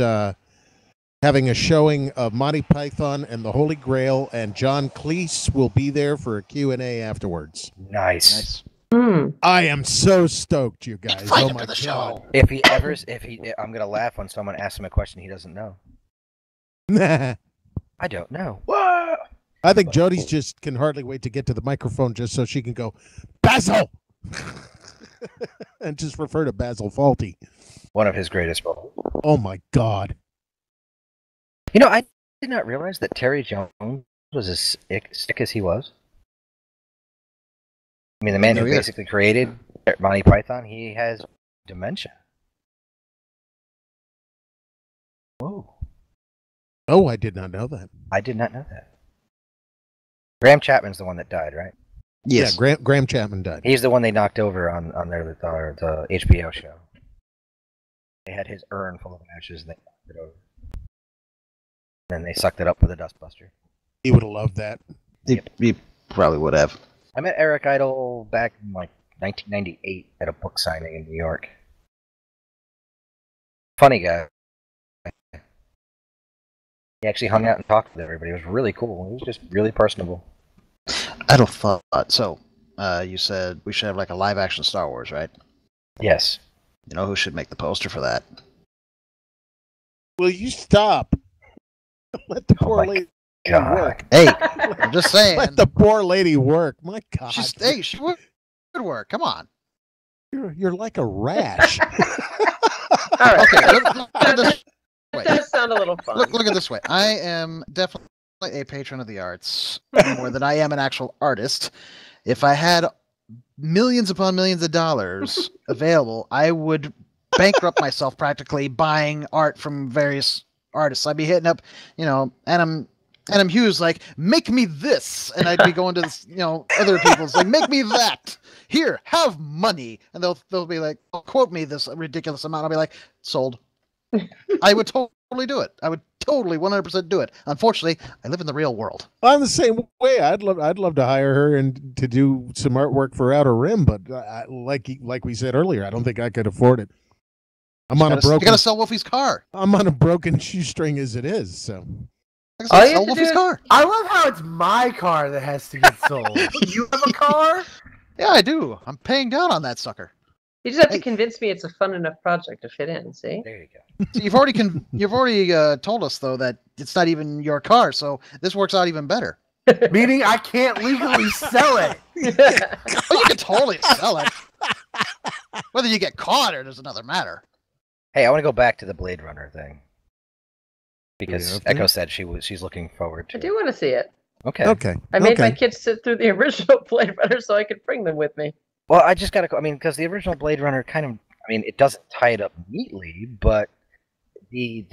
S4: having a showing of Monty Python and the Holy Grail, and John Cleese will be there for a Q&A afterwards.
S1: Nice.
S2: Nice.
S4: I am so stoked, you guys.
S2: Invite
S4: Oh
S2: him
S4: my
S2: to the
S4: god.
S2: show.
S1: I'm gonna laugh when someone asks him a question he doesn't know.
S4: I
S1: I don't know. Whoa!
S4: think Jody's just can hardly wait to get to the microphone just so she can go, Basil! And just refer to Basil Fawlty.
S1: One of his greatest roles.
S4: Oh my god.
S1: You know, I did not realize that Terry Jones was as sick as he was. I mean, the man
S2: No,
S1: who
S2: he is.
S1: basically created Monty Python, he has dementia. Whoa.
S4: Oh, I did not know that.
S1: I did not know that. Graham Chapman's the one that died, right?
S2: Yes.
S4: Yeah, Graham Chapman died.
S1: He's the one they knocked over on the HBO show. They had his urn full of ashes and they knocked it over. Then they sucked it up with a dustbuster.
S4: He would have loved that.
S2: He probably would have.
S1: I met Eric Idle back in like 1998 at a book signing in New York. Funny guy. He actually hung out and talked with everybody. It was really cool. He was just really personable.
S2: I don't thought so. You said we should have like a live action Star Wars, right?
S1: Yes.
S2: You know who should make the poster for that?
S4: Will you stop? Let the
S1: Oh
S4: poor
S1: my
S4: lady
S1: God.
S4: work.
S2: Hey, I'm just saying.
S4: Let the poor lady work. My God.
S2: She would work. Come on.
S4: You're like a rash.
S5: All right.
S2: Okay, look at this way.
S5: That does sound a little fun.
S2: Look at this way. I am definitely a patron of the arts more than I am an actual artist. If I had millions upon millions of dollars available, I would bankrupt myself practically buying art from various artists. I'd be hitting up, Adam Hughes, like, make me this, and I'd be going to this, other people's like, make me that. Here, have money, and they'll be like, quote me this ridiculous amount. I'll be like, sold. I would totally do it. I would totally 100% do it. Unfortunately, I live in the real world.
S4: I'm the same way. I'd love to hire her and to do some artwork for Outer Rim, but like we said earlier, I don't think I could afford it. You
S2: gotta sell Wolfie's car.
S4: I'm on a broken shoestring as it is. So
S5: All you
S2: Sell
S5: have to
S2: Wolfie's
S5: do-
S2: car.
S8: I love how it's my car that has to get sold. You have a car?
S2: Yeah, I do. I'm paying down on that sucker.
S5: You just have
S2: Hey.
S5: to convince me it's a fun enough project to fit in. See?
S1: There you go.
S2: So you've already told us though that it's not even your car, so this works out even better.
S8: Meaning I can't legally sell it.
S2: Oh, you can totally sell it. Whether you get caught or is another matter.
S1: Hey, I want to go back to the Blade Runner thing because
S4: have
S1: Echo
S4: to?
S1: said she's looking forward to.
S5: I do want to see it.
S1: Okay.
S4: Okay.
S5: I made my
S4: okay.
S5: kids sit through the original Blade Runner so I could bring them with me.
S1: Well, I just gotta. I mean, because the original Blade Runner kind of. I mean, it doesn't tie it up neatly, but the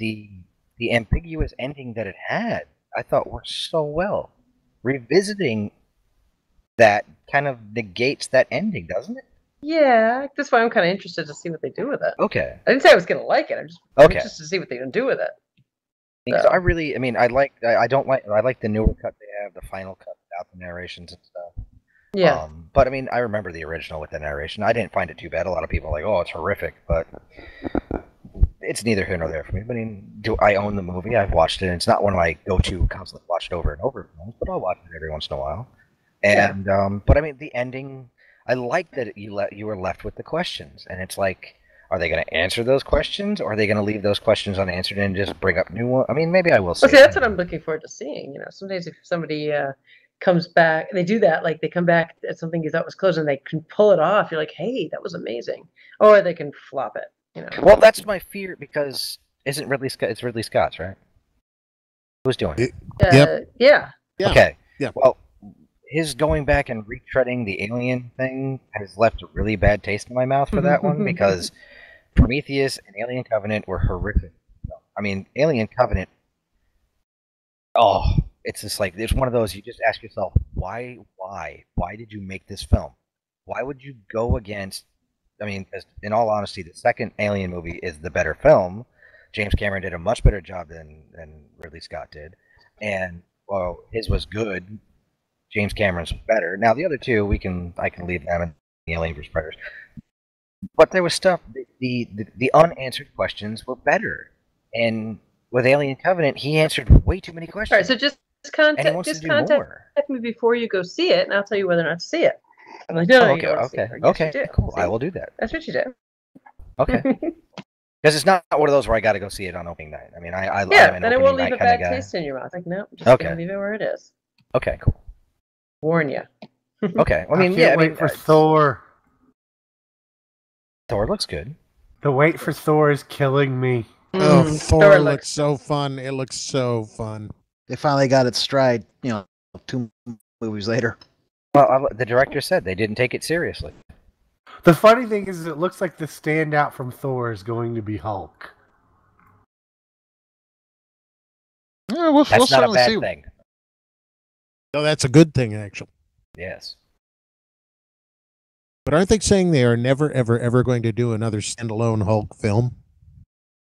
S1: ambiguous ending that it had, I thought worked so well. Revisiting that kind of negates that ending, doesn't it?
S5: Yeah, that's why I'm kind of interested to see what they do with it.
S1: Okay.
S5: I didn't say I was going to like it. I'm just interested to see what they're going to do with it.
S1: Because
S5: So.
S1: I really, I mean, I like the newer cut they have, the final cut without the narrations and stuff.
S5: Yeah.
S1: But I mean, I remember the original with the narration. I didn't find it too bad. A lot of people are like, oh, it's horrific, but it's neither here nor there for me. I mean, do I own the movie? I've watched it. And it's not one of my go-to constantly watched over and over films, but I'll watch it every once in a while. And but I mean, the ending, I like that you were left with the questions, and it's like, are they going to answer those questions, or are they going to leave those questions unanswered and just bring up new ones? I mean, maybe I will see.
S5: Well, see, that's what I'm looking forward to seeing. You know, sometimes if somebody comes back, they do that. Like they come back at something you thought was closed, and they can pull it off. You're like, hey, that was amazing. Or they can flop it. You know.
S1: Well, that's my fear because isn't Ridley Scott? It's Ridley Scott's, right? Who's doing it?
S4: Yep.
S5: Yeah.
S4: Yeah.
S1: Okay.
S4: Yeah.
S1: Well, his going back and retreading the Alien thing has left a really bad taste in my mouth for that one because Prometheus and Alien Covenant were horrific. I mean, Alien Covenant. Oh, it's just like it's one of those you just ask yourself, why did you make this film? Why would you go against? I mean, in all honesty, the second Alien movie is the better film. James Cameron did a much better job than Ridley Scott did, and while his was good, James Cameron's was better. Now the other two, I can leave them in the Alien vs Predators. But there was stuff. The unanswered questions were better, and with Alien Covenant, he answered way too many questions.
S5: All right, so just contact me before you go see it, and I'll tell you whether or not to see it. I'm like, no, you don't want to see it. Or, yes, you do.
S1: Cool.
S5: See?
S1: I will do that.
S5: That's what you do.
S1: Okay. Because it's not one of those where I got to go see it on opening night. I mean,
S5: then it won't leave a bad taste in your mouth. Like, no, just gonna leave it where it is.
S1: Okay, cool.
S5: Warn you.
S1: Okay. I mean,
S8: I wait for Thor.
S1: Thor looks good.
S8: The wait for Thor is killing me.
S4: Oh, Thor looks so fun. It looks so fun.
S2: They finally got its stride, 2 movies later.
S1: Well, the director said they didn't take it seriously.
S8: The funny thing is, it looks like the standout from Thor is going to be Hulk.
S2: Yeah, we'll
S1: That's not a bad
S2: see.
S1: thing.
S4: No, that's a good thing, actually.
S1: Yes.
S4: But aren't they saying they are never, ever, ever going to do another standalone Hulk film?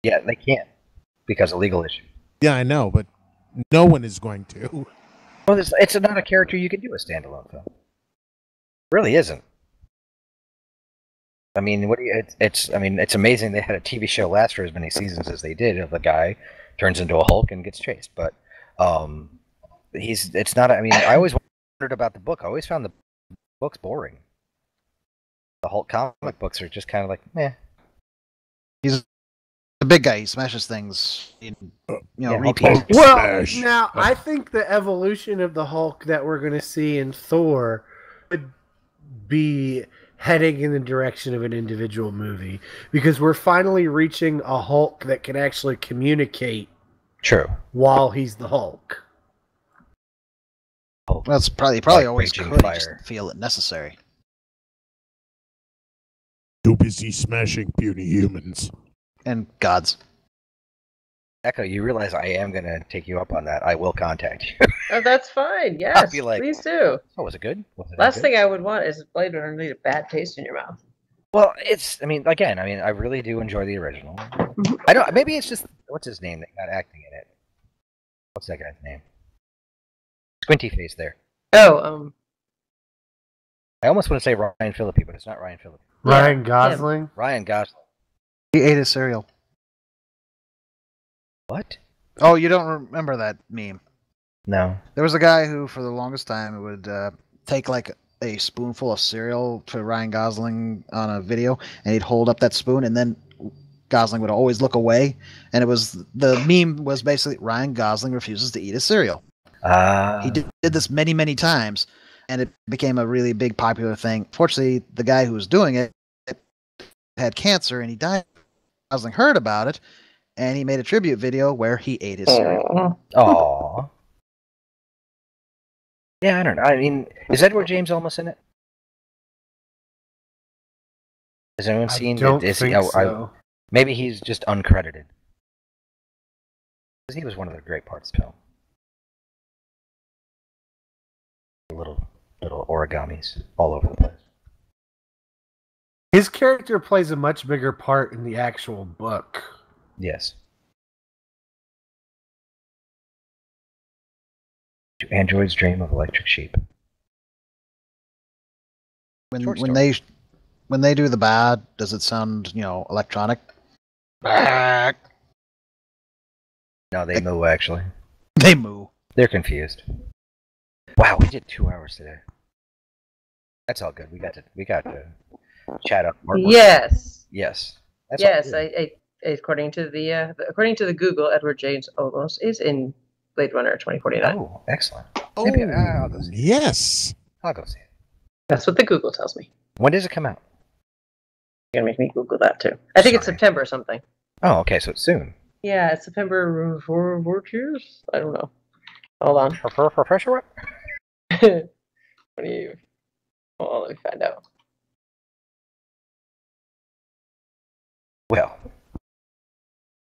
S1: Yeah, they can't because of legal issues.
S4: Yeah, I know, but no one is going to.
S1: Well, it's not a character you can do a standalone film. It really isn't. I mean, it's amazing they had a TV show last for as many seasons as they did. Of a guy turns into a Hulk and gets chased, but it's not. I mean, I always wondered about the book. I always found the books boring. The Hulk comic books are just kind of like, meh.
S2: He's a big guy. He smashes things.
S8: Well, now I think the evolution of the Hulk that we're going to see in Thor would be heading in the direction of an individual movie because we're finally reaching a Hulk that can actually communicate.
S1: True.
S8: While he's the Hulk.
S2: Well, that's probably always could just feel it necessary.
S4: Too busy smashing puny humans.
S2: And gods.
S1: Echo, you realize I am going to take you up on that. I will contact you.
S5: Oh, that's fine. Yes,
S1: I'll be like,
S5: please do.
S1: Oh, was it good?
S5: Last thing I would want is Blade Runner to leave a bad taste in your mouth.
S1: Well, I really do enjoy the original. Maybe it's just, what's his name that got acting in it? What's that guy's name? Squinty face there.
S5: Oh,
S1: I almost want to say Ryan Phillippe, but it's not Ryan Phillippe.
S8: Ryan Gosling?
S1: Ryan Gosling.
S2: He ate his cereal.
S1: What?
S2: Oh, you don't remember that meme?
S1: No.
S2: There was a guy who, for the longest time, would take like a spoonful of cereal to Ryan Gosling on a video, and he'd hold up that spoon, and then Gosling would always look away, and the meme was basically Ryan Gosling refuses to eat his cereal. He did this many, many times, and it became a really big popular thing. Fortunately, the guy who was doing it had cancer and he died. Gosling heard about it, and he made a tribute video where he ate his cereal.
S1: Aww. Yeah, I don't know. I mean, is Edward James Olmos in it? Has anyone seen
S8: don't
S1: it? Is he,
S8: think so.
S1: maybe he's just uncredited. Because he was one of the great parts of the film. Little origamis all over the place.
S8: His character plays a much bigger part in the actual book.
S1: Yes. Do androids dream of electric sheep?
S2: When
S1: Short
S2: when
S1: story.
S2: they do the bad, does it sound electronic?
S1: No, they moo actually.
S2: They moo.
S1: They're confused. Wow, we did 2 hours today. That's all good. We got to chat up.
S5: Yes.
S1: Yes. That's all
S5: Yes.
S1: good.
S5: According to the Google, Edward James Olmos is in Blade Runner 2049.
S1: Oh, excellent.
S4: Oh,
S1: Maybe I'll go see it.
S4: yes.
S1: I'll go see it.
S5: That's what the Google tells me.
S1: When does it come out?
S5: You're gonna make me Google that too. I think it's
S1: Sorry.
S5: September or something.
S1: Oh, okay, so it's soon.
S5: Yeah, it's September 4 years. I don't know. Hold on.
S1: Refresher what?
S5: What do you? Well, let me find out.
S1: Well,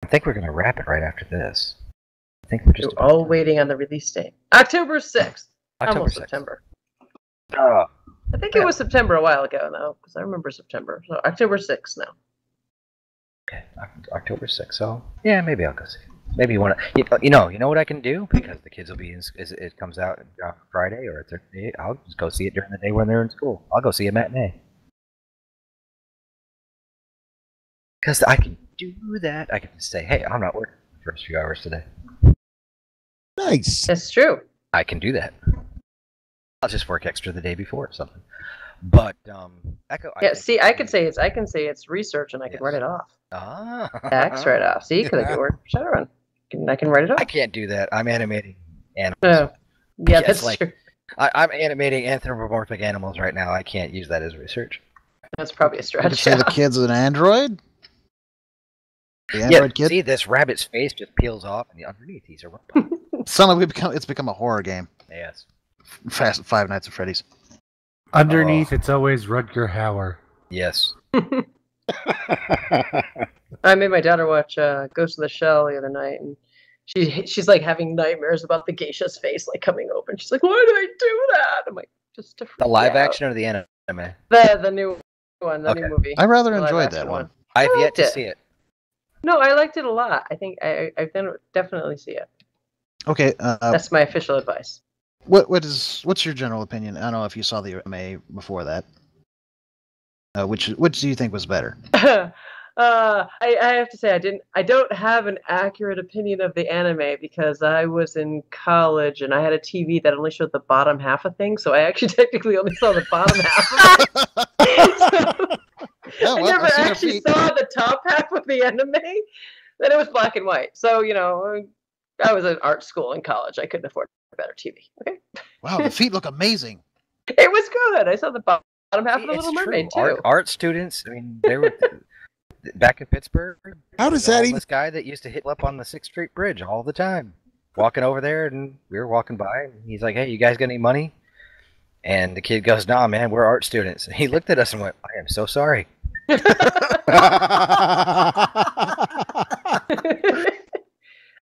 S1: I think we're gonna wrap it right after this. I think we're just
S5: We're all waiting on the release date. October 6th.
S1: October
S5: Almost
S1: 6th.
S5: September.
S1: Oh,
S5: I think it was September a while ago though, because I remember September. So October 6th now.
S1: okay. October 6th. So yeah, maybe I'll go see it. Maybe you want to. You know what I can do because the kids will be in. It comes out on Friday or Thursday. I'll just go see it during the day when they're in school. I'll go see a matinee. Because I can do that. I can just say, hey, I'm not working the first few hours today.
S4: Nice.
S5: That's true.
S1: I can do that. I'll just work extra the day before or something. But Echo.
S5: Yeah. See, I can say it's research, and I can write it off. Tax write off. See, because I can work for Shadowrun. I can write it off.
S1: I can't do that. I'm animating animals.
S5: Yeah,
S1: Yes,
S5: that's
S1: like-
S5: true.
S1: I'm animating anthropomorphic animals right now. I can't use that as research.
S5: That's probably a
S2: You
S5: stretch.
S2: could say the kid's an android. The
S1: Yeah,
S2: android kid.
S1: see, this rabbit's face just peels off, and underneath he's a robot.
S2: Suddenly it's become a horror game.
S1: Yes.
S2: Five Nights at Freddy's.
S8: Underneath, it's always Rutger Hauer.
S1: Yes.
S5: I made my daughter watch Ghost in the Shell the other night, and she's like having nightmares about the geisha's face like coming open. She's like, "Why did I do that?" I'm like, "Just to freak
S1: The live
S5: you out."
S1: action or the anime?
S5: The new one, the
S1: Okay.
S5: new movie.
S2: I rather
S5: The live
S2: enjoyed
S5: action
S2: that one.
S1: I've yet
S5: liked
S1: to
S5: it.
S1: see it.
S5: No, I liked it a lot. I think I definitely see it.
S2: Okay.
S5: That's my official advice.
S2: What's your general opinion? I don't know if you saw the anime before that. Which do you think was better?
S5: I have to say I don't have an accurate opinion of the anime because I was in college and I had a TV that only showed the bottom half of things, so I actually technically only saw the bottom half of it.
S2: Oh,
S5: I
S2: well,
S5: never
S2: I've seen her
S5: actually
S2: feet.
S5: saw the top half of the anime. Then it was black and white. So, I was in art school in college. I couldn't afford a better TV. Okay.
S2: Wow, the feet look amazing.
S5: It was good. I saw the bottom half of the
S1: It's
S5: Little
S1: true.
S5: Mermaid too.
S1: Art students, I mean, they were back in Pittsburgh.
S4: How does that even?
S1: This guy that used to hit up on the 6th Street Bridge all the time, walking over there, and we were walking by, and he's like, "Hey, you guys got any money?" And the kid goes, "Nah, man, we're art students." And he looked at us and went, "I am so sorry."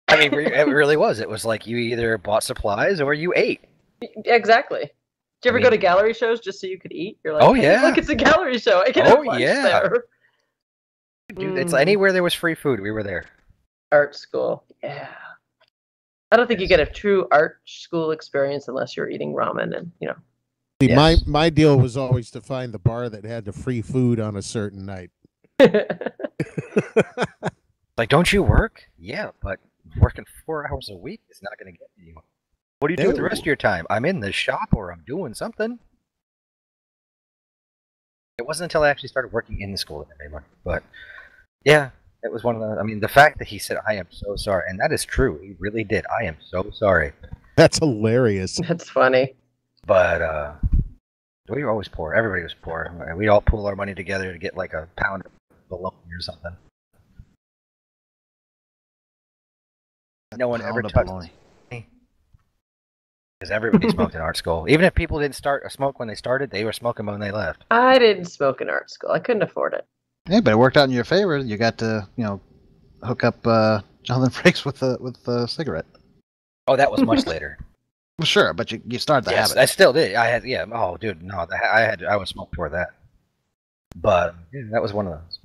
S1: I mean, it really was. It was like you either bought supplies or you ate.
S5: Exactly. Did you ever
S1: I
S5: go to
S1: mean-
S5: gallery shows just so you could eat? You're like,
S1: Oh,
S5: "Hey,
S1: yeah.
S5: look, it's a gallery show. I can
S1: Oh,
S5: have lunch
S1: yeah.
S5: there."
S1: Dude, it's
S5: Mm.
S1: anywhere there was free food, we were there.
S5: Art school. Yeah. I don't think you get a true art school experience unless you're eating ramen and,
S4: See,
S1: Yes.
S4: my deal was always to find the bar that had the free food on a certain night.
S1: Like, don't you work? Yeah, but working 4 hours a week is not going to get you. What do you do with the rest of your time? I'm in the shop or I'm doing something. It wasn't until I actually started working in the school that I made money. But yeah, it was one of the. I mean, the fact that he said, "I am so sorry," and that is true. He really did. I am so sorry.
S4: That's hilarious.
S5: That's funny.
S1: But we were always poor. Everybody was poor. We'd all pool our money together to get like a pound of bologna or something. No one ever
S2: Pound of
S1: touched
S2: bologna.
S1: because everybody smoked in art school. Even if people didn't start smoke when they started, they were smoking when they left.
S5: I didn't smoke in art school. I couldn't afford it.
S2: Yeah, but it worked out in your favor. You got to, hook up Jonathan Frakes with a cigarette.
S1: Oh, that was much later.
S2: Well, sure, but you started the
S1: Yes,
S2: habit.
S1: I still did. I had, yeah. Oh, dude, no, I would smoke before that. But yeah, that was one of those.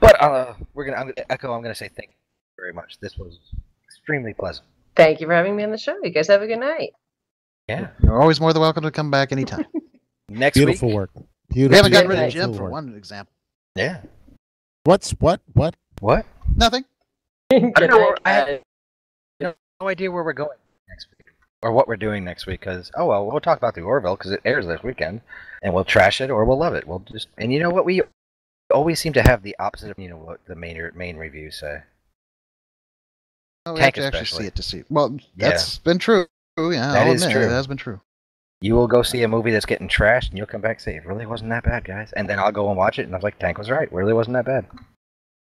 S1: But I'm gonna echo. I'm gonna say thank you very much. This was extremely pleasant.
S5: Thank you for having me on the show. You guys have a good night.
S1: Yeah.
S2: You're always more than welcome to come back anytime.
S1: Next
S4: Beautiful
S1: week.
S4: work.
S2: We
S4: Beautiful.
S2: haven't gotten rid of
S5: Beautiful
S2: Jim for
S4: work.
S2: one example.
S1: Yeah.
S4: What?
S1: What?
S2: Nothing.
S5: Good
S1: I don't know.
S5: night,
S1: I have
S5: guys.
S1: no idea where we're going next week or what we're doing next week. Because we'll talk about the Orville because it airs this weekend, and we'll trash it or we'll love it. We'll just and you know what we always seem to have the opposite of what the main reviews say.
S2: Oh, we
S1: Tank
S2: have to actually
S1: especially.
S2: see it to see. Well,
S1: Yeah.
S2: that's been true. Yeah,
S1: That
S2: I'll
S1: is
S2: admit,
S1: true.
S2: It has been true.
S1: You will go see a movie that's getting trashed, and you'll come back and say, it really wasn't that bad, guys. And then I'll go and watch it, and I was like, Tank was right. It really wasn't that bad.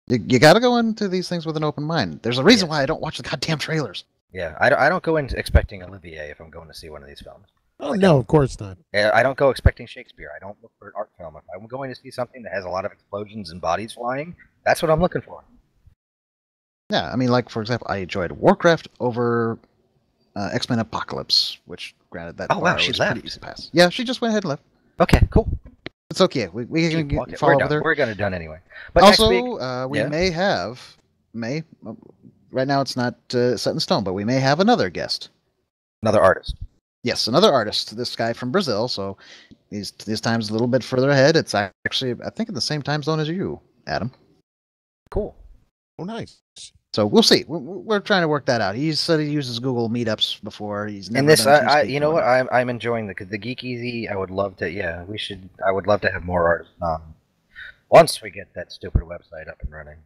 S2: You got to go into these things with an open mind. There's a reason
S1: Yes.
S2: why I don't watch the goddamn trailers.
S1: Yeah, I don't go in expecting Olivier if I'm going to see one of these films.
S4: Oh no, of course not.
S1: I don't go expecting Shakespeare. I don't look for an art film. If I'm going to see something that has a lot of explosions and bodies flying, that's what I'm looking for.
S2: Yeah, I mean, like, for example, I enjoyed Warcraft over X-Men Apocalypse, which, granted, that
S1: Oh, wow,
S2: bar
S1: she
S2: was
S1: left.
S2: pretty easy to pass. Yeah, she just went ahead and left.
S1: Okay, cool.
S2: It's okay. We can
S1: Okay,
S2: follow
S1: we're
S2: up
S1: done.
S2: with her.
S1: We're gonna done anyway. But
S2: Also,
S1: next week,
S2: we
S1: yeah.
S2: may right now it's not set in stone, but we may have another guest.
S1: another artist.
S2: Yes, another artist. This guy from Brazil, so he's this time's a little bit further ahead. It's actually, I think, in the same time zone as you, Adam.
S1: Cool.
S4: Oh, nice.
S2: So we'll see. We're trying to work that out. He said he uses Google Meetups before. He's never
S1: And this,
S2: done TeamSpeak
S1: you know what?
S2: before.
S1: I'm enjoying the Geek EZ. I would love to. Yeah, we should. I would love to have more artists on. Once we get that stupid website up and running,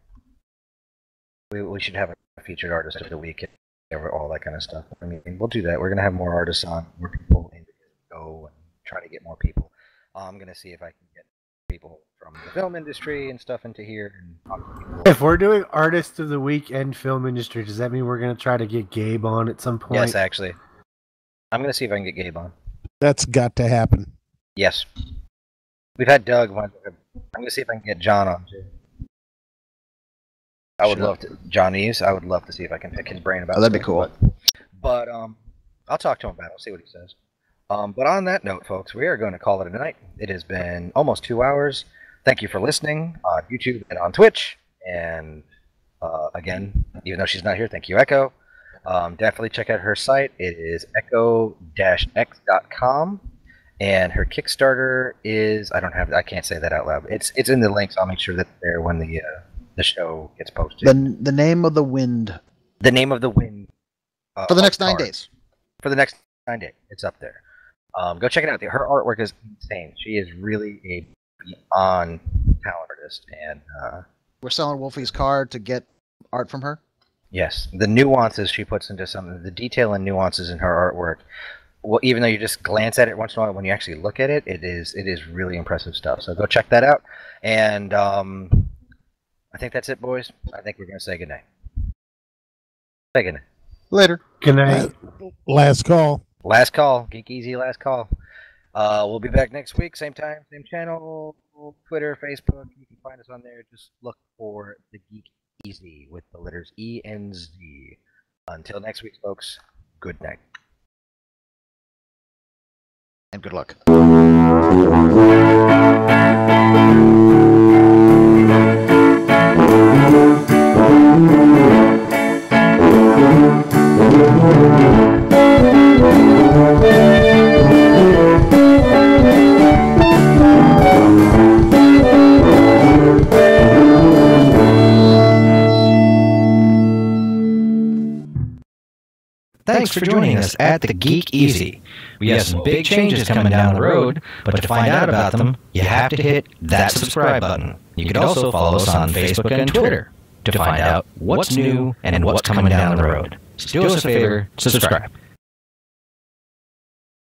S1: we should have a featured artist of the week, all that kind of stuff. I mean, we'll do that. We're gonna have more artists on, more people, and go and try to get more people. I'm gonna see if I can get people from the film industry and stuff into here and talk to people.
S8: If we're doing artist of the week and film industry, does that mean we're going to try to get Gabe on at some point?
S1: Yes, actually, I'm gonna see if I can get Gabe on.
S4: That's got to happen.
S1: Yes, we've had Doug. I'm gonna see if I can get John on too. I would
S2: Sure.
S1: love to, Johnny's. I would love to see if I can pick his brain about.
S2: Oh, that'd be
S1: stuff,
S2: cool.
S1: But I'll talk to him about it. I'll see what he says. But on that note, folks, we are going to call it a night. It has been almost 2 hours. Thank you for listening on YouTube and on Twitch. And again, even though she's not here, thank you, Echo. Definitely check out her site. It is echo-x.com. And her Kickstarter is, I can't say that out loud. It's in the links. I'll make sure that's there when the show gets posted.
S2: The name of the wind
S1: The name of the wind.
S2: for the next 9
S1: cards.
S2: days.
S1: For the next 9 days. It's up there. Go check it out. Her artwork is insane. She is really a beyond talent artist. And
S2: We're selling Wolfie's card to get art from her.
S1: yes, the nuances she puts into something, the detail and nuances in her artwork. Well, even though you just glance at it once in a while, when you actually look at it, it is really impressive stuff. So go check that out. And I think that's it, boys. I think we're going to say goodnight. Say goodnight.
S2: Later.
S8: Good night.
S4: Last call.
S1: Last call. Geek EZ last call. We'll be back next week. Same time, same channel. Twitter, Facebook. You can find us on there. Just look for the Geek EZ with the letters ENZ. Until next week, folks. Good night.
S2: And good luck.
S9: Thanks for joining us at the Geek EZ. We have some big changes coming down the road, but to find out about them, you have to hit that subscribe button. You can also follow us on Facebook and Twitter to find out what's new and what's coming down the road. So do us a favor, subscribe.